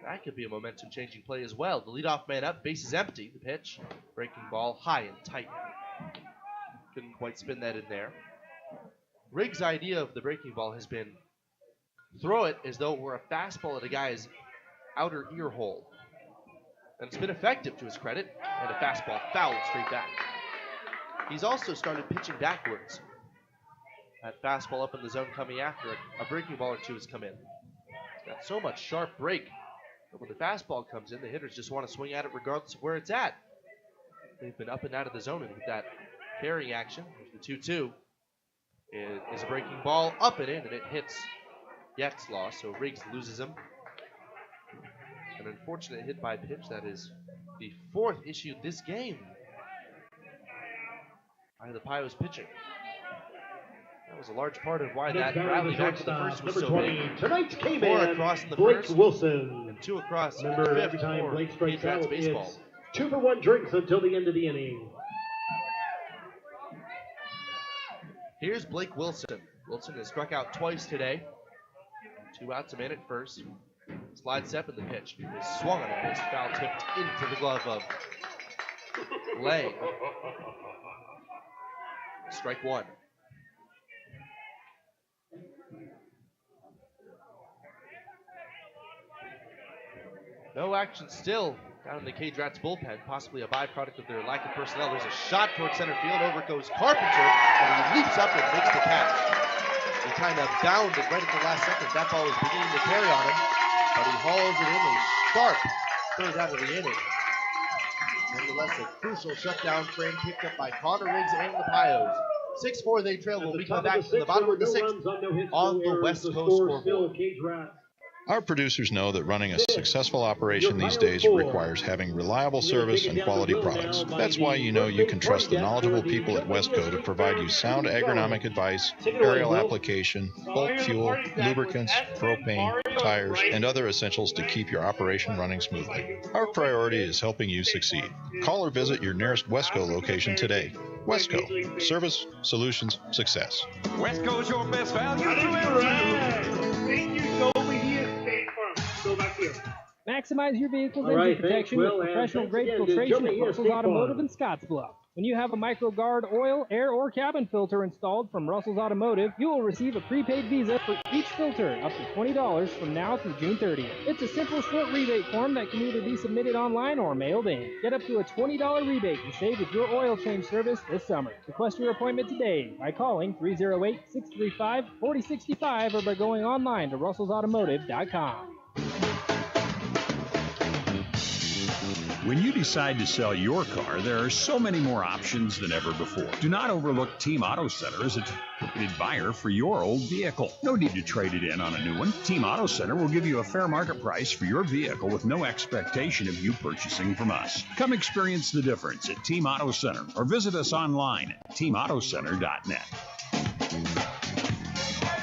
That could be a momentum-changing play as well. The leadoff man up, bases empty. The pitch, breaking ball, high and tight. Couldn't quite spin that in there. Riggs' idea of the breaking ball has been throw it as though it were a fastball at a guy's outer ear hole. And it's been effective to his credit, and a fastball fouled straight back. He's also started pitching backwards. That fastball up in the zone coming after it, a breaking ball or two has come in. He's got so much sharp break. But when the fastball comes in, the hitters just want to swing at it regardless of where it's at. They've been up and out of the zone, and with that carrying action, the 2-2, it is a breaking ball up and in, and it hits Yetzlaw, so Riggs loses him. An unfortunate hit by pitch. That is the fourth issue this game by the Pios pitching. That was a large part of why that rally back to the first was so big. Tonight's Four K-Man, across in the Blake first, Wilson. and 2 across in Remember, the every fifth time for Blake strikes CageRats out, baseball. it's 2-for-1 drinks until the end of the inning. Here's Blake Wilson. Wilson has struck out twice today. 2 outs, a man at first. Slide step in the pitch. He was swung on a missed, foul tipped into the glove of Lang. Strike 1. No action still down in the CageRats bullpen, possibly a byproduct of their lack of personnel. There's a shot towards center field. Over goes Carpenter, and he leaps up and makes the catch. He kind of bounded right at the last second. That ball was beginning to carry on him, but he hauls it in a sharp third out of the inning. Nonetheless, a crucial shutdown frame picked up by Connor Riggs and the Pios. 6-4 they trail when we come back from the bottom of the sixth on the West Coast scoreboard. Our producers know that running a successful operation these days requires having reliable service and quality products. That's why you know you can trust the knowledgeable people at Westco to provide you sound agronomic advice, aerial application, bulk fuel, lubricants, propane, tires, and other essentials to keep your operation running smoothly. Our priority is helping you succeed. Call or visit your nearest Westco location today. Westco. Service, solutions, success. Westco's your best value through and through. Thank you, Toby. He is State Farm. Go back here. Maximize your vehicle's All right, engine protection thanks, with Will, and professional-grade thanks again to filtration Johnny at Russell's State Automotive Farm. in Scottsbluff. When you have a MicroGuard oil, air, or cabin filter installed from Russell's Automotive, you will receive a prepaid Visa for each filter, up to $20 from now through June 30th. It's a simple short rebate form that can either be submitted online or mailed in. Get up to a $20 rebate to save with your oil change service this summer. Request your appointment today by calling 308-635-4065 or by going online to russellsautomotive.com. When you decide to sell your car, there are so many more options than ever before. Do not overlook Team Auto Center as a targeted buyer for your old vehicle. No need to trade it in on a new one. Team Auto Center will give you a fair market price for your vehicle with no expectation of you purchasing from us. Come experience the difference at Team Auto Center or visit us online at teamautocenter.net.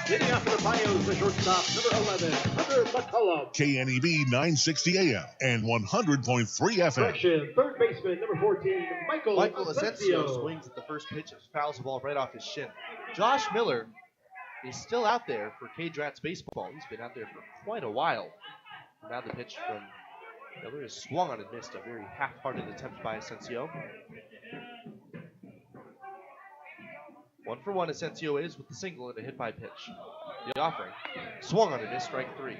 Hitting off for the Pios, the shortstop, number 11, Hunter McCullum. KNEB 960 AM and 100.3 FM. Correction, third baseman, number 14, Michael Asensio swings at the first pitch and fouls the ball right off his shin. Josh Miller is still out there for CageRats baseball. He's been out there for quite a while. Now the pitch from Miller is swung on and missed. A very half-hearted attempt by Asensio. 1-for-1 Asensio is with the single and a hit by pitch. The offering swung on and missed, strike 3.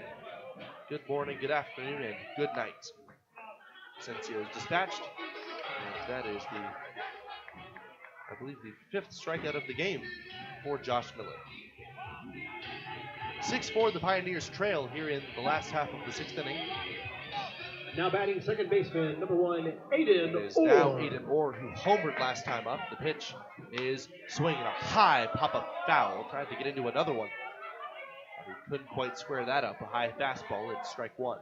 Good morning, good afternoon, and good night. Asensio is dispatched. And that is I believe the 5th strikeout of the game for Josh Miller. 6-4 the Pioneers trail here in the last half of the 6th inning. Now batting second baseman, number 1, Aiden It is Orr. now Aiden Orr, who homered last time up. The pitch is swinging a high pop-up foul. Tried to get into another one. But he couldn't quite square that up. A high fastball. It's strike 1.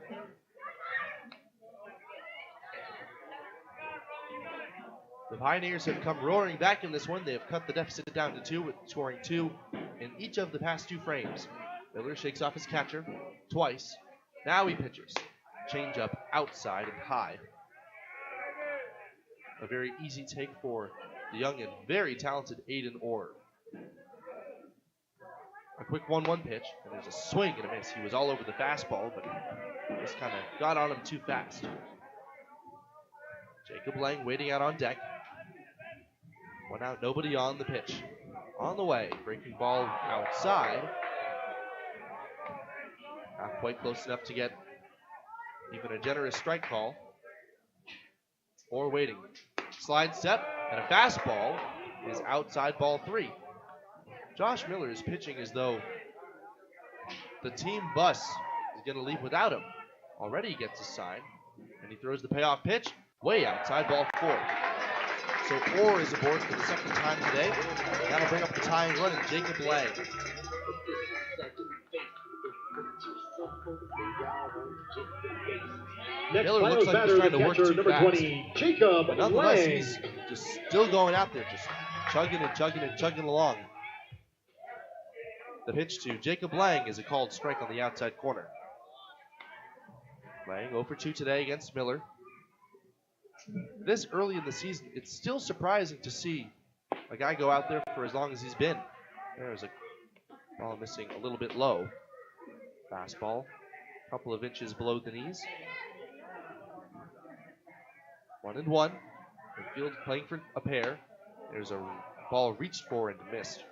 The Pioneers have come roaring back in this one. They have cut the deficit down to 2 with scoring 2 in each of the past 2 frames. Miller shakes off his catcher twice. Now he pitches. Change up outside and high. A very easy take for the young and very talented Aiden Orr. A quick 1-1 pitch, and there's a swing and a miss. He was all over the fastball, but just kind of got on him too fast. Jacob Lang waiting out on deck. 1 out, nobody on the pitch. On the way, breaking ball outside. Not quite close enough to get even a generous strike call. Or waiting. Slide step and a fastball is outside ball 3. Josh Miller is pitching as though the team bus is going to leave without him. Already he gets a sign, and he throws the payoff pitch way outside ball 4. So Orr is aboard for the second time today. That'll bring up the tying run and Jacob Lang. Next Miller looks like he's trying to work too number fast. 20, Jacob But nonetheless, Lang. he's just still going out there, just chugging along. The pitch to Jacob Lang is a called strike on the outside corner. Lang 0 for 2 today against Miller. This early in the season, it's still surprising to see a guy go out there for as long as he's been. There's a ball missing a little bit low. Fastball, a couple of inches below the knees. 1-1. Infield playing for a pair. There's a ball reached for and missed.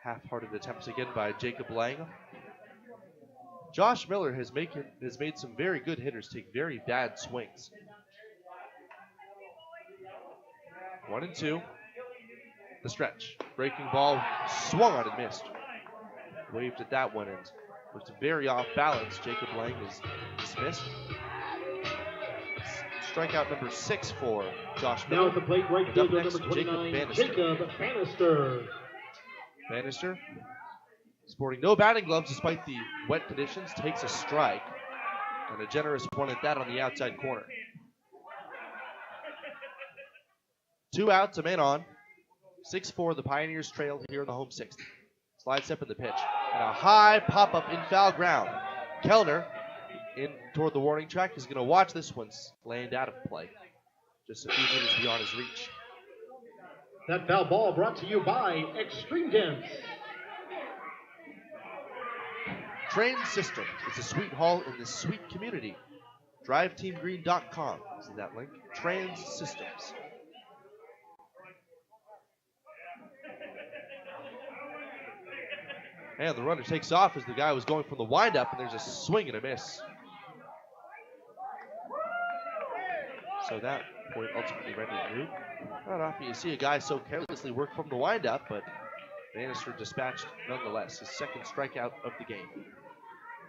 Half-hearted attempts again by Jacob Lang. Josh Miller has made some very good hitters take very bad swings. 1-2. The stretch. Breaking ball swung on and missed. Waved at that one and was very off balance. Jacob Lang is dismissed. Strikeout number 6 for Josh Miller. Now at the plate, right Up fielder next, number 29, Bannister. Jacob Bannister. Bannister, sporting no batting gloves despite the wet conditions, takes a strike. And a generous one at that on the outside corner. 2 outs, a man on. 6-4, the Pioneers trail here in the home 6th. Slide step in the pitch. And a high pop-up in foul ground. Kellner, in toward the warning track, is going to watch this one land out of play. Just a few meters beyond his reach. That foul ball brought to you by Extreme Dance. Train Systems. It's a sweet hall in this sweet community. DriveTeamGreen.com. See that link? Trans Systems. And the runner takes off as the guy was going from the windup, and there's a swing and a miss. So that point ultimately rendered moot. Not often you see a guy so carelessly work from the windup, but Bannister dispatched nonetheless. His second strikeout of the game.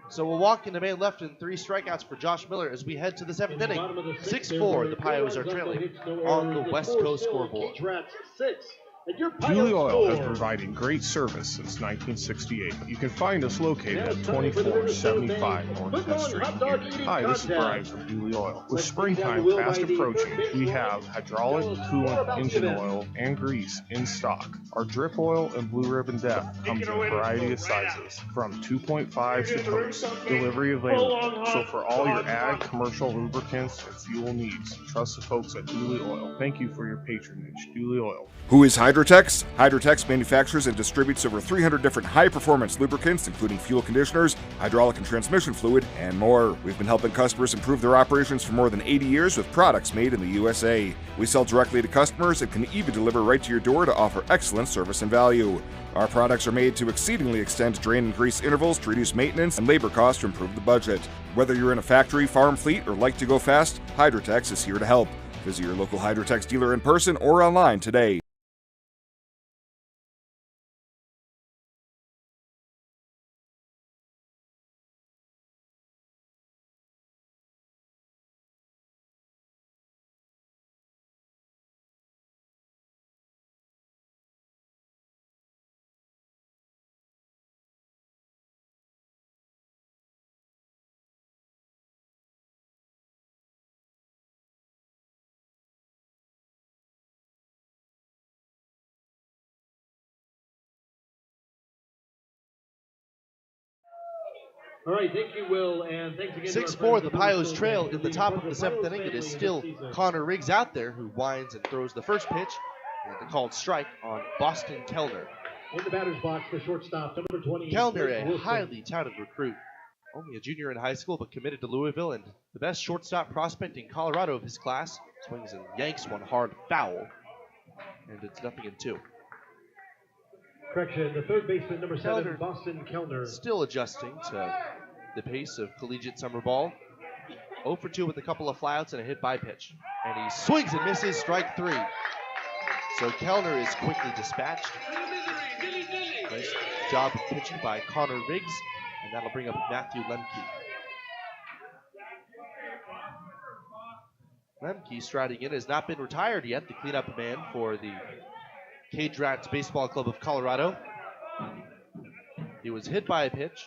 So we'll walk into main left and 3 strikeouts for Josh Miller as we head to the 7th inning. 6-4, the Pios are trailing on the West Coast scoreboard. CageRats 6. And your Julie Oil has score. provided great service since 1968. You can find us located at 2475 North 10th Street in Erie. Hi, this is Brian from Julie Oil. With springtime fast approaching, we have hydraulic, coolant, engine oil, and grease in stock. Our drip oil and blue ribbon depth comes in a variety of sizes, from 2.5 to totes. Delivery available. So for all your ag, commercial lubricants, and fuel needs, trust the folks at Julie Oil. Thank you for your patronage. Julie Oil. Who is Hydrotex? Hydrotex manufactures and distributes over 300 different high-performance lubricants, including fuel conditioners, hydraulic and transmission fluid, and more. We've been helping customers improve their operations for more than 80 years with products made in the USA. We sell directly to customers and can even deliver right to your door to offer excellent service and value. Our products are made to exceedingly extend drain and grease intervals to reduce maintenance and labor costs to improve the budget. Whether you're in a factory, farm fleet, or like to go fast, Hydrotex is here to help. Visit your local Hydrotex dealer in person or online today. All right, thank you, Will, and thanks again. 6-4, the Pios trail in the top of the 7th inning. It is still Connor Riggs out there who winds and throws the first pitch, and the called strike on Boston Kellner. In the batter's box, the shortstop, number 20. Kellner, a highly touted recruit. Only a junior in high school, but committed to Louisville, and the best shortstop prospect in Colorado of his class. Swings and yanks one hard foul, and it's 0-2. Correction, the third baseman, number 7, Boston Kellner. Still adjusting to the pace of collegiate summer ball. 0 for 2 with a couple of flyouts and a hit by pitch. And he swings and misses, strike 3. So Kellner is quickly dispatched. Nice job of pitching by Connor Riggs, and that'll bring up Matthew Lemke. Lemke striding in, has not been retired yet, the cleanup man for the CageRats Baseball Club of Colorado. He was hit by a pitch.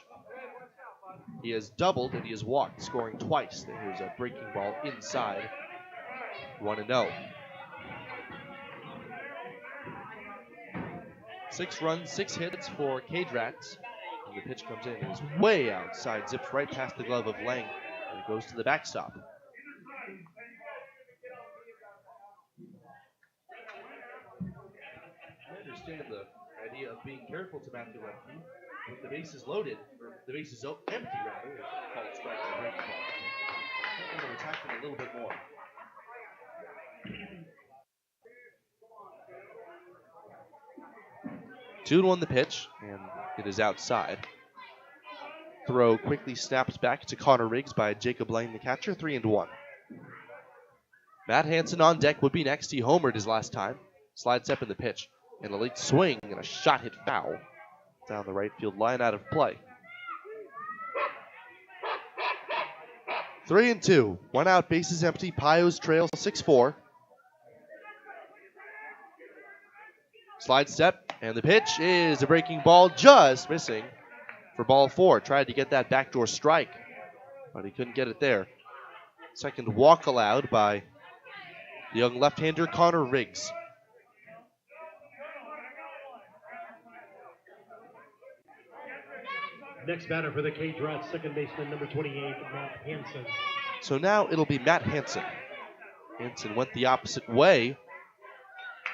He has doubled and he has walked, scoring twice. Here's a breaking ball inside. 1-0. 6 runs, 6 hits for CageRats. And the pitch comes in. It's way outside, zips right past the glove of Lang, and it goes to the backstop. I understand the idea of being careful to Matthew Lemke. With the bases loaded, or the bases empty rather, it's called strike and breaking ball. I'm going to attack him a little bit more. Two to 1 the pitch, and it is outside. Throw quickly snaps back to Connor Riggs by Jacob Lang, the catcher, 3-1. Matt Hansen on deck would be next. He homered his last time. Slides up in the pitch, and a late swing and a shot hit foul down the right field line, out of play. 3-2. 1 out, bases empty. Pios trail 6-4. Slide step, and the pitch is a breaking ball, just missing for ball 4. Tried to get that backdoor strike, but he couldn't get it there. Second walk allowed by the young left-hander Connor Riggs. Next batter for the CageRats, second baseman, number 28, Matt Hansen. So now it'll be Matt Hansen. Hansen went the opposite way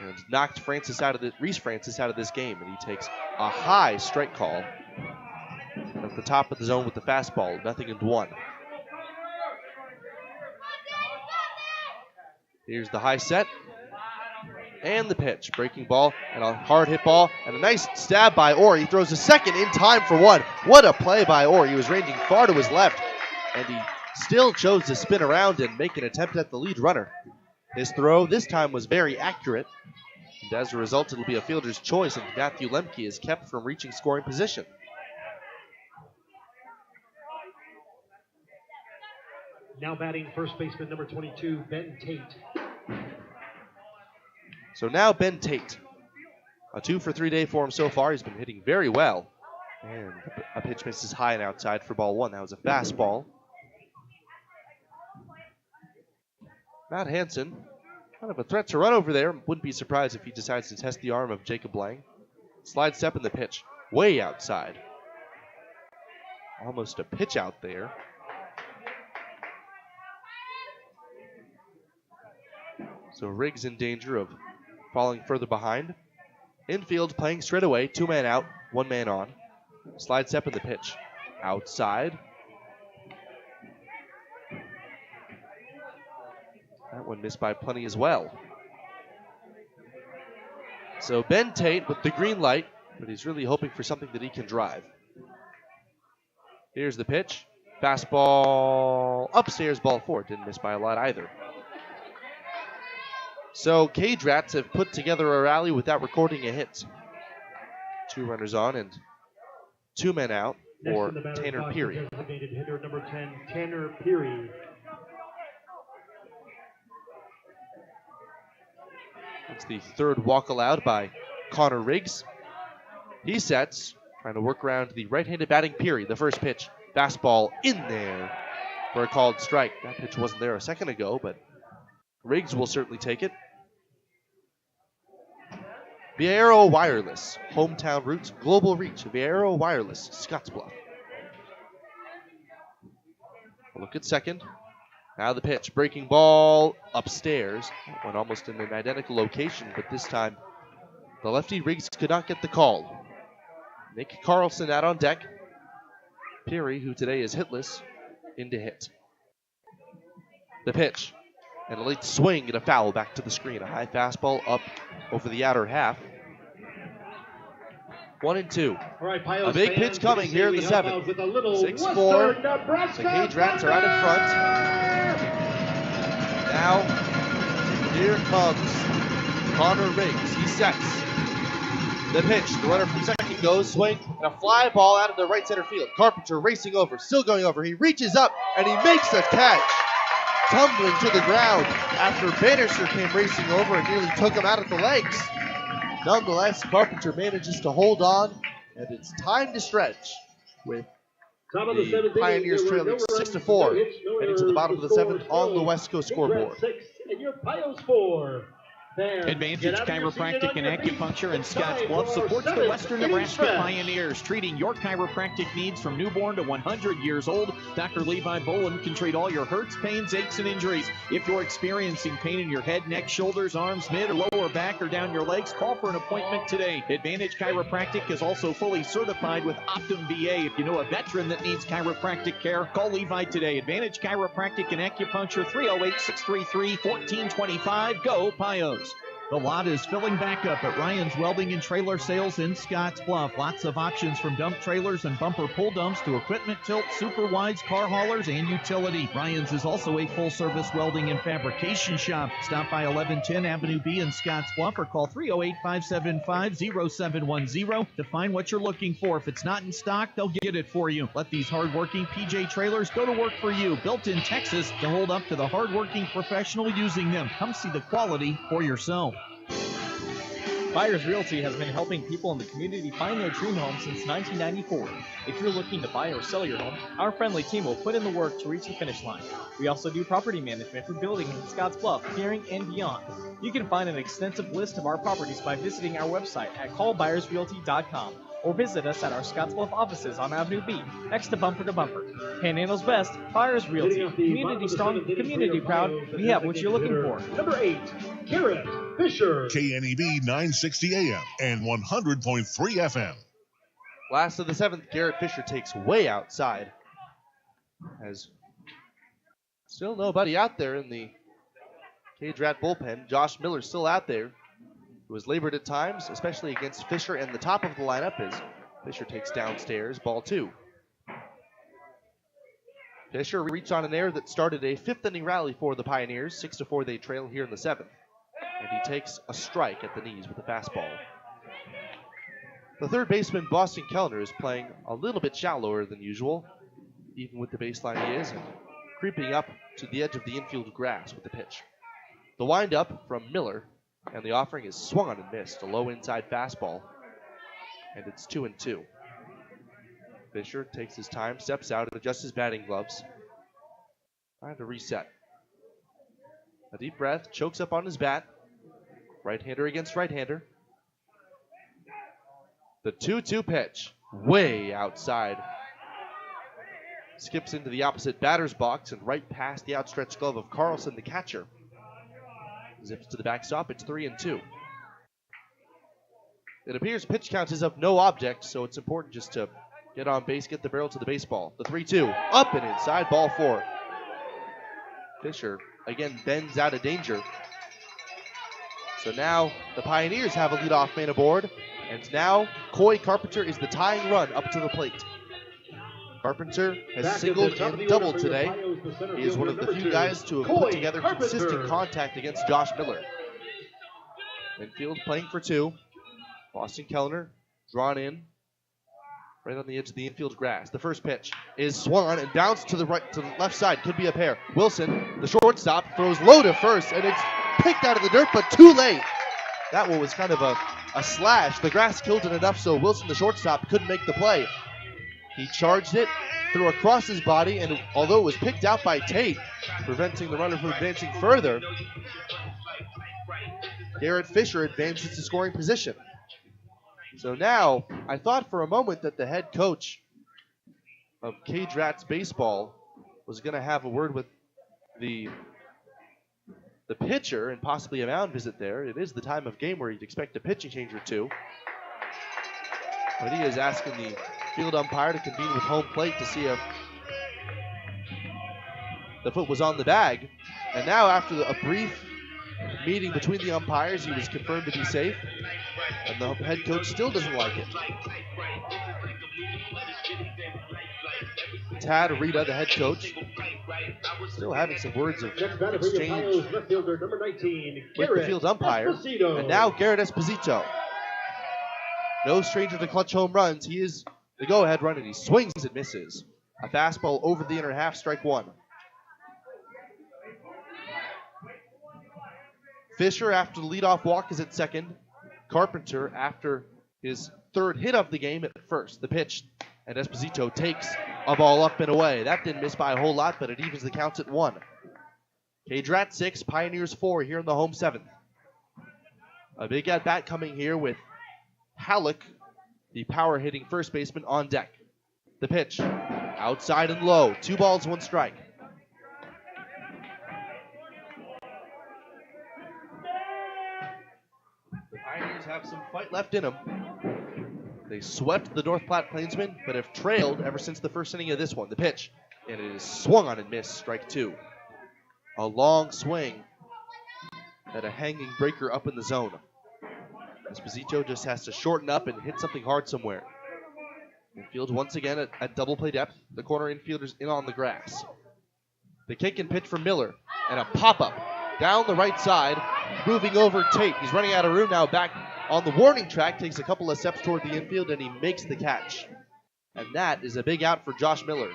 and knocked Reese Francis out of this game, and he takes a high strike call at the top of the zone with the fastball, 0-1. Here's the high set. And the pitch, breaking ball, and a hard hit ball, and a nice stab by Orr. He throws a second in time for 1. What a play by Orr. He was ranging far to his left, and he still chose to spin around and make an attempt at the lead runner. His throw this time was very accurate, and as a result, it'll be a fielder's choice, and Matthew Lemke is kept from reaching scoring position. Now batting first baseman, number 22, Ben Tate. So now Ben Tate, a 2-for-3 day for him so far. He's been hitting very well. And a pitch misses high and outside for ball 1. That was a fastball. Matt Hansen, kind of a threat to run over there. Wouldn't be surprised if he decides to test the arm of Jacob Lang. Slide step in the pitch, way outside. Almost a pitch out there. So Riggs in danger of falling further behind. Infield playing straight away. 2 man out, 1 man on. Slide step in the pitch. Outside. That one missed by plenty as well. So Ben Tate with the green light, but he's really hoping for something that he can drive. Here's the pitch. Fastball upstairs, ball 4. Didn't miss by a lot either. So CageRats have put together a rally without recording a hit. 2 runners on and 2 men out for Tanner Peary. Designated hitter number 10, Tanner Peary. It's the third walk allowed by Connor Riggs. He sets, trying to work around the right-handed batting Peary. The first pitch, fastball in there for a called strike. That pitch wasn't there a second ago, but Riggs will certainly take it. Viaero Wireless, hometown roots, global reach. Viaero Wireless, Scottsbluff. A look at second. Now the pitch. Breaking ball upstairs. That went almost in an identical location, but this time the lefty Riggs could not get the call. Nick Carlson out on deck. Peary, who today is hitless, in to hit. The pitch. And a late swing and a foul back to the screen. A high fastball up over the outer half. 1-2. All right, a big pitch coming here in the 7th. 6-4. The CageRats are out in front. Now, here comes Connor Riggs. He sets. The pitch. The runner from second goes, swing, and a fly ball out of the right center field. Carpenter racing over, still going over. He reaches up, and he makes the catch. Tumbling to the ground after Bannister came racing over and nearly took him out of the legs. Nonetheless, Carpenter manages to hold on, and it's time to stretch with the Pioneers trailing 6-4, heading to the bottom of the 7th on the West Coast scoreboard. 6 and your Pios 4. Advantage Chiropractic and Acupuncture in Scottsbluff supports the Western Nebraska Pioneers, treating your chiropractic needs from newborn to 100 years old. Dr. Levi Boland can treat all your hurts, pains, aches, and injuries. If you're experiencing pain in your head, neck, shoulders, arms, mid, or lower back, or down your legs, call for an appointment today. Advantage Chiropractic is also fully certified with Optum VA. If you know a veteran that needs chiropractic care, call Levi today. Advantage Chiropractic and Acupuncture, 308-633-1425. Go Pios. The lot is filling back up at Ryan's Welding and Trailer Sales in Scottsbluff. Lots of options from dump trailers and bumper pull dumps to equipment tilt, super wides, car haulers, and utility. Ryan's is also a full-service welding and fabrication shop. Stop by 1110 Avenue B in Scottsbluff or call 308-575-0710 to find what you're looking for. If it's not in stock, they'll get it for you. Let these hardworking PJ trailers go to work for you. Built in Texas to hold up to the hardworking professional using them. Come see the quality for yourself. Buyers Realty has been helping people in the community find their dream home since 1994. If you're looking to buy or sell your home, our friendly team will put in the work to reach the finish line. We also do property management for buildings in Scottsbluff, Gearing, and beyond. You can find an extensive list of our properties by visiting our website at callbuyersrealty.com or visit us at our Scottsbluff offices on Avenue B, next to Bumper to Bumper. Panhandle's best, Buyers Realty. Community strong, community proud. We have what you're looking for. Number 8, Garrett Fisher. KNEB 960 AM and 100.3 FM. Last of the 7th, Garrett Fisher takes way outside. As still nobody out there in the CageRat bullpen. Josh Miller still out there. Who has labored at times, especially against Fisher, and the top of the lineup is Fisher takes downstairs, ball 2. Fisher reached on an error that started a 5th inning rally for the Pioneers. 6-4 they trail here in the 7th. And he takes a strike at the knees with a fastball. The third baseman, Boston Kellner, is playing a little bit shallower than usual, even with the baseline he is, and creeping up to the edge of the infield grass with the pitch. The windup from Miller, and the offering is swung on and missed. A low inside fastball. And it's 2-2. Fisher takes his time, steps out, and adjusts his batting gloves. Trying to reset. A deep breath, chokes up on his bat. Right-hander against right-hander. The 2-2 pitch. Way outside. Skips into the opposite batter's box and right past the outstretched glove of Carlson, the catcher. Zips to the backstop. It's 3-2. It appears pitch count is of no object, so it's important just to get on base, get the barrel to the baseball. The 3-2. Up and inside, ball 4. Fisher again bends out of danger. So now the Pioneers have a leadoff man aboard, and now Coy Carpenter is the tying run up to the plate. Carpenter has singled and doubled today. He is one of the few guys to have put together consistent contact against Josh Miller. Infield playing for 2. Boston Kellner drawn in right on the edge of the infield grass. The first pitch is swung on and bounced to the left side. Could be a pair. Wilson, the shortstop, throws low to first, and it's picked out of the dirt, but too late. That one was kind of a slash. The grass killed it enough so Wilson, the shortstop, couldn't make the play. He charged it, threw across his body, and although it was picked out by Tate, preventing the runner from advancing further, Garrett Fisher advances to scoring position. So now, I thought for a moment that the head coach of CageRats baseball was going to have a word with the pitcher and possibly a mound visit there. It is the time of game where you'd expect a pitching change or two. But he is asking the field umpire to convene with home plate to see if the foot was on the bag. And now after a brief meeting between the umpires, he was confirmed to be safe. And the head coach still doesn't like it. Tad Rita, the head coach, still having some words of exchange with the field umpire. And now Garrett Esposito. No stranger to clutch home runs. He is the go-ahead run, and he swings and misses. A fastball over the inner half, strike one. Fisher, after the leadoff walk, is at second. Carpenter, after his third hit of the game, at first. The pitch, and Esposito takes a ball up and away. That didn't miss by a whole lot, but it evens the counts at 1. CageRats 6, Pioneers 4 here in the home 7th. A big at-bat coming here with Halleck, the power-hitting first baseman, on deck. The pitch, outside and low. 2 balls, 1 strike. The Pioneers have some fight left in them. They swept the North Platte Plainsmen, but have trailed ever since the first inning of this one. The pitch, and it is swung on and missed, strike 2. A long swing at a hanging breaker up in the zone. Esposito just has to shorten up and hit something hard somewhere. Infield once again at double play depth. The corner infielders in on the grass. The kick and pitch from Miller, and a pop-up down the right side, moving over Tate. He's running out of room now, back on the warning track, takes a couple of steps toward the infield, and he makes the catch. And that is a big out for Josh Miller.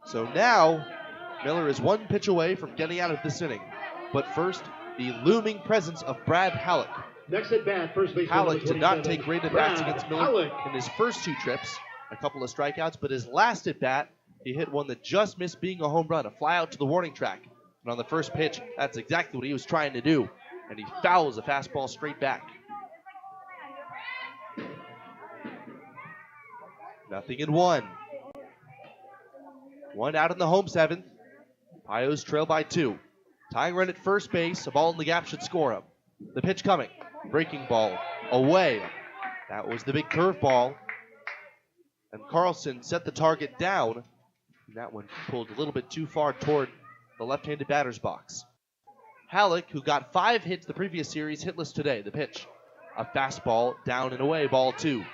So now, Miller is 1 pitch away from getting out of this inning. But first, the looming presence of Brad Halleck. Next at bat, first baseman. Halleck did not take great at bats against Miller in his first 2 trips, a couple of strikeouts, but his last at bat, he hit one that just missed being a home run, a fly out to the warning track. And on the first pitch, that's exactly what he was trying to do. And he fouls a fastball straight back. 0-1. 1 out in the home 7th. Pios trail by 2. Tying run at first base. A ball in the gap should score him. The pitch coming. Breaking ball away. That was the big curveball. And Carlson set the target down. And that one pulled a little bit too far toward the left-handed batter's box. Halleck, who got 5 hits the previous series, hitless today. The pitch. A fastball down and away, ball 2.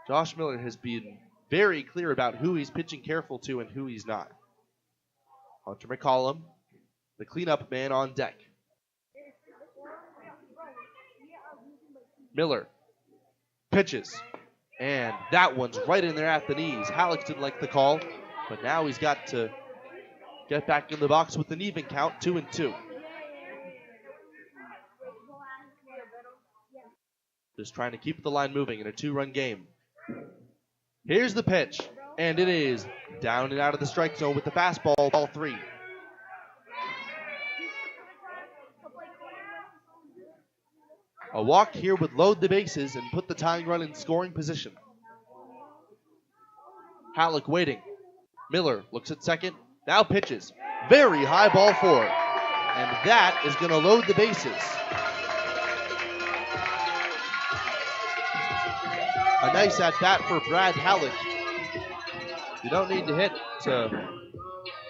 Josh Miller has been very clear about who he's pitching careful to and who he's not. Hunter McCollum, the cleanup man, on deck. Miller pitches, and that one's right in there at the knees. Halleck didn't like the call, but now he's got to get back in the box with an even count, 2-2. Just trying to keep the line moving in a 2-run game. Here's the pitch, and it is down and out of the strike zone with the fastball, ball 3. A walk here would load the bases and put the tying run in scoring position. Halleck waiting. Miller looks at second, now pitches. Very high, ball 4. And that is going to load the bases. A nice at-bat for Brad Halleck. You don't need to hit to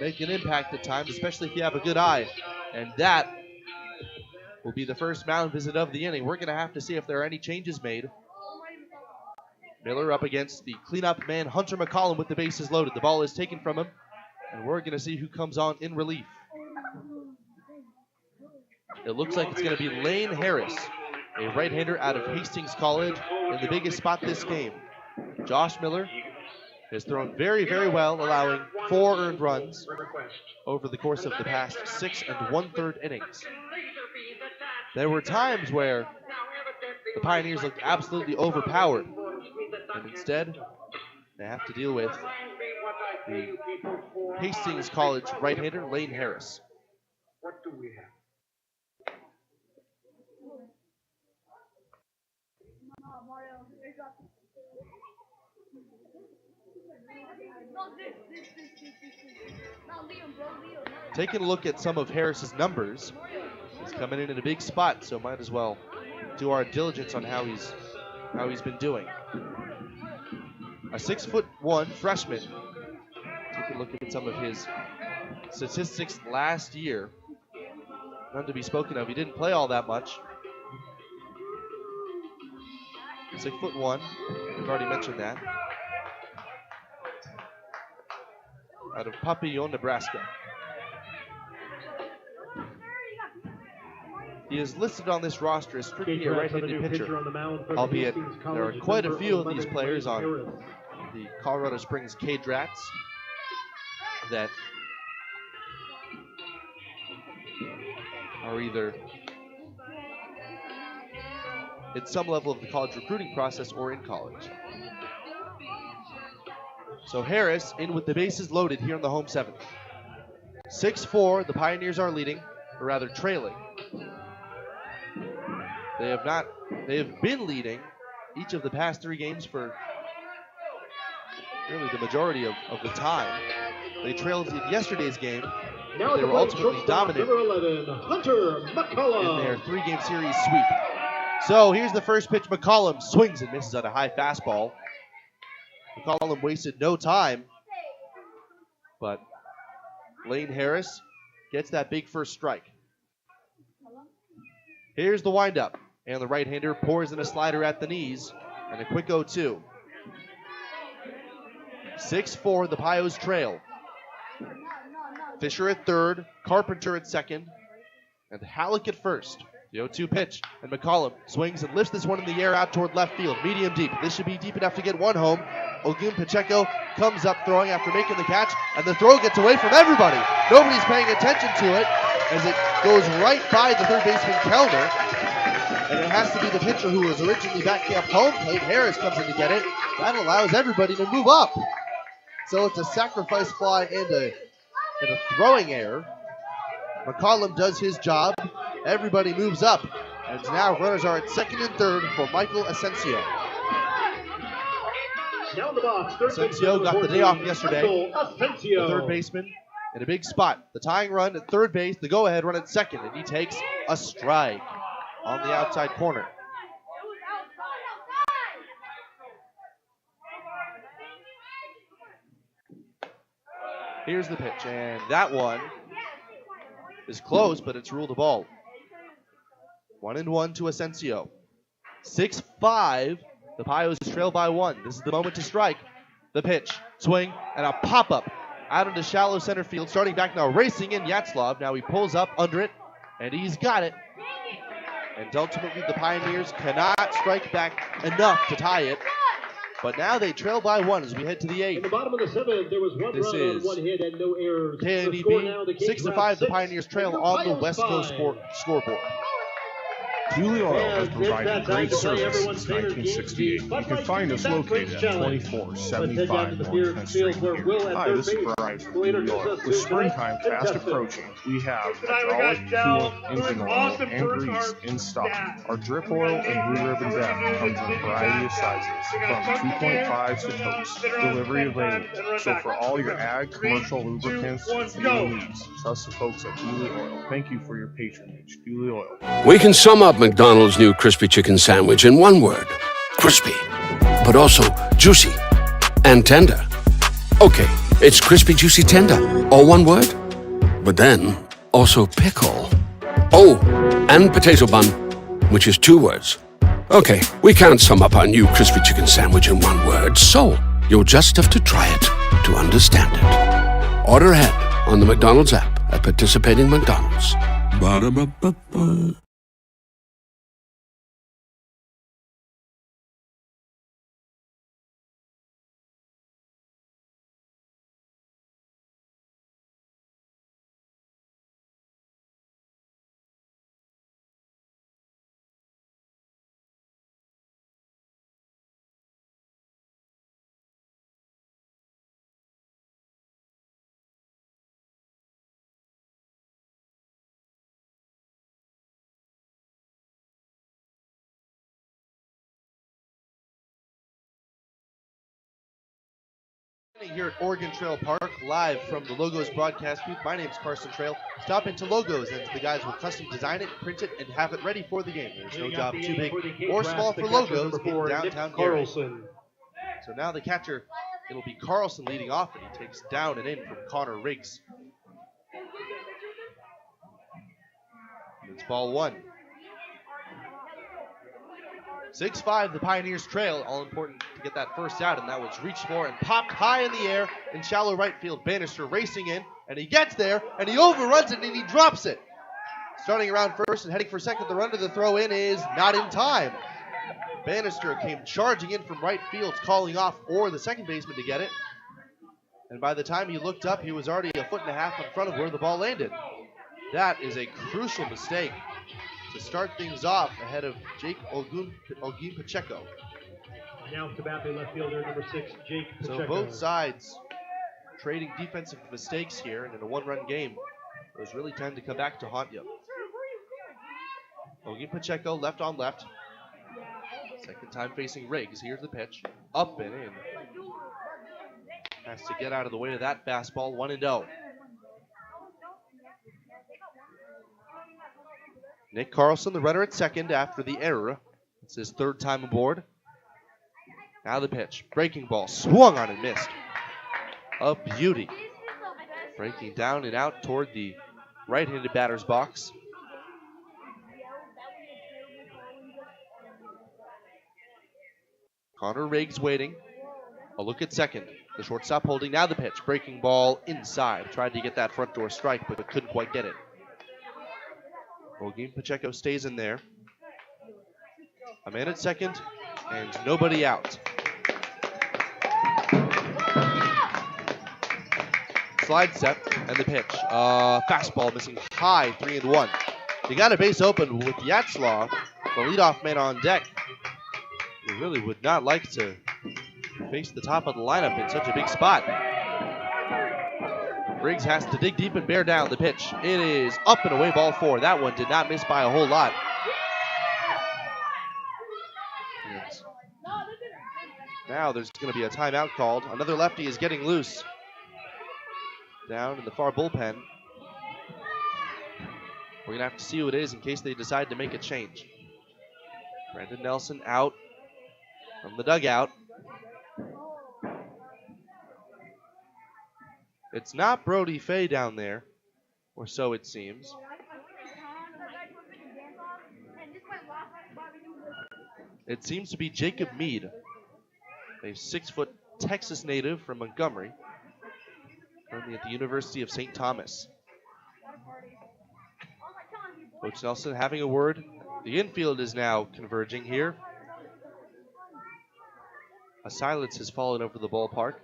make an impact at times, especially if you have a good eye. And that will be the first mound visit of the inning. We're going to have to see if there are any changes made. Miller up against the cleanup man, Hunter McCollum, with the bases loaded. The ball is taken from him, and we're going to see who comes on in relief. It looks like it's going to be Lane Harris, a right-hander out of Hastings College, in the biggest spot this game. Josh Miller has thrown very, very well, allowing 4 earned runs over the course of the past 6 1/3 innings. There were times where the Pioneers looked absolutely overpowered, and instead they have to deal with the Hastings College right-hander, Lane Harris. What do we have? Taking a look at some of Harris's numbers, he's coming in a big spot, so might as well do our diligence on how he's been doing. A 6'1" freshman. Take a look at some of his statistics last year. None to be spoken of. He didn't play all that much. 6'1". We've already mentioned that. Out of Papillon, Nebraska. He is listed on this roster as strictly a right-handed pitcher, albeit there are quite a few of these players on the Colorado Springs CageRats that are either at some level of the college recruiting process or in college. So Harris in with the bases loaded here in the home seventh. 6-4, the Pioneers are leading, or rather trailing. They have been leading each of the past 3 games for really the majority of the time. They trailed in yesterday's game. Now they were ultimately dominant number 11, Hunter McCollum. in their 3-game series sweep. So here's the first pitch. McCollum swings and misses on a high fastball. McCollum wasted no time, but Lane Harris gets that big first strike. Here's the windup, and the right-hander pours in a slider at the knees, and a quick 0-2. 6-4, the Pios trail. Fisher at third, Carpenter at second, and Halleck at first. The 0-2 pitch, and McCollum swings and lifts this one in the air out toward left field, medium deep. This should be deep enough to get one home. Ogun Pacheco comes up throwing after making the catch, and the throw gets away from everybody. Nobody's paying attention to it as it goes right by the third baseman Kellner, and it has to be the pitcher who was originally back up home plate. Harris comes in to get it. That allows everybody to move up. So it's a sacrifice fly and a throwing error. McCollum does his job. Everybody moves up. And now runners are at second and third for Michael Asensio. Asensio got the day off yesterday. The third baseman in a big spot. The tying run at third base, the go-ahead run at second, and he takes a strike on the outside corner. Here's the pitch, and that one is close, but it's ruled a ball. 1-1 to Asensio. 6-5, the Pios trail by 1. This is the moment to strike. The pitch, swing, and a pop-up out into shallow center field. Starting back now, racing in Yatzlav. Now he pulls up under it, and he's got it. And ultimately, the Pioneers cannot strike back enough to tie it. But now they trail by 1 as we head to the 8th. In the bottom of the 7th, there was 1 run on 1 hit and no errors. KNEB, 6-5, the Pioneers trail on the West Coast scoreboard. Dooley Oil has provided great service since 1968. You can find us located at 2475 North 10th Street here. Hi, this is Brian from Dooley Oil. With springtime fast approaching, we have hydraulic, coolant, engine oil, and grease in stock. Our drip oil and blue ribbon depth comes in a variety of sizes, from 2.5s to totes. Delivery available. So for all your ag, commercial lubricants, and fuel needs, trust the folks at Dooley Oil. Thank you for your patronage. Dooley Oil. We can sum up McDonald's new crispy chicken sandwich in one word: crispy. But also juicy and tender. Okay, it's crispy, juicy, tender. All one word? But then also pickle. Oh, and potato bun, which is 2 words. Okay, we can't sum up our new crispy chicken sandwich in one word, so you'll just have to try it to understand it. Order ahead on the McDonald's app at participating McDonald's. Ba-da-ba-ba-ba. Here at Oregon Trail Park, live from the Logos broadcast booth. My name's Carson Trail. Stop into Logos, and the guys will custom design it, print it, and have it ready for the game. There's no job too big or small for Logos in downtown Gary. So now the catcher, it'll be Carlson leading off, and he takes down and in from Connor Riggs. It's ball one. 6-5, the Pioneers trail. All important to get that first out, and that was reached for and popped high in the air in shallow right field. Bannister racing in, and he gets there, and he overruns it, and he drops it. Starting around first and heading for second, the run to the throw in is not in time. Bannister came charging in from right field, calling off for the second baseman to get it. And by the time he looked up, he was already a foot and a half in front of where the ball landed. That is a crucial mistake to start things off ahead of Jake Olguin Pacheco. Now to bat the left fielder, number 6, Jake Pacheco. So both sides trading defensive mistakes here, and in a one-run game, those really tend to come back to haunt you. Olguin Pacheco left on left. Second time facing Riggs. Here's the pitch. Up and in. Has to get out of the way of that fastball. 1-0. Nick Carlson, the runner at second after the error. It's his third time aboard. Now the pitch. Breaking ball. Swung on and missed. A beauty. Breaking down and out toward the right-handed batter's box. Connor Riggs waiting. A look at second. The shortstop holding. Now the pitch. Breaking ball inside. Tried to get that front door strike, but couldn't quite get it. Olguin Pacheco stays in there. A man at second, and nobody out. Slide step, and the pitch. Fastball missing high, 3-1. They got a base open with Yatzlaw, the leadoff man on deck. He really would not like to face the top of the lineup in such a big spot. Riggs has to dig deep and bear down the pitch. It is up and away, ball 4. That one did not miss by a whole lot. And now there's going to be a timeout called. Another lefty is getting loose down in the far bullpen. We're going to have to see who it is in case they decide to make a change. Brandon Nelson out from the dugout. It's not Brody Fay down there, or so it seems. It seems to be Jacob Mead, a 6-foot Texas native from Montgomery, currently at the University of St. Thomas. Coach Nelson having a word. The infield is now converging here. A silence has fallen over the ballpark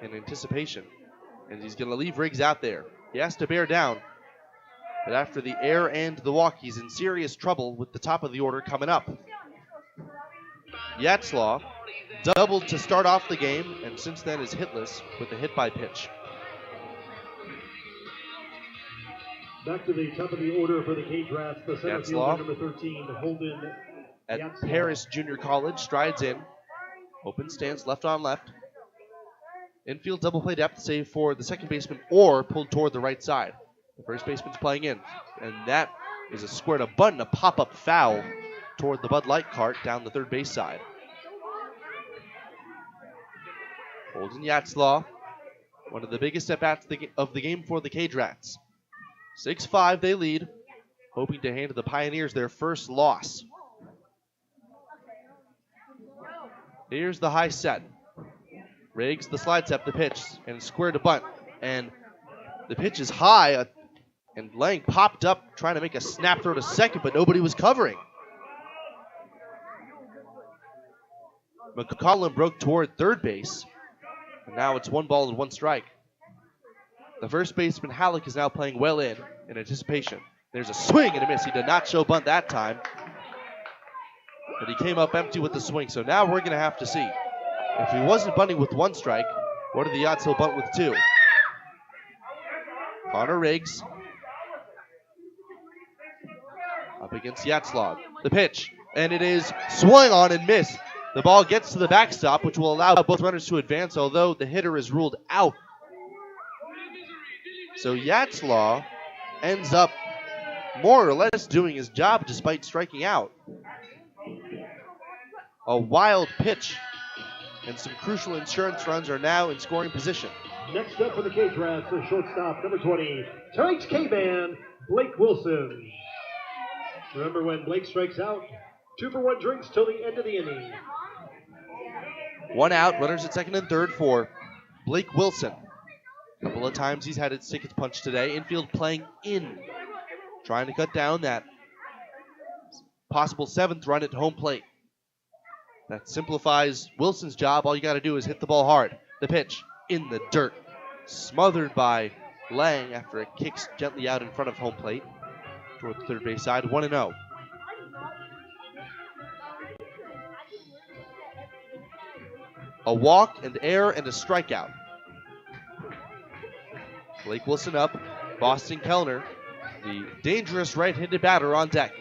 in anticipation. And he's going to leave Riggs out there. He has to bear down. But after the air and the walk, he's in serious trouble with the top of the order coming up. Yatzlaw doubled to start off the game, and since then is hitless with a hit by pitch. Back to the top of the order for the CageRats, the center fielder, number 13, Holden at Yatzlaw. Paris Junior College, strides in. Open stance, left on left. Infield double play depth, save for the second baseman or pulled toward the right side. The first baseman's playing in, and that is a square to bunt, a pop-up foul toward the Bud Light cart down the third base side. Holden Yatzlaw, one of the biggest at-bats of the game for the CageRats. 6-5 they lead, hoping to hand the Pioneers their first loss. Here's the high set. Riggs, the slide step, the pitch, and square to bunt. And the pitch is high, and Lang popped up trying to make a snap throw to second, but nobody was covering. McCollum broke toward third base, and now it's 1 and 1 strike. The first baseman, Halleck, is now playing well in anticipation. There's a swing and a miss. He did not show bunt that time, but he came up empty with the swing, so now we're going to have to see. If he wasn't bunting with 1 strike, what are the odds he'll bunt with 2? Connor Riggs up against Yatzlaw. The pitch, and it is swung on and missed. The ball gets to the backstop, which will allow both runners to advance, although the hitter is ruled out. So Yatzlaw ends up more or less doing his job despite striking out. A wild pitch, and some crucial insurance runs are now in scoring position. Next up for the CageRats, the shortstop, number 20, tonight's K-Man, Blake Wilson. Remember, when Blake strikes out, 2-for-1 drinks till the end of the inning. 1 out, runners at second and third for Blake Wilson. A couple of times he's had his tickets punched today. Infield playing in, trying to cut down that possible 7th run at home plate. That simplifies Wilson's job. All you got to do is hit the ball hard. The pitch in the dirt, smothered by Lang after it kicks gently out in front of home plate toward the third base side. 1-0. A walk, an error, and a strikeout. Blake Wilson up. Boston Kellner, the dangerous right-handed batter, on deck.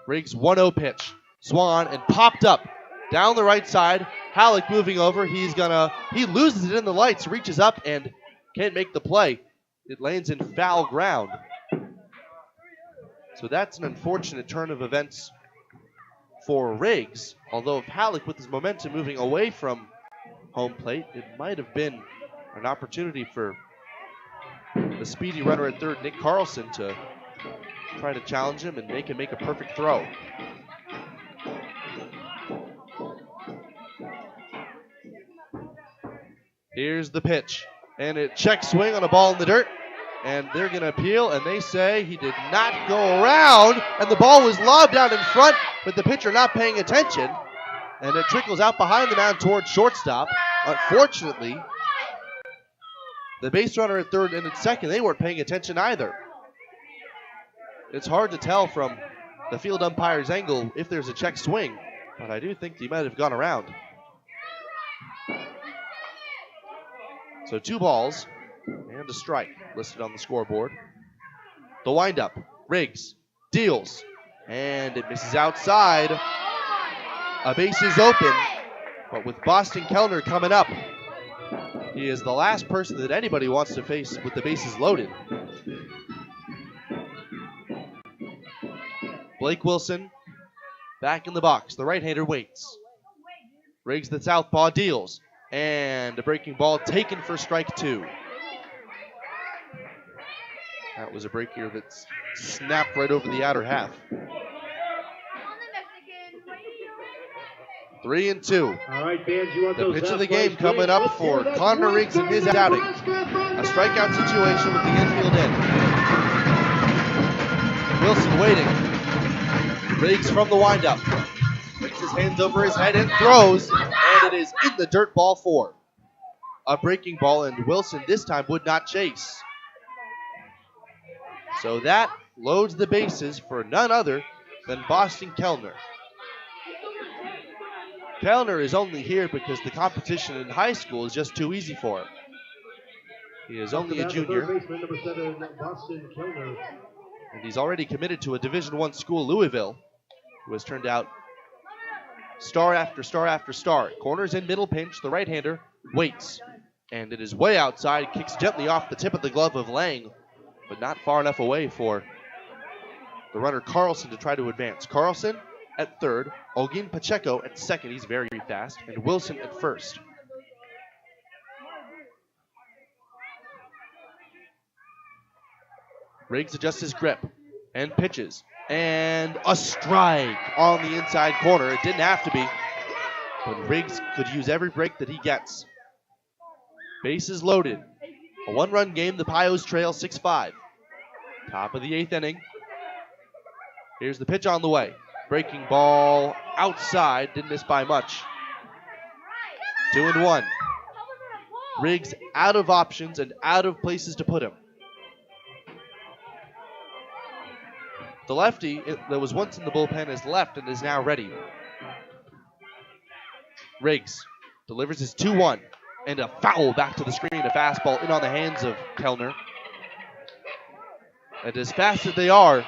Riggs 1-0 pitch. Swan and popped up down the right side. Halleck moving over. He loses it in the lights, reaches up and can't make the play. It lands in foul ground. So that's an unfortunate turn of events for Riggs. Although if Halleck, with his momentum moving away from home plate, it might have been an opportunity for the speedy runner at third, Nick Carlson, to try to challenge him and make him make a perfect throw. Here's the pitch, and a check swing on a ball in the dirt, and they're going to appeal, and they say he did not go around, and the ball was lobbed out in front, but the pitcher not paying attention, and it trickles out behind the mound towards shortstop. Unfortunately, the base runner at third and at second, they weren't paying attention either. It's hard to tell from the field umpire's angle if there's a check swing, but I do think he might have gone around. So 2 balls and a strike listed on the scoreboard. The windup. Riggs deals, and it misses outside. A base is open, but with Boston Kellner coming up, he is the last person that anybody wants to face with the bases loaded. Blake Wilson back in the box. The right-hander waits. Riggs, the southpaw, deals. And a breaking ball taken for strike 2. That was a breaker that snapped right over the outer half. 3-2. All right, fans, you want the those pitch of the game coming up for Connor Riggs in his outing. A strikeout situation with the infield in. Wilson waiting. Riggs from the windup. Brings his hands over his head and throws, and it is in the dirt, ball 4. A breaking ball, and Wilson this time would not chase. So that loads the bases for none other than Boston Kellner. Kellner is only here because the competition in high school is just too easy for him. He is only a junior, and he's already committed to a Division I school, Louisville, who has turned out star after star after star. Corners in middle pinch. The right-hander waits. And it is way outside. Kicks gently off the tip of the glove of Lang, but not far enough away for the runner Carlson to try to advance. Carlson at third. Olguin Pacheco at second. He's very fast. And Wilson at first. Riggs adjusts his grip and pitches. And a strike on the inside corner. It didn't have to be, but Riggs could use every break that he gets. Bases loaded. A 1-run game. The Pios trail 6-5. Top of the 8th inning. Here's the pitch on the way. Breaking ball outside. Didn't miss by much. 2-1. Riggs out of options and out of places to put him. The lefty that was once in the bullpen is left and is now ready. Riggs delivers his 2-1 and a foul back to the screen. A fastball in on the hands of Kellner. And as fast as they are,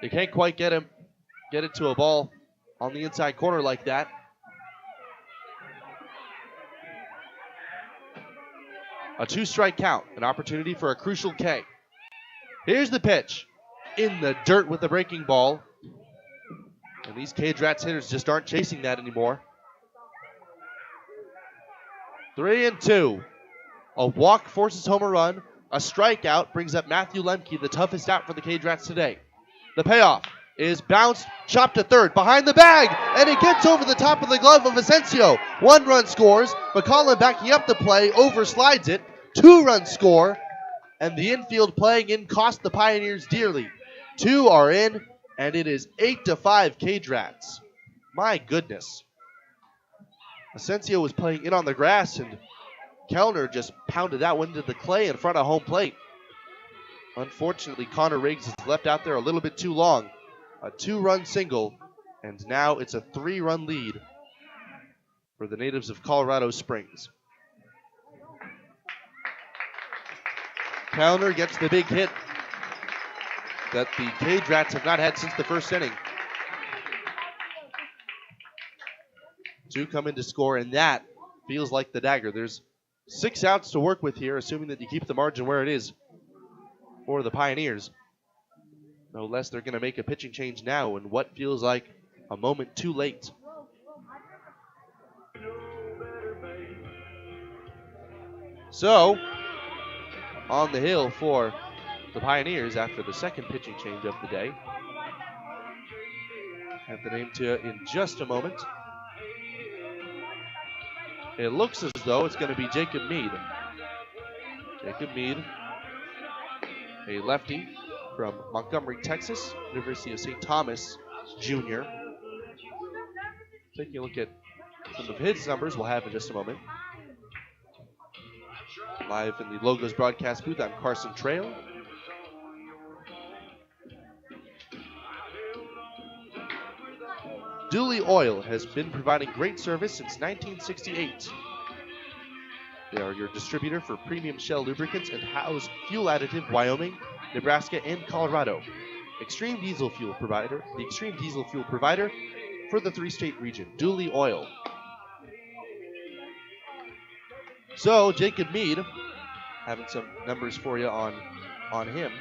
they can't quite get it to a ball on the inside corner like that. A 2-strike count, an opportunity for a crucial K. Here's the pitch. In the dirt with the breaking ball. And these CageRats hitters just aren't chasing that anymore. 3-2. A walk forces home a run. A strikeout brings up Matthew Lemke, the toughest out for the CageRats today. The payoff is bounced, chopped to third, behind the bag, and it gets over the top of the glove of Asensio. 1 run scores. McCollum backing up the play, overslides it. 2-run score, and the infield playing in cost the Pioneers dearly. 2 are in, and it is 8-5 CageRats. My goodness. Asensio was playing in on the grass, and Kellner just pounded that one into the clay in front of home plate. Unfortunately, Connor Riggs is left out there a little bit too long. A 2-run single, and now it's a 3-run lead for the natives of Colorado Springs. Kellner gets the big hit that the CageRats have not had since the first inning. 2 come in to score, and that feels like the dagger. There's 6 outs to work with here, assuming that you keep the margin where it is for the Pioneers. No less, they're going to make a pitching change now in what feels like a moment too late. So, on the hill for the Pioneers after the second pitching change of the day. Have the name to you in just a moment. It looks as though it's going to be Jacob Mead. Jacob Mead, a lefty from Montgomery, Texas, University of St. Thomas Jr. Taking a look at some of his numbers we'll have in just a moment. Live in the Logos broadcast booth, I'm Carson Trail. Dooley Oil has been providing great service since 1968. They are your distributor for premium Shell lubricants and house fuel additive Wyoming, Nebraska, and Colorado. The extreme diesel fuel provider for the 3-state region, Dooley Oil. So, Jacob Mead, having some numbers for you on him.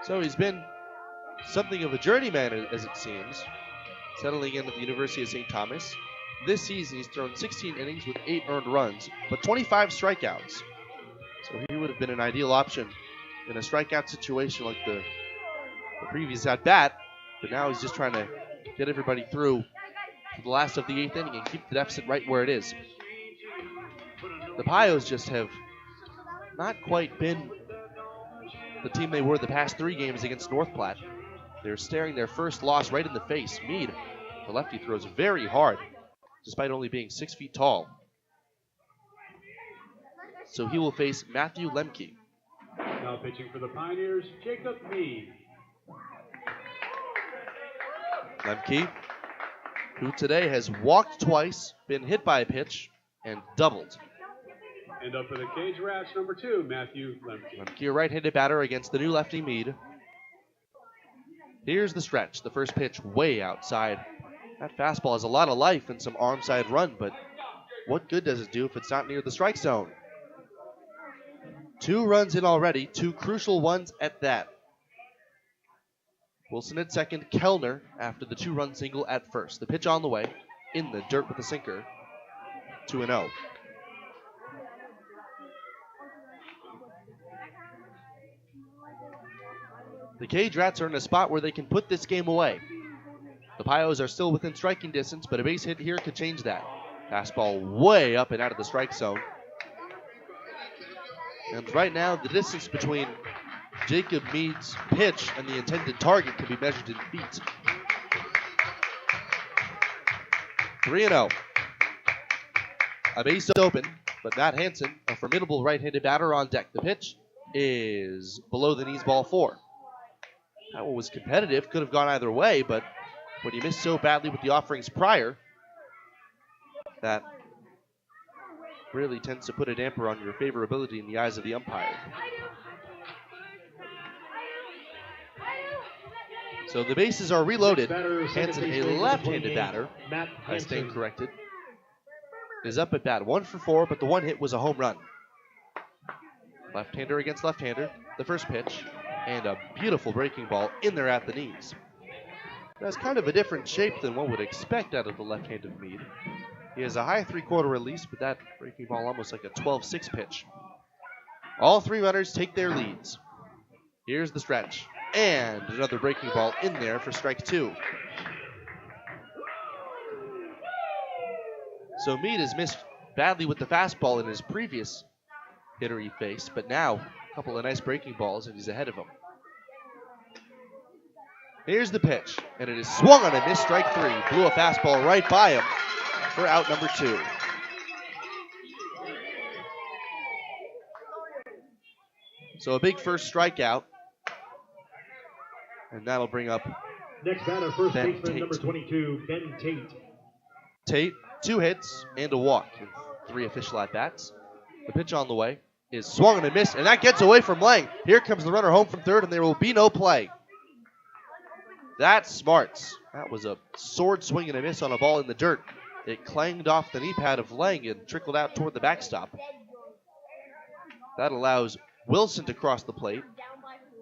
So he's been something of a journeyman, as it seems, settling in at the University of St. Thomas. This season, he's thrown 16 innings with 8 earned runs, but 25 strikeouts. So he would have been an ideal option in a strikeout situation like the previous at-bat. But now he's just trying to get everybody through to the last of the 8th inning and keep the deficit right where it is. The Pios just have not quite been the team they were the past 3 games against North Platte. They're staring their first loss right in the face. Mead, the lefty, throws very hard, despite only being 6 feet tall. So he will face Matthew Lemke. Now pitching for the Pioneers, Jacob Mead. Lemke, who today has walked twice, been hit by a pitch, and doubled. And up for the CageRats, number 2, Matthew Lemke. Lemke, a right-handed batter against the new lefty Mead. Here's the stretch. The first pitch way outside. That fastball has a lot of life and some arm side run, but what good does it do if it's not near the strike zone? 2 runs in already, 2 crucial ones at that. Wilson at second, Kellner after the 2-run single at first. The pitch on the way, in the dirt with the sinker, 2-0. The CageRats are in a spot where they can put this game away. The Pios are still within striking distance, but a base hit here could change that. Fastball way up and out of the strike zone. And right now, the distance between Jacob Mead's pitch and the intended target can be measured in feet. 3-0. A base open, but Matt Hansen, a formidable right-handed batter, on deck. The pitch is below the knees, ball 4. That one was competitive, could have gone either way, but when you miss so badly with the offerings prior, that really tends to put a damper on your favorability in the eyes of the umpire. So the bases are reloaded. Hanson, a left-handed batter, I stand corrected, is up at bat 1 for 4, but the one hit was a home run. Left-hander against left-hander, the first pitch, and a beautiful breaking ball in there at the knees. That's kind of a different shape than one would expect out of the left-handed Meade. He has a high 3/4 release, but that breaking ball almost like a 12-6 pitch. All three runners take their leads. Here's the stretch, and another breaking ball in there for strike 2. So Meade has missed badly with the fastball in his previous hitter he faced, but now a couple of nice breaking balls and he's ahead of him. Here's the pitch, and it is swung on and missed, strike 3. Blew a fastball right by him for out number 2. So a big first strikeout, and that'll bring up next batter, first Ben baseman Tate. number 22, Ben Tate. Tate, 2 hits and a walk in 3 official at-bats. The pitch on the way is swung and missed, and that gets away from Lang. Here comes the runner home from third, and there will be no play. That's smarts. That was a sword swing and a miss on a ball in the dirt. It clanged off the knee pad of Lang and trickled out toward the backstop. That allows Wilson to cross the plate,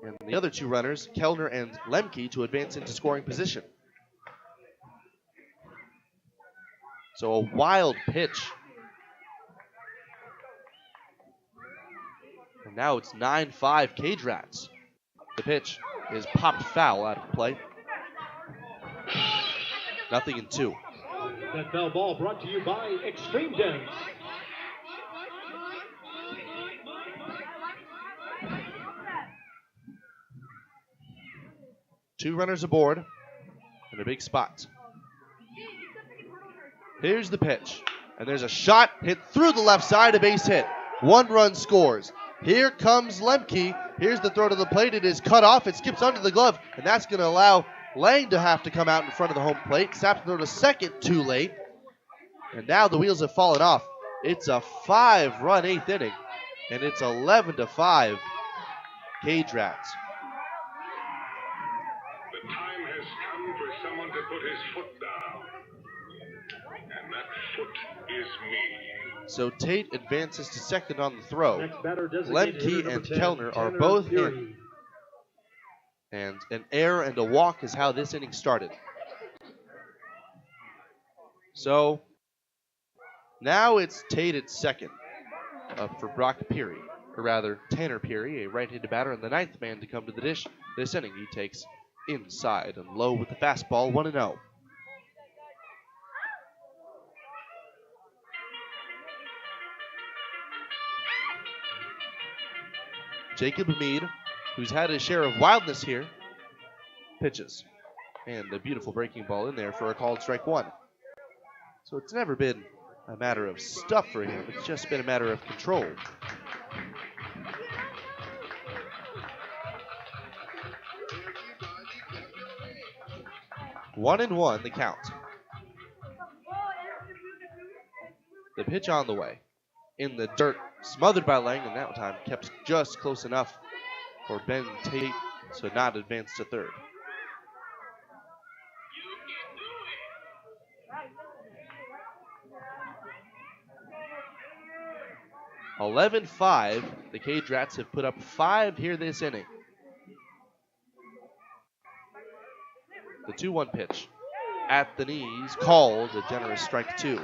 and the other 2 runners, Kellner and Lemke, to advance into scoring position. So a wild pitch. And now it's 9-5 CageRats. The pitch is popped foul out of play. 0-2. That foul ball brought to you by Extreme Dance. Two runners aboard in a big spot. Here's the pitch, and there's a shot hit through the left side, a base hit. 1 run scores. Here comes Lemke. Here's the throw to the plate. It is cut off. It skips under the glove, and that's going to allow Lang to have to come out in front of the home plate. Saps throw to second too late, and now the wheels have fallen off. It's a 5-run 8th inning, and it's 11-5 CageRats. The time has come for someone to put his foot down. And that foot is me. So Tate advances to second on the throw. Next batter designated hitter Lemke number and 10, Kellner are Tanner both Fury. in. And an error and a walk is how this inning started. So now it's Tate at second for Brock Peary. Or rather, Tanner Peary, a right-handed batter, and the 9th man to come to the dish. This inning he takes inside and low with the fastball, 1-0. Jacob Meade, who's had his share of wildness here, pitches. And a beautiful breaking ball in there for a called strike 1. So it's never been a matter of stuff for him. It's just been a matter of control. One and one, the count. The pitch on the way. In the dirt, smothered by Lang, and that time kept just close enough for Ben Tate to not advance to third. (11-5). The CageRats have put up 5 here this inning. The 2-1 pitch at the knees, called a generous strike 2.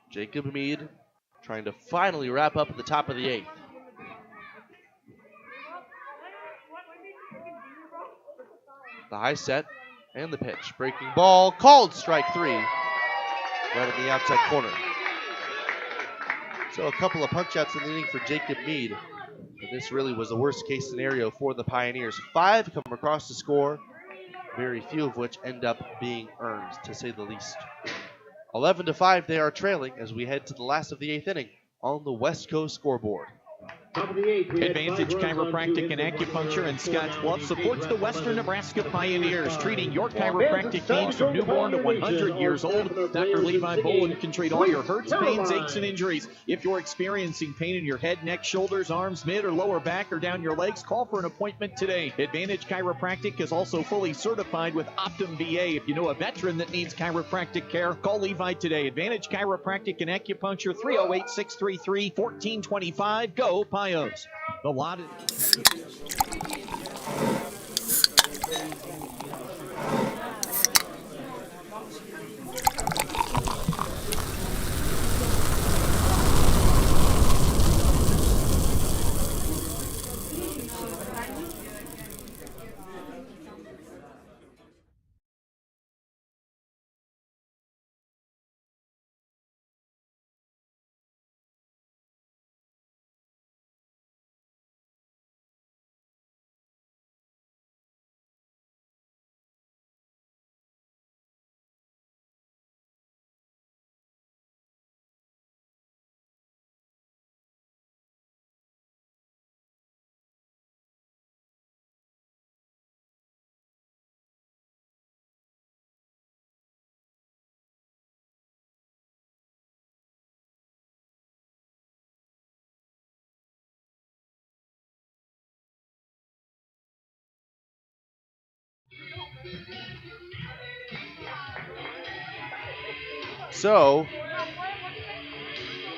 Jacob Meade trying to finally wrap up at the top of the 8th. The high set and the pitch. Breaking ball, called strike 3. Right in the outside corner. So a couple of punch-outs in the inning for Jacob Meade. And this really was the worst-case scenario for the Pioneers. 5 come across to score, very few of which end up being earned, to say the least. 11-5, they are trailing as we head to the last of the 8th inning on the West Coast scoreboard. Top of the 8th, we had Advantage 5 runs on 2 Chiropractic hits and with 1 Acupuncture run. in Scottsbluff supports the Western Nebraska Pioneers, treating your Well, chiropractic it's time needs to from join the newborn to Pioneer 100 Nation. years Our old. staff and our Dr. players Levi in Bolin singing can treat all your hurts, pains, Caroline. aches, and injuries. If you're experiencing pain in your head, neck, shoulders, arms, mid, or lower back, or down your legs, call for an appointment today. Advantage Chiropractic is also fully certified with Optum VA. If you know a veteran that needs chiropractic care, call Levi today. Advantage Chiropractic and Acupuncture, 308-633-1425. Go Pios. The lot is... So,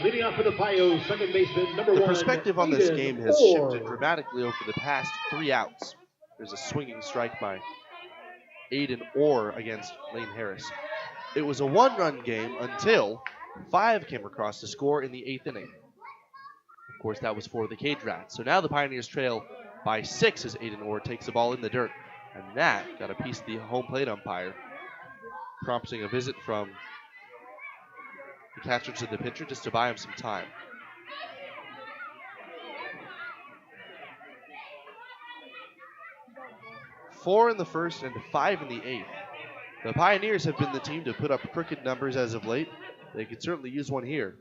leading off for the Pios, second baseman, number the 1. perspective on this Aiden game has Orr. shifted dramatically over the past 3 outs. There's a swinging strike by Aiden Orr against Lane Harris. It was a 1-run game until 5 came across to score in the 8th inning. Of course, that was for the CageRats. So now the Pioneers trail by 6 as Aiden Orr takes the ball in the dirt. And that got a piece of the home plate umpire, prompting a visit from the catcher to the pitcher just to buy him some time. Four in the first and 5 in the 8th. The Pioneers have been the team to put up crooked numbers as of late. They could certainly use one here.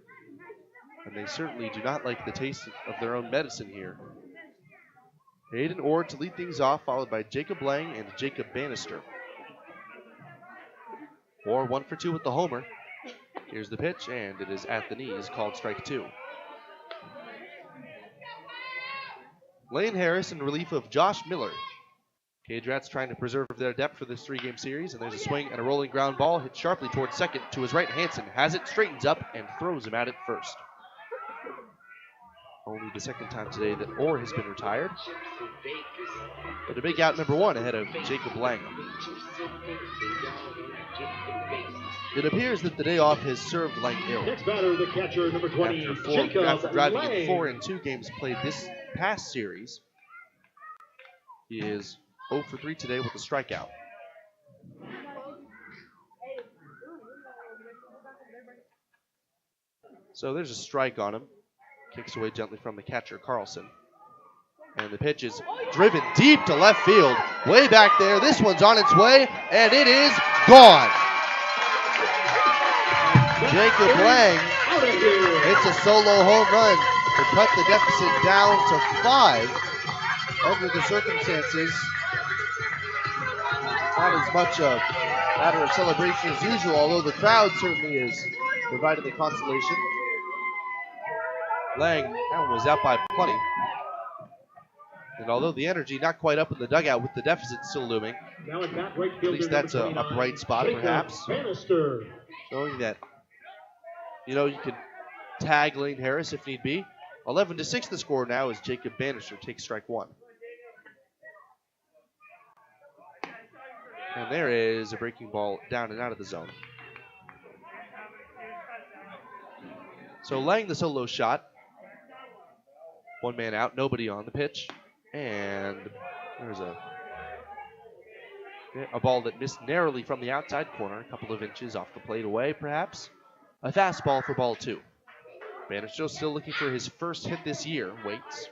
And they certainly do not like the taste of their own medicine here. Aiden Orr to lead things off, followed by Jacob Lang and Jacob Bannister. Orr 1 for 2 with the homer. Here's the pitch, and it is at the knees, called strike 2. Lane Harris in relief of Josh Miller. CageRats trying to preserve their depth for this 3-game series, and there's a swing and a rolling ground ball hit sharply towards second. To his right, Hansen has it, straightens up, and throws him at it first. Only the second time today that Orr has been retired. But a big out number 1 ahead of Jacob Lang. It appears that the day off has served Lang ill. Next batter, the catcher, number 20, After driving in Lang. 4 in 2 games played this past series, he is 0 for 3 today with a strikeout. So there's a strike on him. Kicks away gently from the catcher, Carlson. And the pitch is driven deep to left field. Way back there. This one's on its way, and it is gone. Jacob Lang hits a solo home run to cut the deficit down to 5. Under the circumstances, not as much a matter of celebration as usual, although the crowd certainly is providing the consolation. Lang, that one was out by plenty. And although the energy not quite up in the dugout with the deficit still looming, Now at bat, right at fielder, least that's a number 29, bright spot Jacob perhaps. Bannister. Showing that, you can tag Lane Harris if need be. 11-6 the score now as Jacob Bannister takes strike 1. And there is a breaking ball down and out of the zone. So Lang the solo shot. 1 man out, nobody on the pitch. And there's a ball that missed narrowly from the outside corner, a couple of inches off the plate away perhaps. A fastball for ball 2. Bannister still looking for his first hit this year. Waits.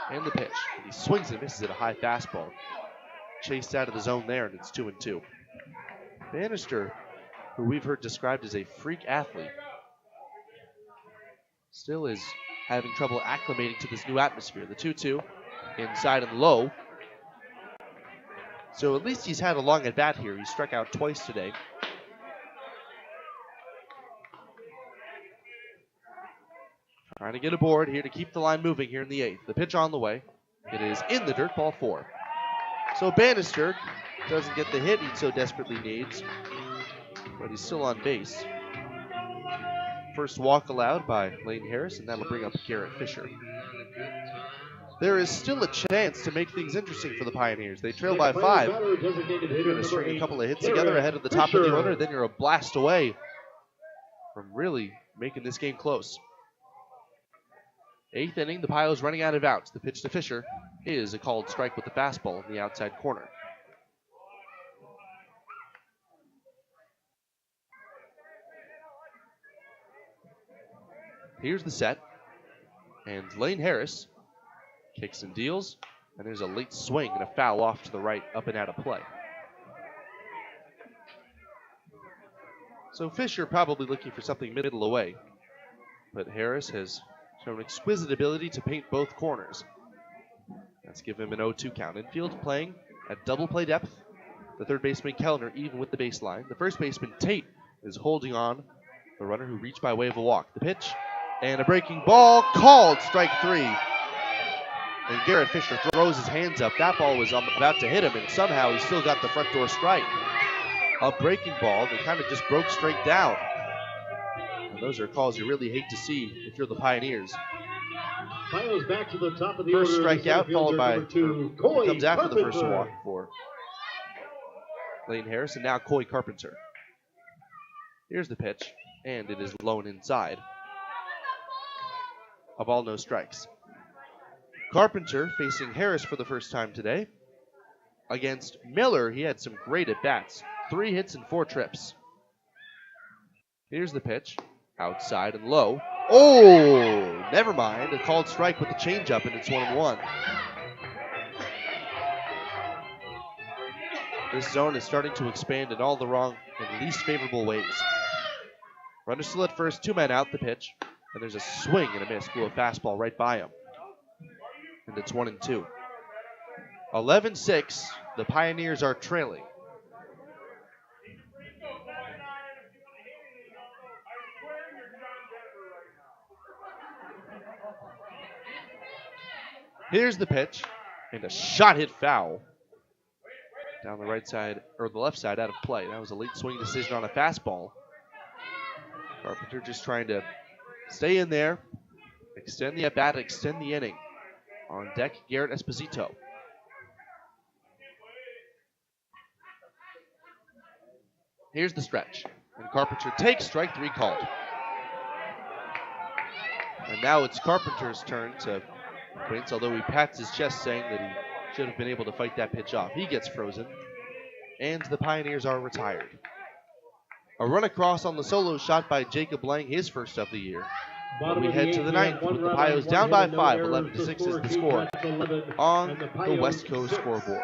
And the pitch. And he swings and misses at a high fastball. Chased out of the zone there, and it's 2-2. Bannister, who we've heard described as a freak athlete, still is having trouble acclimating to this new atmosphere. The 2-2 inside and low. So at least he's had a long at bat here. He struck out twice today. Trying to get aboard here to keep the line moving here in the 8th. The pitch on the way. It is in the dirt, ball 4. So Bannister doesn't get the hit he so desperately needs, but he's still on base. First walk allowed by Lane Harris, and that'll bring up Garrett Fisher. There is still a chance to make things interesting for the Pioneers. They trail by 5. You're going to string a couple of hits together ahead of the top of the order, then you're a blast away from really making this game close. 8th inning, the Pios running out of outs. The pitch to Fisher is a called strike with the fastball in the outside corner. Here's the set, and Lane Harris kicks and deals, and there's a late swing and a foul off to the right, up and out of play. So Fisher probably looking for something middle away, but Harris has shown exquisite ability to paint both corners. Let's give him an 0-2 count. Infield playing at double play depth. The third baseman Kellner even with the baseline. The first baseman Tate is holding on the runner who reached by way of a walk. The pitch and a breaking ball called strike 3. And Garrett Fisher throws his hands up. That ball was about to hit him, and somehow he still got the front door strike. A breaking ball that kind of just broke straight down. And those are calls you really hate to see if you're the Pioneers. Pios back to the top of the First order. strikeout followed by comes after the first Carpenter. walk for Lane Harris, and now Coy Carpenter. Here's the pitch, and it is low and inside. A ball, no strikes. Carpenter facing Harris for the first time today. Against Miller, he had some great at-bats. 3 hits and 4 trips. Here's the pitch, outside and low. Oh, never mind. A called strike with the changeup, and it's 1-1. This zone is starting to expand in all the wrong and least favorable ways. Runner still at first, 2 men out, the pitch. And there's a swing and a miss. Blew a fastball right by him. And it's 1-2. 11-6. The Pioneers are trailing. Here's the pitch. And a shot hit foul. Down the right side, or the left side, out of play. That was a late swing decision on a fastball. Carpenter just trying to stay in there, extend the at-bat, extend the inning. On deck, Garrett Esposito. Here's the stretch. And Carpenter takes strike 3 called. And now it's Carpenter's turn to wince, although he pats his chest saying that he should have been able to fight that pitch off. He gets frozen. And the Pioneers are retired. A run across on the solo shot by Jacob Lang, his first of the year. We head to the 9th with the Pios down by 5. 11-6 is the score on the West Coast scoreboard.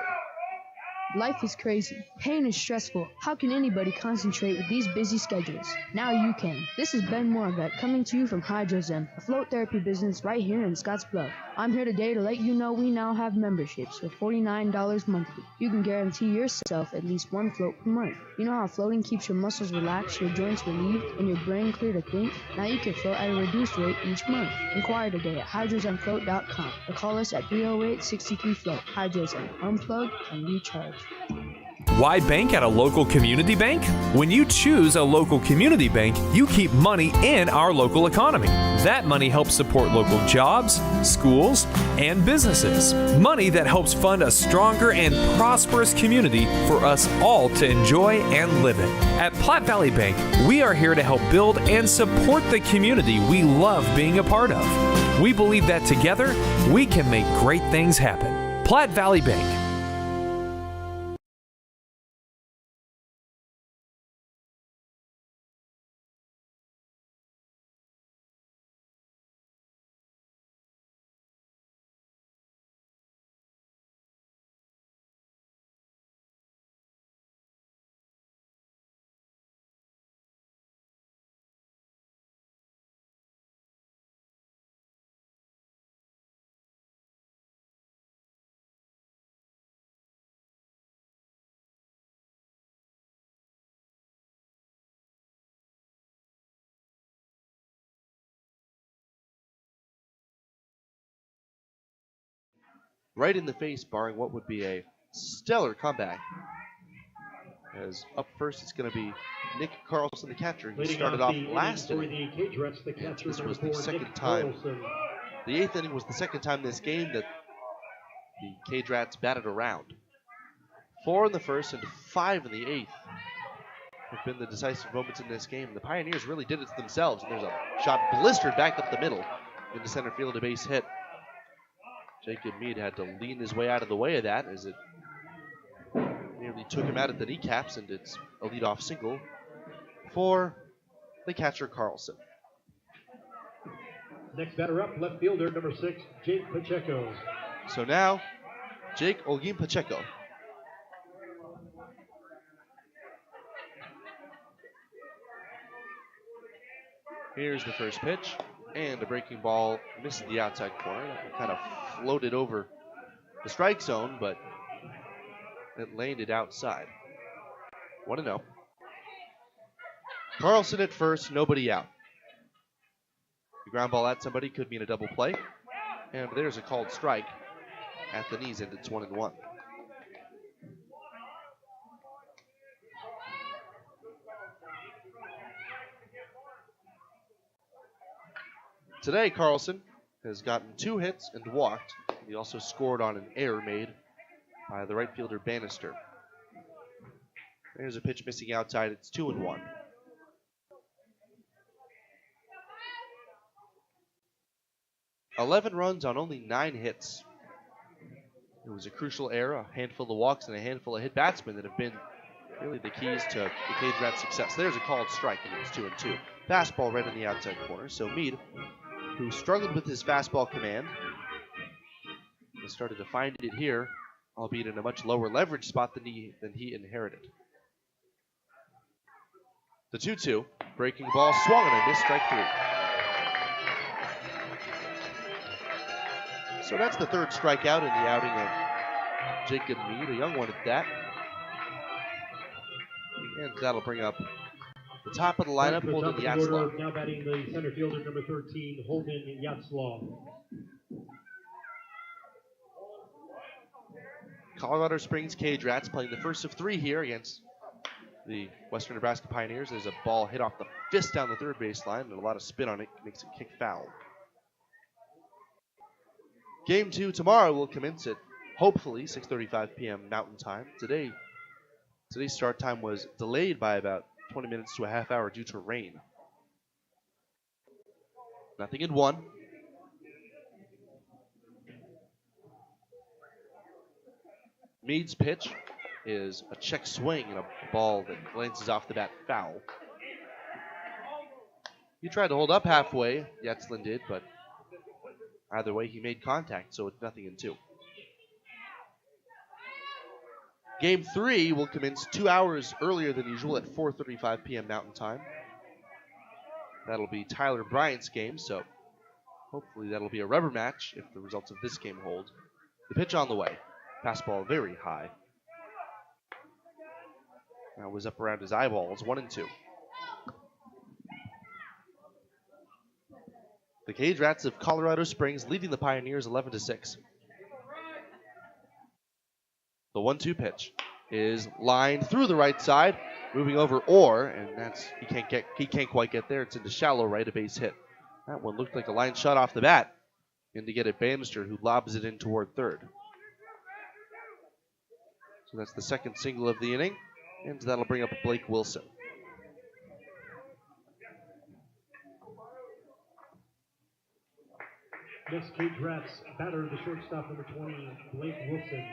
Life is crazy. Pain is stressful. How can anybody concentrate with these busy schedules? Now you can. This is Ben Moravec coming to you from HydroZen, a float therapy business right here in Scottsbluff. I'm here today to let you know we now have memberships for $49 monthly. You can guarantee yourself at least 1 float per month. You know how floating keeps your muscles relaxed, your joints relieved, and your brain clear to think? Now you can float at a reduced rate each month. Inquire today at hydrozenfloat.com or call us at 308-63-FLOAT. HydroZen. Unplug and recharge. Why bank at a local community bank? When you choose a local community bank, you keep money in our local economy. That money helps support local jobs, schools, and businesses. Money that helps fund a stronger and prosperous community for us all to enjoy and live in. At Platte Valley Bank, we are here to help build and support the community we love being a part of. We believe that together, we can make great things happen. Platte Valley Bank. right in the face, barring what would be a stellar comeback. As up first, it's going to be Nick Carlson, the catcher. He started off last inning. This was the second time. The 8th inning was the second time this game that the CageRats batted around. 4 in the first and 5 in the 8th have been the decisive moments in this game. The Pioneers really did it to themselves, and there's a shot blistered back up the middle into center field, a base hit. Jacob Mead had to lean his way out of the way of that as it nearly took him out at the kneecaps, and it's a leadoff single for the catcher Carlson. Next batter up, left fielder number 6, Jake Pacheco. So now, Jake Olguin Pacheco. Here's the first pitch, and a breaking ball missed the outside corner. That kind of floated over the strike zone, but it landed outside. 1-0. Carlson at first, nobody out. The ground ball at somebody could mean a double play, and there's a called strike at the knees, and it's 1-1. Today, Carlson has gotten 2 hits and walked. He also scored on an error made by the right fielder Bannister. There's a pitch missing outside. It's 2-1. $11 runs on only 9 hits. It was a crucial error, a handful of walks, and a handful of hit batsmen that have been really the keys to the CageRats' success. There's a called strike, and it's 2-2. Fastball right in the outside corner. So Mead, who struggled with his fastball command, has started to find it here, albeit in a much lower leverage spot than he inherited. The 2-2, breaking ball swung and a missed, strike 3. So that's the 3rd strikeout in the outing of Jacob Mead, a young one at that. And that'll bring up the top of the lineup, Holden Yatzlaw. Now batting the center fielder, number 13, Holden Yatzlaw. Colorado Springs CageRats playing the first of 3 here against the Western Nebraska Pioneers. There's a ball hit off the fist down the third baseline, and a lot of spin on it makes it kick foul. Game 2 tomorrow will commence at hopefully 6:35 p.m. Mountain Time. Today's start time was delayed by about 20 minutes to a half hour due to rain. 0-1. Mead's pitch is a check swing and a ball that glances off the bat foul. He tried to hold up halfway, Yetzlin did, but either way he made contact, so it's 0-2. Game 3 will commence 2 hours earlier than usual at 4:35 p.m. Mountain Time. That'll be Tyler Bryant's game, so hopefully that'll be a rubber match if the results of this game hold. The pitch on the way. Fastball very high. That was up around his eyeballs, 1-2. The CageRats of Colorado Springs leading the Pioneers 11-6. The 1-2 pitch is lined through the right side, moving over Orr, and he can't quite get there. It's into shallow right, a base hit. That one looked like a line shot off the bat, and to get it Bannister, who lobs it in toward third. So that's the second single of the inning, and that'll bring up Blake Wilson. Next, CageRats batter, the shortstop, number 20, Blake Wilson.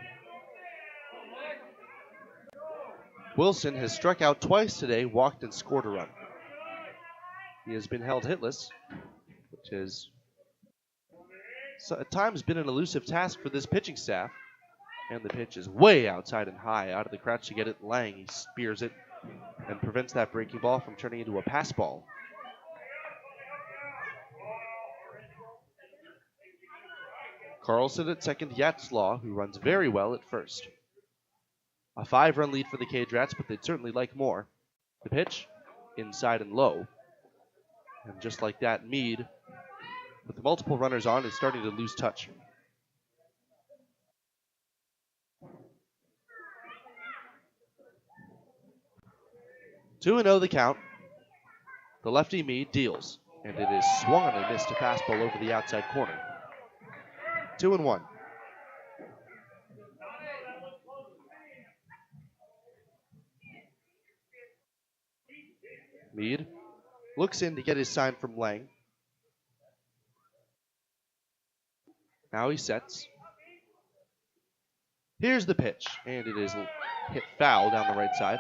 Wilson has struck out twice today, walked and scored a run. He has been held hitless, which has at times been an elusive task for this pitching staff. And the pitch is way outside and high. Out of the crouch to get it, Lang. He spears it and prevents that breaking ball from turning into a pass ball. Carlson at second, Yatzlaw, who runs very well at first. A 5-run lead for the CageRats, but they'd certainly like more. The pitch, inside and low. And just like that, Mead, with multiple runners on, is starting to lose touch. 2-0 the count. The lefty Meade deals, and it is swung on and missed a fastball over the outside corner. 2-1. Meade looks in to get his sign from Lang. Now he sets. Here's the pitch, and it is hit foul down the right side.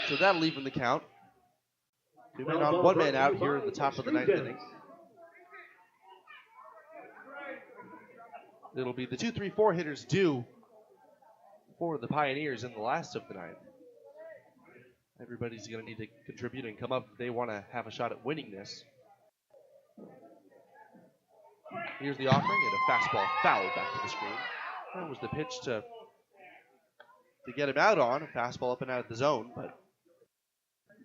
So that'll even the count. 2 men on, 1 man out here in the top of the 9th inning. It'll be the 2-3-4 hitters due for the Pioneers in the last of the 9th. Everybody's going to need to contribute and come up if they want to have a shot at winning this. Here's the offering, and a fastball foul back to the screen. That was the pitch to get him out on, a fastball up and out of the zone, but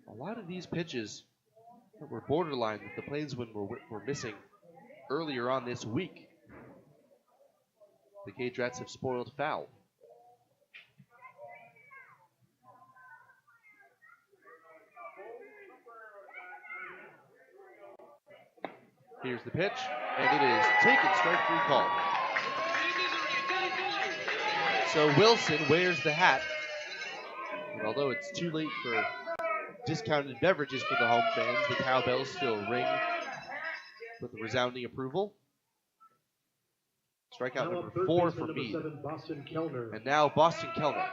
a lot of these pitches that were borderline that the Plainsmen were missing earlier on this week. The CageRats have spoiled foul. Here's the pitch, and it is taken, strike 3 call. So Wilson wears the hat, and although it's too late for discounted beverages for the home fans, the cowbells still ring with a resounding approval. Strikeout number 4 for Meade. And now Boston Kellner.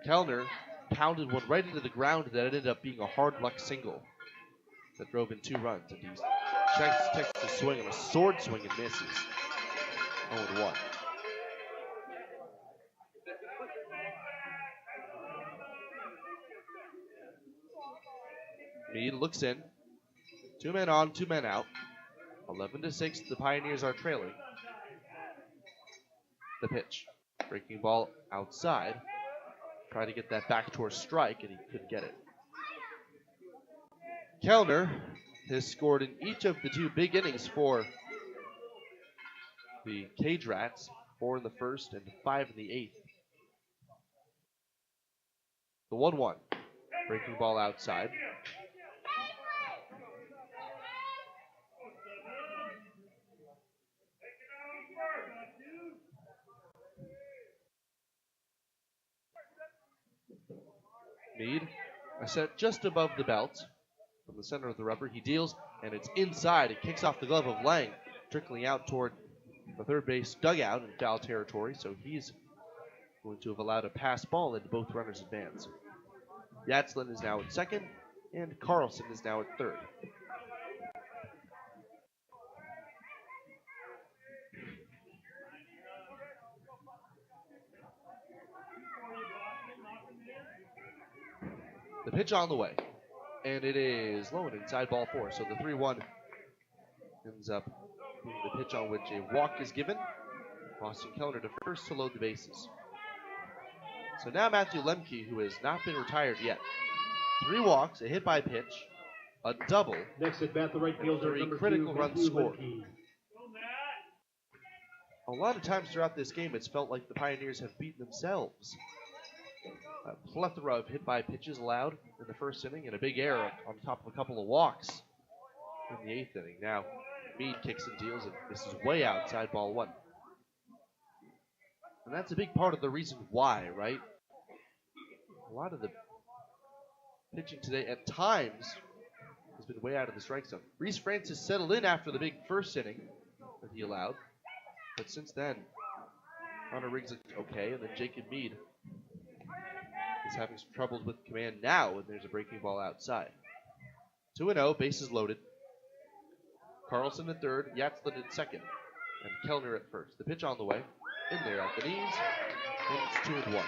Kellner pounded one right into the ground that ended up being a hard luck single that drove in 2 runs. And he takes the swing on a sword swing and misses. 0-1. Meade looks in. 2 men on, 2 men out. 11-6, the Pioneers are trailing. The pitch. Breaking ball outside. Tried to get that backdoor strike, and he couldn't get it. Kellner has scored in each of the 2 big innings for the CageRats. 4 in the first and 5 in the 8th. The 1-1. Breaking ball outside. Meade, a set just above the belt. From the center of the rubber, he deals, and it's inside. It kicks off the glove of Lang, trickling out toward the third base dugout in foul territory, so he's going to have allowed a pass ball into both runners' advance. Yatzlin is now at second, and Carlson is now at third. The pitch on the way, and it is low and inside, ball 4. So the 3-1 ends up being the pitch on which a walk is given. Boston Kellner to first to load the bases. So now Matthew Lemke, who has not been retired yet. 3 walks, a hit by pitch, a double, next at bat, the right fielder, 3 number critical 2, runs scored. Lemke. A lot of times throughout this game, it's felt like the Pioneers have beaten themselves. A plethora of hit-by pitches allowed in the first inning, and a big error on top of a couple of walks in the 8th inning. Now, Meade kicks and deals, and this is way outside, ball 1. And that's a big part of the reason why, right? A lot of the pitching today, at times, has been way out of the strike zone. Reese Francis settled in after the big first inning that he allowed, but since then, Hunter Riggs looked okay, and then Jacob Meade is having some troubles with command now, and there's a breaking ball outside. 2-0, bases loaded. Carlson at third, Yatzlin at second, and Kellner at first. The pitch on the way, in there at the knees, and it's 2-1.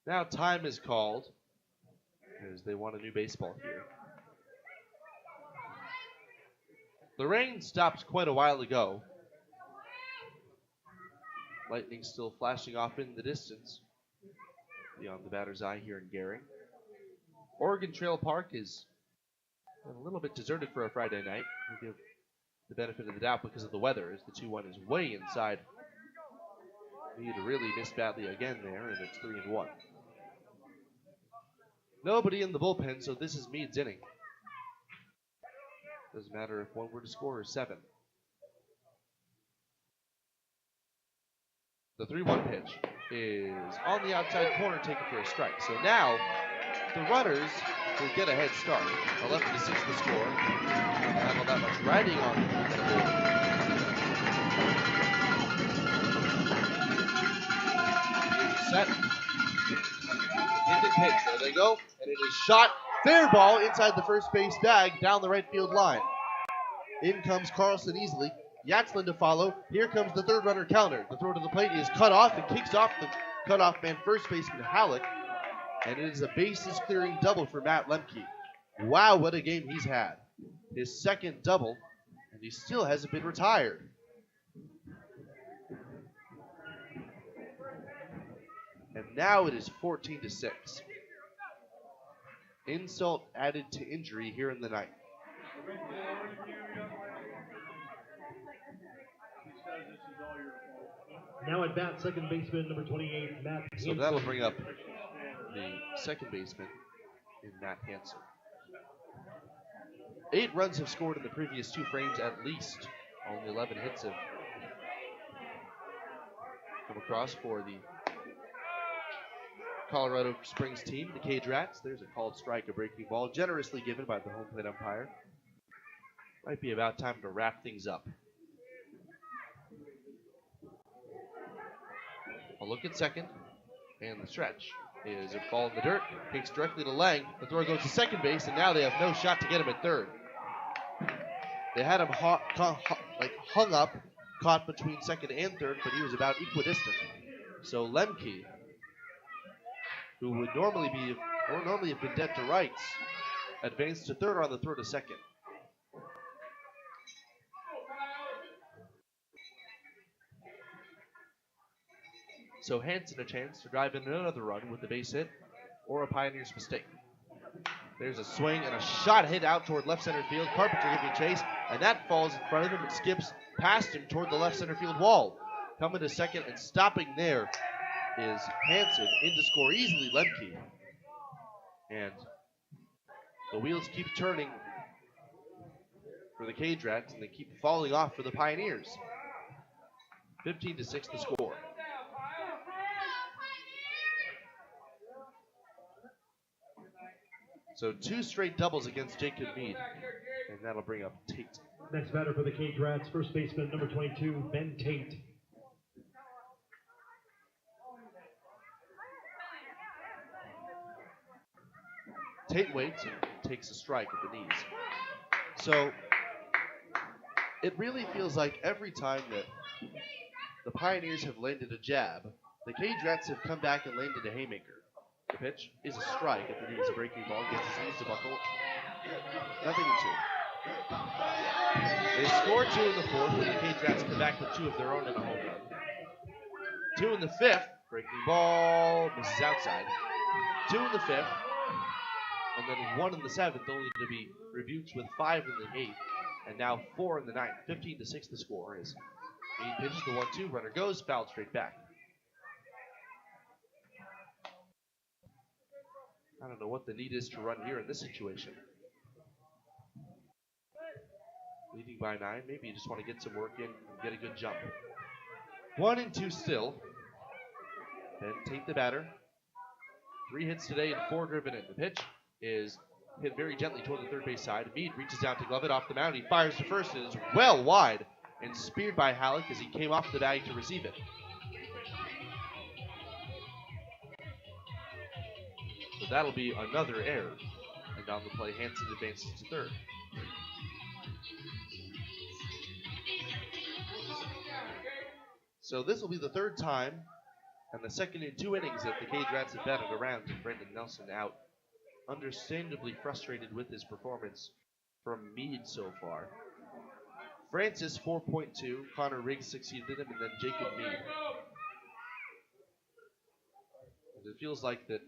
Now time is called, because they want a new baseball here. The rain stopped quite a while ago. Lightning still flashing off in the distance beyond the batter's eye here in Gehring. Oregon Trail Park is And a little bit deserted for a Friday night. We'll give the benefit of the doubt because of the weather, as the 2-1 is way inside. Mead really missed badly again there, and it's 3-1. Nobody in the bullpen, so this is Mead's inning. Doesn't matter if one were to score or 7. The 3-1 pitch is on the outside corner, taken for a strike. So now the runners will get a head start. 11-6 the score. Not all that much riding on the board. Set. Hit and pitch. There they go. And it is shot. Fair ball inside the first base bag down the right field line. In comes Carlson easily. Yatzlin to follow. Here comes the third runner, Kellner. The throw to the plate is cut off and kicks off the cutoff man, first baseman Halleck. And it is a bases clearing double for Matt Lemke. Wow, what a game he's had. His second double, and he still hasn't been retired. And now it is 14-6. Insult added to injury here in the ninth. Now at bat, second baseman, number 28, Matt Hansen. So that'll bring up the second baseman in Matt Hansen. 8 runs have scored in the previous 2 frames at least. Only 11 hits have come across for the Colorado Springs team, the CageRats. There's a called strike, a breaking ball, generously given by the home plate umpire. Might be about time to wrap things up. A look at second, and the stretch is a ball in the dirt, kicks directly to Lang. The throw goes to second base, and now they have no shot to get him at third. They had him hung up, caught between second and third, but he was about equidistant. So Lemke, who would normally have been dead to rights, advanced to third on the throw to second. So Hansen a chance to drive in another run with the base hit or a Pioneers mistake. There's a swing and a shot hit out toward left center field. Carpenter giving chase, and that falls in front of him and skips past him toward the left center field wall. Coming to second and stopping there is Hansen, in to score easily Lemke. And the wheels keep turning for the CageRats, and they keep falling off for the Pioneers. 15-6 the score. So 2 straight doubles against Jacob Mead, and that'll bring up Tate. Next batter for the CageRats, first baseman, number 22, Ben Tate. Tate waits and takes a strike at the knees. So it really feels like every time that the Pioneers have landed a jab, the CageRats have come back and landed a haymaker. The pitch is a strike at the knees, a breaking ball, gets his knees to buckle. Nothing in 2. They score 2 in the 4th, and the CageRats come back with 2 of their own in a home run. 2 in the 5th, breaking ball, misses outside. 2 in the 5th, and then 1 in the 7th, only to be rebuked with 5 in the 8th, and now 4 in the 9th. 15-6 the score is Mead pitches the 1-2, runner goes, fouled straight back. I don't know what the need is to run here in this situation. Leading by 9, maybe you just want to get some work in and get a good jump. 1-2 still. Ben Tate the batter. 3 hits today and 4 driven in. The pitch is hit very gently toward the third base side. Mead reaches down to glove it off the mound. He fires to first and is well wide and speared by Halleck as he came off the bag to receive it. So that'll be another error. And on the play, Hansen advances to third. So this will be the 3rd time and the second in 2 innings that the CageRats have batted around. Brendan Nelson out, understandably frustrated with his performance from Mead so far. Francis 4.2, Connor Riggs succeeded him, and then Jacob Mead. It feels like that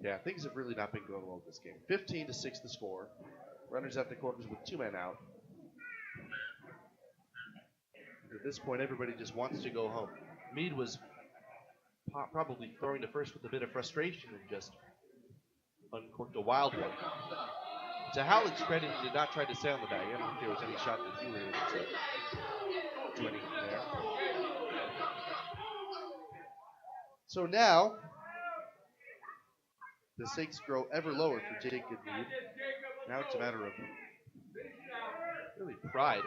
Yeah, things have really not been going well this game. 15-6 the score. Runners at the corners with 2 men out. At this point, everybody just wants to go home. Meade was probably throwing to first with a bit of frustration and just uncorked a wild one. To Halleck's credit, he did not try to stay on the bag. I don't think there was any shot that he was able to do anything there. So now, the stakes grow ever lower for Jacob Meade. Now it's a matter of really pride.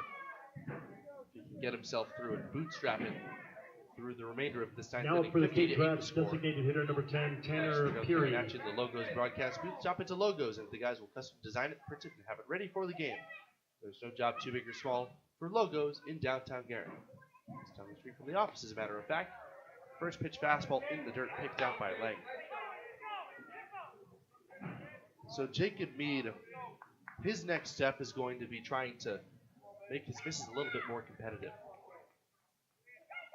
If he can get himself through and bootstrap it through the remainder of this ninth inning. Now for the CageRats, designated hitter number 10, Tanner Peary. Matching the Logos broadcast booth, chop into Logos, and the guys will custom design it, print it, and have it ready for the game. There's no job too big or small for Logos in downtown Gary. It's down the street from the office, as a matter of fact. First pitch fastball in the dirt, picked out by Lang. So Jacob Meade, his next step is going to be trying to make his misses a little bit more competitive.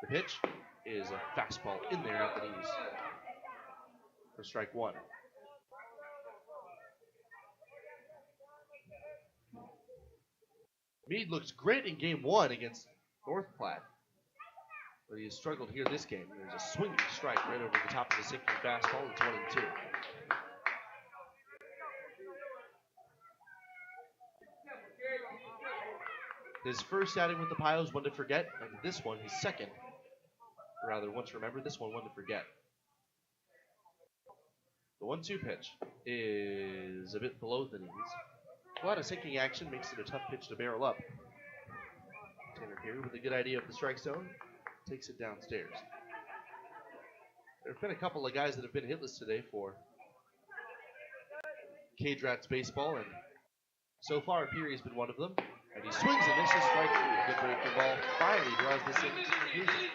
The pitch is a fastball in there at the knees for strike one. Meade looks great in game one against North Platte, but he has struggled here this game. There's a swinging strike right over the top of the sinking fastball. It's 1-2. His first outing with the Pios, one to forget, and this one, his second. Or rather, one to remember, this one to forget. The 1-2 pitch is a bit below the knees. A lot of sinking action makes it a tough pitch to barrel up. Tanner Peary, with a good idea of the strike zone, takes it downstairs. There have been a couple of guys that have been hitless today for CageRats baseball, and so far Peary has been one of them. And he swings and misses, strike three. A good breaking ball finally draws this in to conclusion.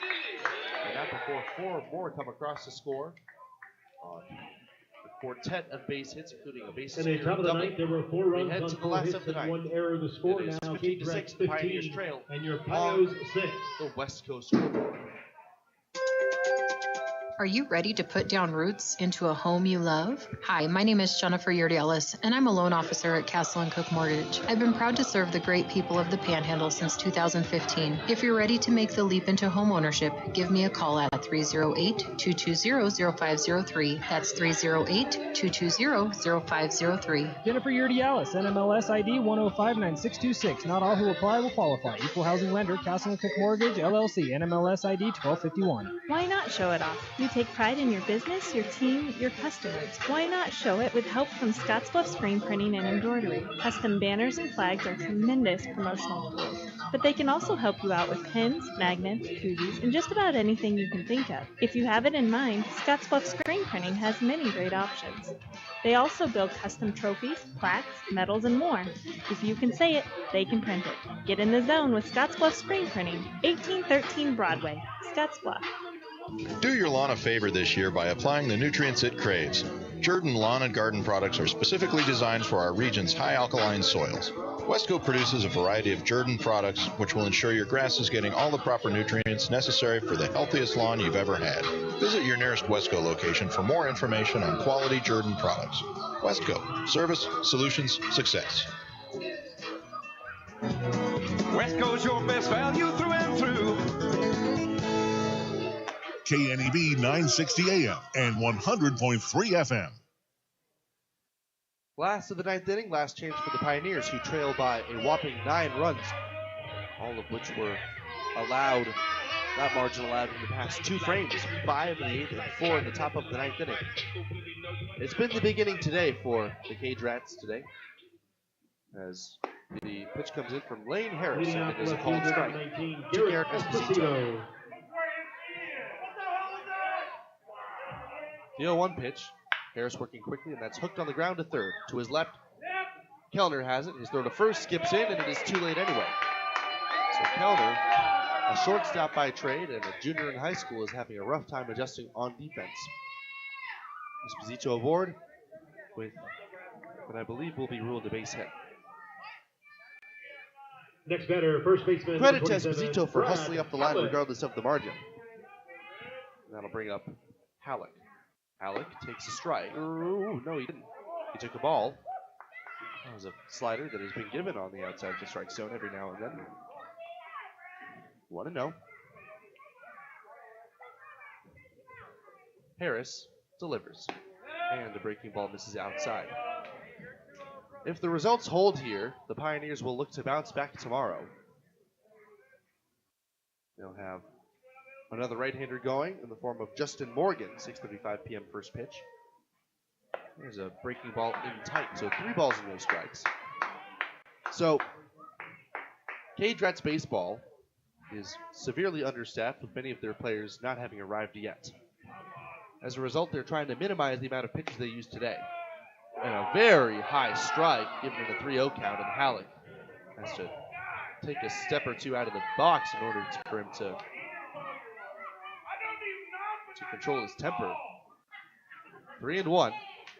And not before 4 more come across the score on the quartet of base hits, including a base hit. In the top of the ninth, there were 4 runs on 4 hits and 1 error. The score now 15-6, the Pioneers 15, trail and your Pios 6. The West Coast scoreboard. Are you ready to put down roots into a home you love? Hi, my name is Jennifer Yurdi-Ellis, and I'm a loan officer at Castle & Cook Mortgage. I've been proud to serve the great people of the Panhandle since 2015. If you're ready to make the leap into home ownership, give me a call at 308-220-0503. That's 308-220-0503. Jennifer Yurdi-Ellis, NMLS ID 1059626. Not all who apply will qualify. Equal housing lender, Castle & Cook Mortgage, LLC, NMLS ID 1251. Why not show it off? You take pride in your business, your team, your customers. Why not show it with help from Scottsbluff Screen Printing and Embroidery? Custom banners and flags are tremendous promotional tools, but they can also help you out with pins, magnets, koozies, and just about anything you can think of. If you have it in mind, Scottsbluff Screen Printing has many great options. They also build custom trophies, plaques, medals, and more. If you can say it, they can print it. Get in the zone with Scottsbluff Screen Printing, 1813 Broadway, Scottsbluff. Do your lawn a favor this year by applying the nutrients it craves. Jordan Lawn and Garden products are specifically designed for our region's high alkaline soils. Westco produces a variety of Jordan products which will ensure your grass is getting all the proper nutrients necessary for the healthiest lawn you've ever had. Visit your nearest Westco location for more information on quality Jordan products. Westco. Service, solutions, success. Westco's your best value through and through. KNEB 960 AM and 100.3 FM. Last of the ninth inning, last chance for the Pioneers, who trail by a whopping 9 runs, all of which were allowed, that margin allowed in the past 2 frames, 5 in the 8th and 4 in the top of the ninth inning. It's been the big inning today for the CageRats today, as the pitch comes in from Lane Harris, and it is a called strike to Garrett Esposito. The 0-1 pitch. Harris working quickly, and that's hooked on the ground to third. To his left, Kellner has it. His throw to first skips in, and it is too late anyway. So Kellner, a shortstop by trade, and a junior in high school, is having a rough time adjusting on defense. Esposito aboard with what I believe will be ruled a base hit. Next batter, first baseman. Credit to Esposito for hustling up the line regardless of the margin. And that'll bring up Halleck. Halleck takes a strike. Ooh, no, he didn't. He took a ball. That was a slider that has been given on the outside of the strike zone every now and then. 1-0. Harris delivers. And the breaking ball misses outside. If the results hold here, the Pioneers will look to bounce back tomorrow. They'll have another right-hander going in the form of Justin Morgan, 6:35 p.m. first pitch. There's a breaking ball in tight, so 3 balls and no strikes. So, CageRats baseball is severely understaffed with many of their players not having arrived yet. As a result, they're trying to minimize the amount of pitches they use today. And a very high strike given in a 3-0 count, and Halleck has to take a step or two out of the box in order for him to control his temper. 3-1.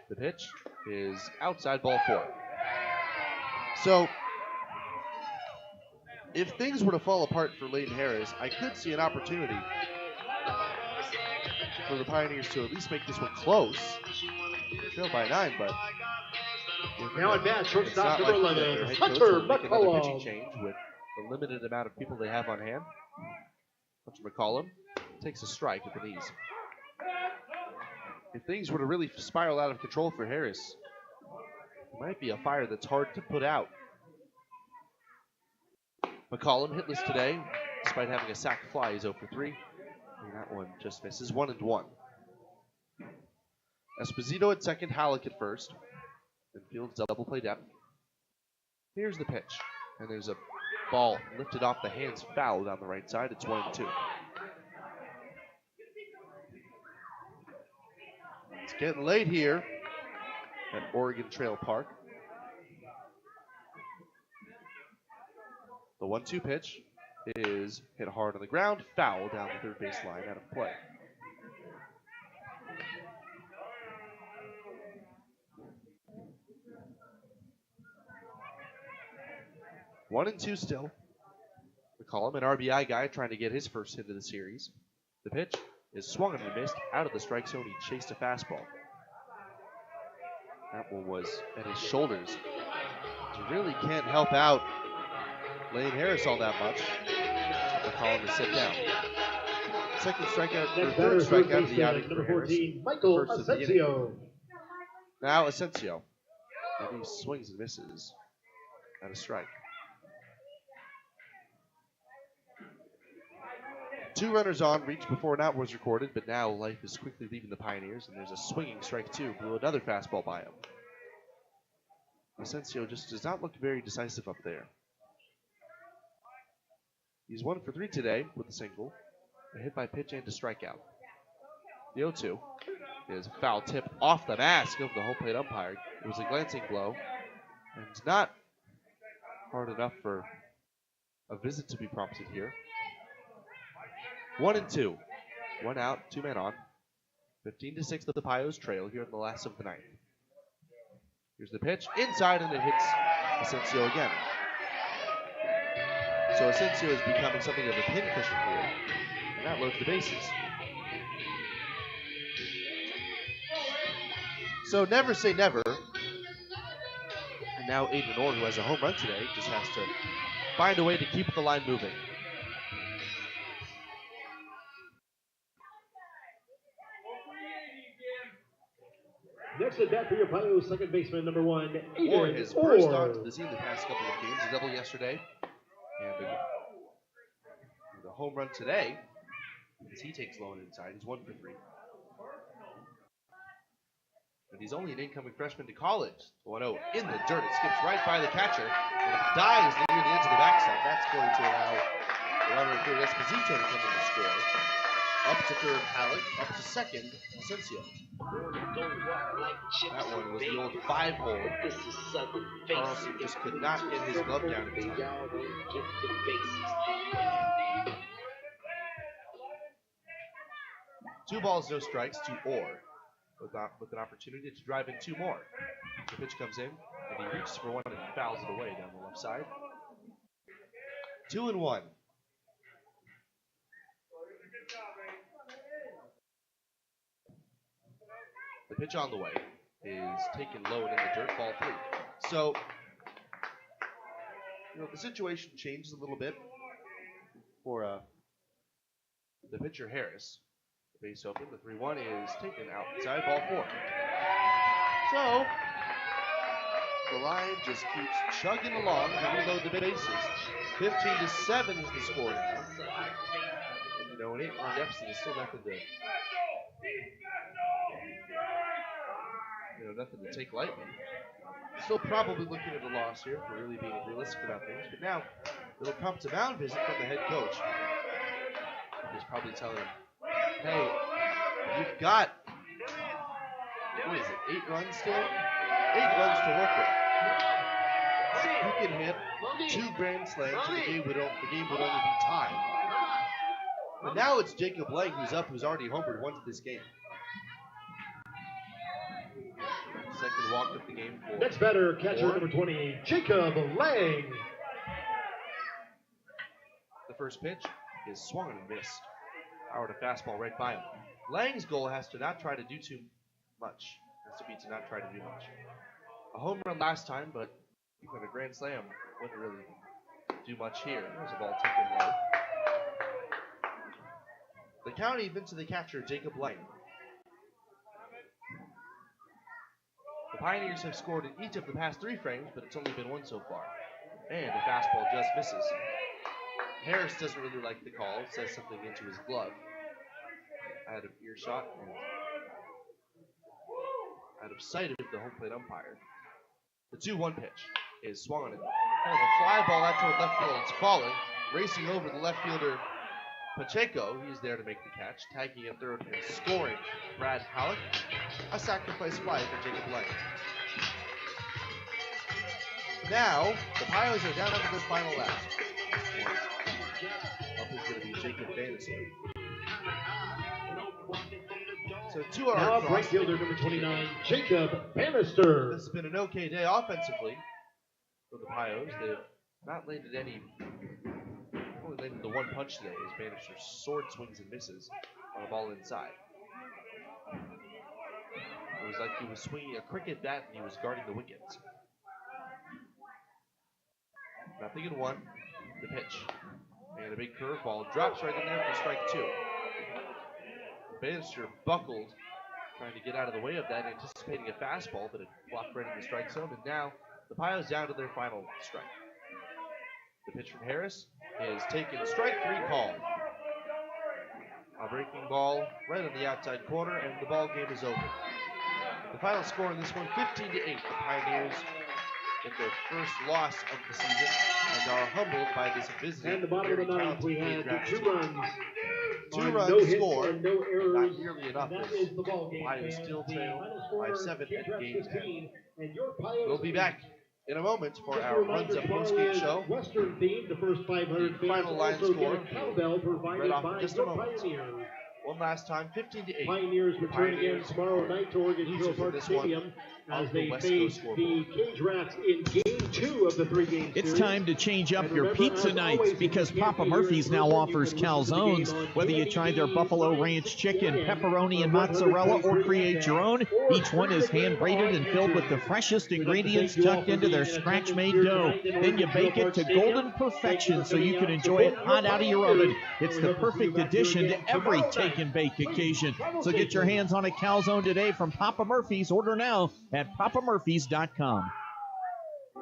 The pitch is outside, ball 4. So, if things were to fall apart for Layton Harris, I could see an opportunity for the Pioneers to at least make this one close. Trailed by 9, but now at bat, shortstop not number like 11, Hunter Hunter make another McCollum. pitching change with the limited amount of people they have on hand. Hunter McCollum takes a strike at the knees. If things were to really spiral out of control for Harris, it might be a fire that's hard to put out. McCollum hitless today, despite having a sac fly. He's 0 for 3. And that one just misses. 1-1. Esposito at second, Halleck at first. And fields double play depth. Here's the pitch. And there's a ball lifted off the hands, foul down the right side. It's 1-2. It's getting late here at Oregon Trail Park. The 1-2 pitch is hit hard on the ground, foul down the third base line, out of play. One and 2 still. McCollum, an RBI guy, trying to get his first hit of the series. The pitch is swung and missed out of the strike zone. He chased a fastball. That one was at his shoulders. He really can't help out Layton Harris all that much. McCollum is set down. Second strikeout, or third strikeout of the outing for Harris. 14, Michael Asensio. Now Asensio. And he swings and misses at a strike. 2 runners on, reach before an out was recorded, but now life is quickly leaving the Pioneers, and there's a swinging strike 2. Blew another fastball by him. Asensio just does not look very decisive up there. He's 1 for 3 today with a single, a hit by pitch and a strikeout. The 0-2 is a foul tip off the mask of the home plate umpire. It was a glancing blow, and it's not hard enough for a visit to be prompted here. 1 and 2. 1 out, 2 men on. 15-6 the Pios trail here in the last of the ninth. Here's the pitch inside, and it hits Asensio again. So Asensio is becoming something of a pincushion here, and that loads the bases. So never say never. And now Aiden Orr, who has a home run today, just has to find a way to keep the line moving. Next at bat for your Pios, second baseman number 1, Orr Aiden has Orr. burst onto the scene the past couple of games. A double yesterday, and a home run today as he takes low and inside. He's 1 for 3. And he's only an incoming freshman to college. 1-0 in the dirt. It skips right by the catcher, and it dives near the edge of the backside. That's going to allow the runner in third Esposito to come in to score. Up to third, Halleck. Up to second, Asensio. That one was the old 5-hole. Carlson just could not get his glove down in time. Two balls, no strikes to Orr, with an opportunity to drive in 2 more. The pitch comes in, and he reaches for one and fouls it away down the left side. 2-1. The pitch on the way is taken low and in the dirt, ball 3. So, the situation changes a little bit for the pitcher Harris. The base open, the 3-1 is taken outside, ball 4. So, the line just keeps chugging along to reload the bases. 15-7 is the score now. And, an 8-run deficit is still nothing to, nothing to take lightly. Still probably looking at a loss here, if we're really being realistic about things. But now, it'll prompt a mound visit from the head coach. He's probably telling him, hey, you've got, what is it, 8 runs still? 8 runs to work with. You can hit 2 grand slams and the game would only be tied. But now it's Jacob Lang who's up, who's already homered once this game. Second walk of the game for next batter, catcher number 20, Jacob Lang. The first pitch is swung and missed. Howard a fastball right by him. Lang's goal has to not try to do too much. Has to be to not try to do much. A home run last time, but even a grand slam wouldn't really do much here. There's a ball taken low. The count even to the catcher, Jacob Lang. The Pioneers have scored in each of the past 3 frames, but it's only been 1 so far. And the fastball just misses. Harris doesn't really like the call, says something into his glove. Out of earshot and out of sight of the home plate umpire. The 2-1 pitch is swung on it. Kind of a fly ball out toward left field. It's falling. Racing over the left fielder, Pacheco. He's there to make the catch. Tagging at third and scoring, Brad Halleck. A sacrifice fly for Jacob Lang. Now, the Pios are down under their final last. Up is going to be Jacob Bannister. So 2 are now right fielder number 29, Jacob Bannister. This has been an okay day offensively for the Pios. They've not landed only landed the 1 punch today as Bannister sword swings and misses on a ball inside. It was like he was swinging a cricket bat and he was guarding the wickets. 0-1, the pitch. And a big curveball drops right in there for strike 2. Bannister buckled, trying to get out of the way of that, anticipating a fastball, but it blocked right in the strike zone. And now the Pios down to their final strike. The pitch from Harris is taken, strike 3 call. A breaking ball right on the outside corner, and the ball game is over. The final score in this one, 15-8. The Pioneers get their first loss of the season and are humbled by this visiting. And the bottom of the ninth, we had 2 runs. 2 runs no scored, no errors. not nearly enough. That is the ball game. Pios still trail by 7 at game 10. And your Pios We'll be back in a moment for our Runs Up Postgame show. Western theme, the first 500 the final line score cowbell provided right off by in just a moment. Pioneers. One last time, 15-8. Pioneers return again tomorrow night to Oregon Trail Park Stadium as they face the CageRats in Game 2 of the 3-game series. It's time to change up your pizza nights because Papa Murphy's now offers calzones. Whether you try their Buffalo Ranch chicken, pepperoni, and mozzarella, or create your own, each one is hand-braided and filled with the freshest ingredients tucked into their scratch-made dough. Then you bake it to golden perfection so you can enjoy it hot out of your oven. It's the perfect addition to every take and bake occasion. So get your hands on a calzone today from Papa Murphy's. Order now at papamurphys.com.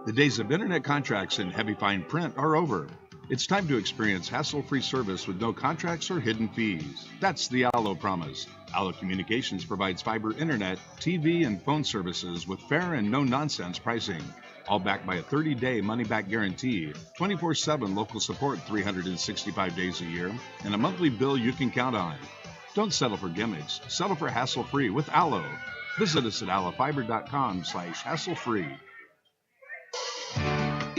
The days of internet contracts and heavy fine print are over. It's time to experience hassle-free service with no contracts or hidden fees. That's the Allo promise. Allo Communications provides fiber internet, TV, and phone services with fair and no-nonsense pricing. All backed by a 30-day money-back guarantee, 24/7 local support 365 days a year, and a monthly bill you can count on. Don't settle for gimmicks. Settle for hassle-free with Allo. Visit us at allofiber.com/hassle-free.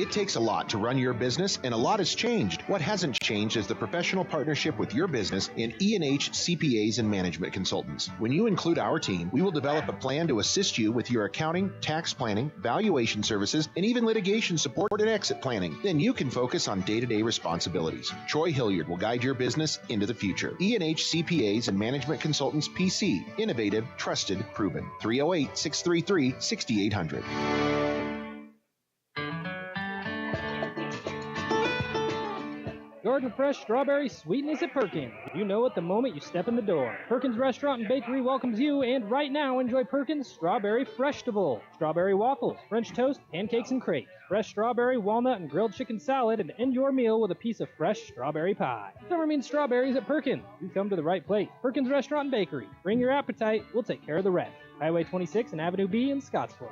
It takes a lot to run your business, and a lot has changed. What hasn't changed is the professional partnership with your business in E&H CPAs and Management Consultants. When you include our team, we will develop a plan to assist you with your accounting, tax planning, valuation services, and even litigation support and exit planning. Then you can focus on day-to-day responsibilities. Troy Hilliard will guide your business into the future. E&H CPAs and Management Consultants PC. Innovative, trusted, proven. 308-633-6800. Garden Fresh Strawberry Sweetness at Perkins. You know it the moment you step in the door. Perkins Restaurant and Bakery welcomes you, and right now enjoy Perkins Strawberry Freshtival. Strawberry waffles, French toast, pancakes and crepes, fresh strawberry, walnut, and grilled chicken salad, and end your meal with a piece of fresh strawberry pie. Summer means strawberries at Perkins. You come to the right place. Perkins Restaurant and Bakery. Bring your appetite, we'll take care of the rest. Highway 26 and Avenue B in Scottsbluff.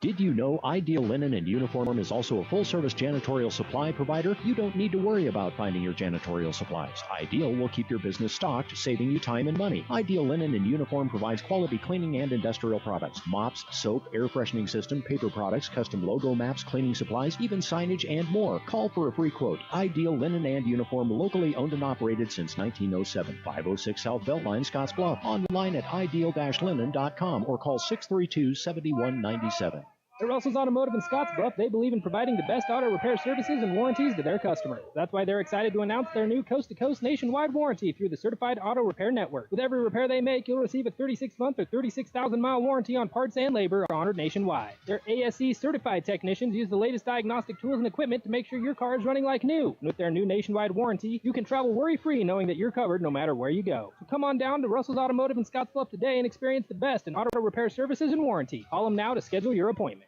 Did you know Ideal Linen and Uniform is also a full-service janitorial supply provider? You don't need to worry about finding your janitorial supplies. Ideal will keep your business stocked, saving you time and money. Ideal Linen and Uniform provides quality cleaning and industrial products, mops, soap, air freshening system, paper products, custom logo maps, cleaning supplies, even signage, and more. Call for a free quote. Ideal Linen and Uniform, locally owned and operated since 1907. 506 South Beltline, Scottsbluff. Online at ideal-linen.com or call 632-7197. At Russell's Automotive in Scottsbluff, they believe in providing the best auto repair services and warranties to their customers. That's why they're excited to announce their new coast-to-coast nationwide warranty through the Certified Auto Repair Network. With every repair they make, you'll receive a 36-month or 36,000-mile warranty on parts and labor honored nationwide. Their ASE certified technicians use the latest diagnostic tools and equipment to make sure your car is running like new. And with their new nationwide warranty, you can travel worry-free knowing that you're covered no matter where you go. So come on down to Russell's Automotive in Scottsbluff today and experience the best in auto repair services and warranty. Call them now to schedule your appointment.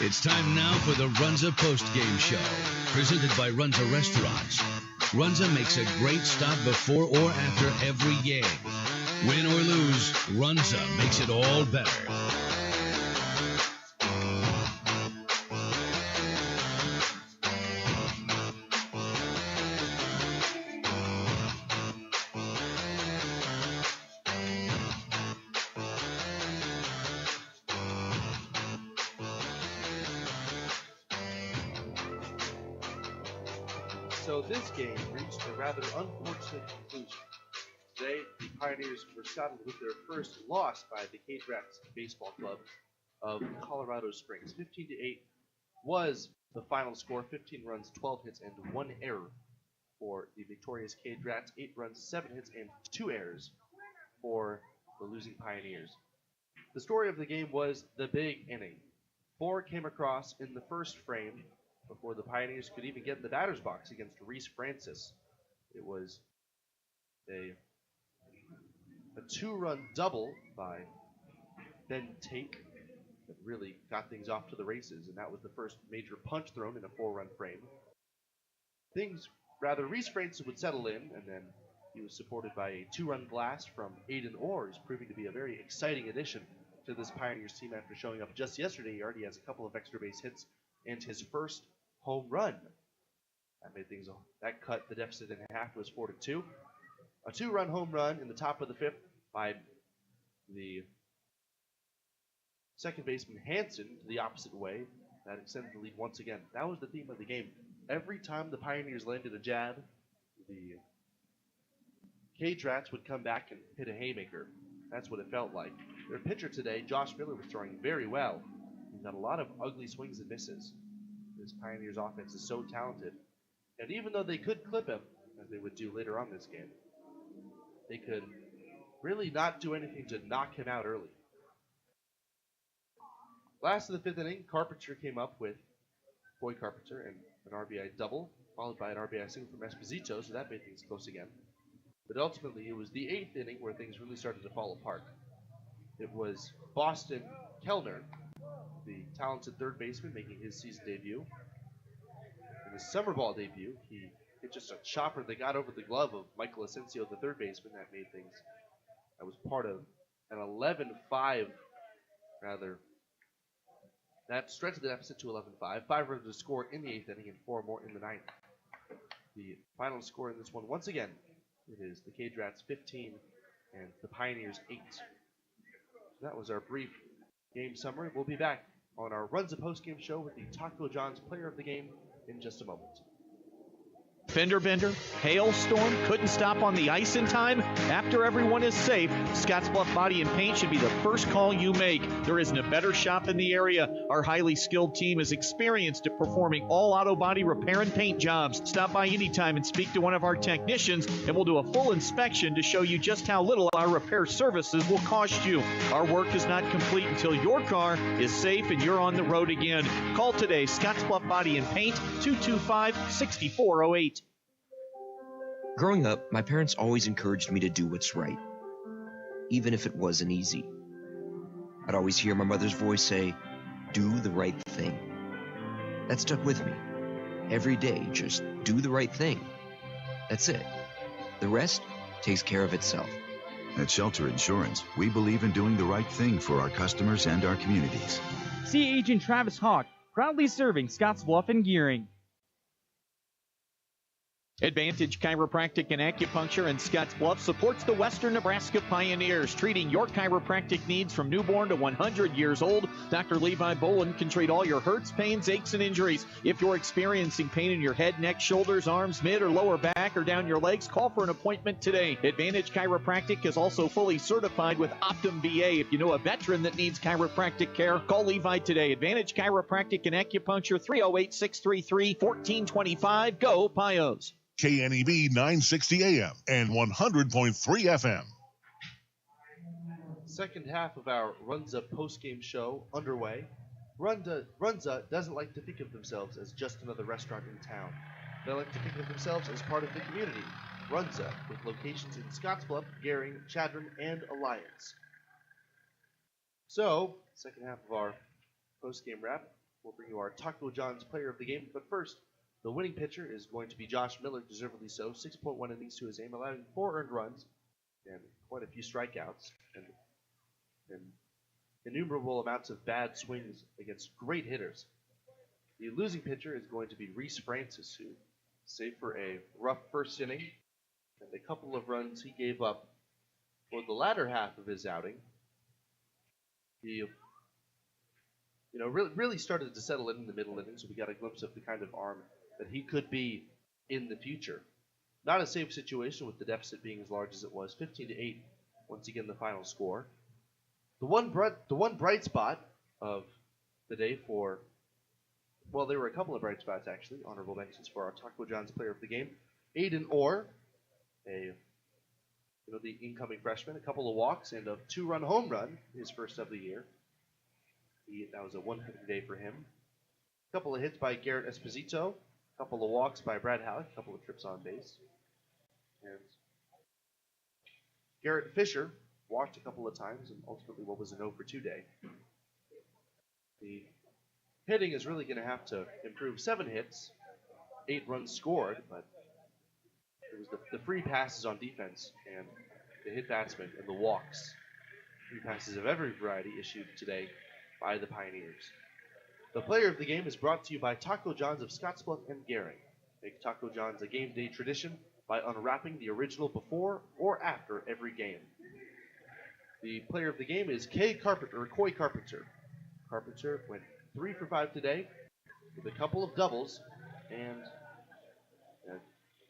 It's time now for the Runza Postgame Show, presented by Runza Restaurants. Runza makes a great stop before or after every game. Win or lose, Runza makes it all better. So this game reached a rather unfortunate conclusion. Today, the Pioneers were saddled with their first loss by the CageRats Baseball Club of Colorado Springs. 15-8 was the final score. 15 runs, 12 hits, and 1 error for the victorious CageRats. 8 runs, 7 hits, and 2 errors for the losing Pioneers. The story of the game was the big inning. 4 came across in the first frame before the Pioneers could even get in the batter's box against Reese Francis. It was a 2-run double by Ben Tate that really got things off to the races, and that was the first major punch thrown in a 4-run frame. Reese Francis would settle in, and then he was supported by a 2-run blast from Aiden Orr, who's proving to be a very exciting addition to this Pioneers team after showing up just yesterday. He already has a couple of extra base hits and his first home run. That cut the deficit in half. It was 4-2. A 2-run home run in the top of the 5th by the second baseman Hansen to the opposite way. That extended the lead once again. That was the theme of the game. Every time the Pioneers landed a jab, the CageRats would come back and hit a haymaker. That's what it felt like. Their pitcher today, Josh Miller, was throwing very well. He got a lot of ugly swings and misses. This Pioneers offense is so talented. And even though they could clip him, as they would do later on this game, they could really not do anything to knock him out early. Last of the 5th inning, Carpenter came up with Boy Carpenter and an RBI double, followed by an RBI single from Esposito, so that made things close again. But ultimately, it was the 8th inning where things really started to fall apart. It was Boston Kellner, the talented third baseman, making his season debut. In his summer ball debut, he hit just a chopper that got over the glove of Michael Asensio, the third baseman. That made things, that was part of an 11-5, rather. That stretched the deficit to 11-5. 5 runs to score in the 8th inning and 4 more in the 9th. The final score in this one, once again, it is the CageRats 15 and the Pioneers 8. So that was our brief game summary. We'll be back on our Runza postgame show with the Taco John's player of the game in just a moment. Fender bender, hailstorm, couldn't stop on the ice in time? After everyone is safe, Scottsbluff Body and Paint should be the first call you make. There isn't a better shop in the area. Our highly skilled team is experienced at performing all auto body repair and paint jobs. Stop by anytime and speak to one of our technicians, and we'll do a full inspection to show you just how little our repair services will cost you. Our work is not complete until your car is safe and you're on the road again. Call today, Scottsbluff Body and Paint, 225-6408. Growing up, my parents always encouraged me to do what's right, even if it wasn't easy. I'd always hear my mother's voice say, "Do the right thing." That stuck with me. Every day, just do the right thing. That's it. The rest takes care of itself. At Shelter Insurance, we believe in doing the right thing for our customers and our communities. See Agent Travis Hawk, proudly serving Scottsbluff and Gearing. Advantage Chiropractic and Acupuncture in Scottsbluff supports the Western Nebraska Pioneers, treating your chiropractic needs from newborn to 100 years old. Dr. Levi Boland can treat all your hurts, pains, aches, and injuries. If you're experiencing pain in your head, neck, shoulders, arms, mid, or lower back, or down your legs, call for an appointment today. Advantage Chiropractic is also fully certified with Optum VA. If you know a veteran that needs chiropractic care, call Levi today. Advantage Chiropractic and Acupuncture, 308-633-1425. Go Pios. KNEB 960 AM and 100.3 FM. Second half of our Runza postgame show underway. Runza doesn't like to think of themselves as just another restaurant in town. They like to think of themselves as part of the community. Runza, with locations in Scottsbluff, Gearing, Chadron, and Alliance. So, second half of our postgame wrap, we'll bring you our Taco John's player of the game. But first, the winning pitcher is going to be Josh Miller, deservedly so. 6.1 innings to his name, allowing 4 earned runs and quite a few strikeouts and innumerable amounts of bad swings against great hitters. The losing pitcher is going to be Reese Francis, who, save for a rough first inning and a couple of runs he gave up for the latter half of his outing, he really started to settle in the middle innings, so we got a glimpse of the kind of arm that he could be in the future. Not a safe situation with the deficit being as large as it was, 15-8, once again the final score. The one bright spot of the day for, well, there were a couple of bright spots actually, honorable mentions for our Taco John's player of the game. Aiden Orr, the incoming freshman, a couple of walks and a 2-run home run, his first of the year. That was a one-hit day for him. A couple of hits by Garrett Esposito. A couple of walks by Brad Halleck, a couple of trips on base. And Garrett Fisher walked a couple of times, and ultimately what was an 0-for-2 day. The hitting is really going to have to improve. 7 hits, 8 runs scored, but it was the free passes on defense and the hit batsmen and the walks. Free passes of every variety issued today by the Pioneers. The player of the game is brought to you by Taco John's of Scottsbluff and Gearing. Make Taco John's a game day tradition by unwrapping the original before or after every game. The player of the game is Coy Carpenter. Carpenter went 3 for 5 today with a couple of doubles and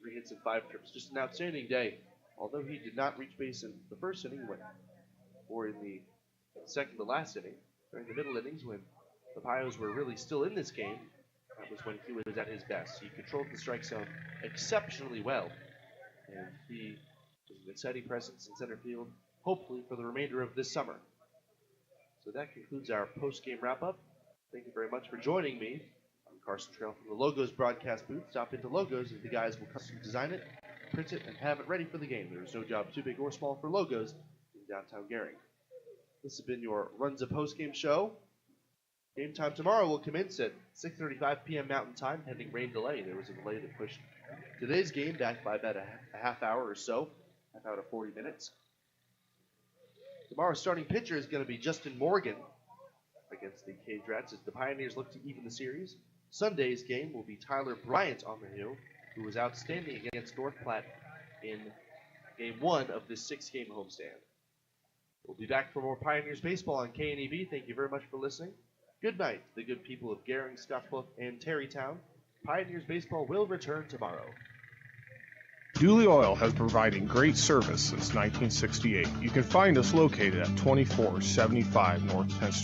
3 hits and 5 trips. Just an outstanding day. Although he did not reach base in the first inning, or in the second to last inning, during the middle innings when the Pios were really still in this game, that was when he was at his best. He controlled the strike zone exceptionally well, and he was an exciting presence in center field, hopefully for the remainder of this summer. So that concludes our post-game wrap-up. Thank you very much for joining me. I'm Carson Trail from the Logos broadcast booth. Stop into Logos and the guys will custom design it, print it, and have it ready for the game. There is no job too big or small for Logos in downtown Gearing. This has been your Runza post-game show. Game time tomorrow will commence at 6:35 p.m. Mountain Time, pending rain delay. There was a delay that pushed today's game back by about a half hour or so, half hour to 40 minutes. Tomorrow's starting pitcher is going to be Justin Morgan against the CageRats as the Pioneers look to even the series. Sunday's game will be Tyler Bryant on the hill, who was outstanding against North Platte in Game 1 of this 6-game homestand. We'll be back for more Pioneers baseball on KNEB. Thank you very much for listening. Good night, the good people of Gering, Scottsbluff, and Terrytown. Pioneers baseball will return tomorrow. Dooley Oil has provided great service since 1968. You can find us located at 2475 North 10th Street.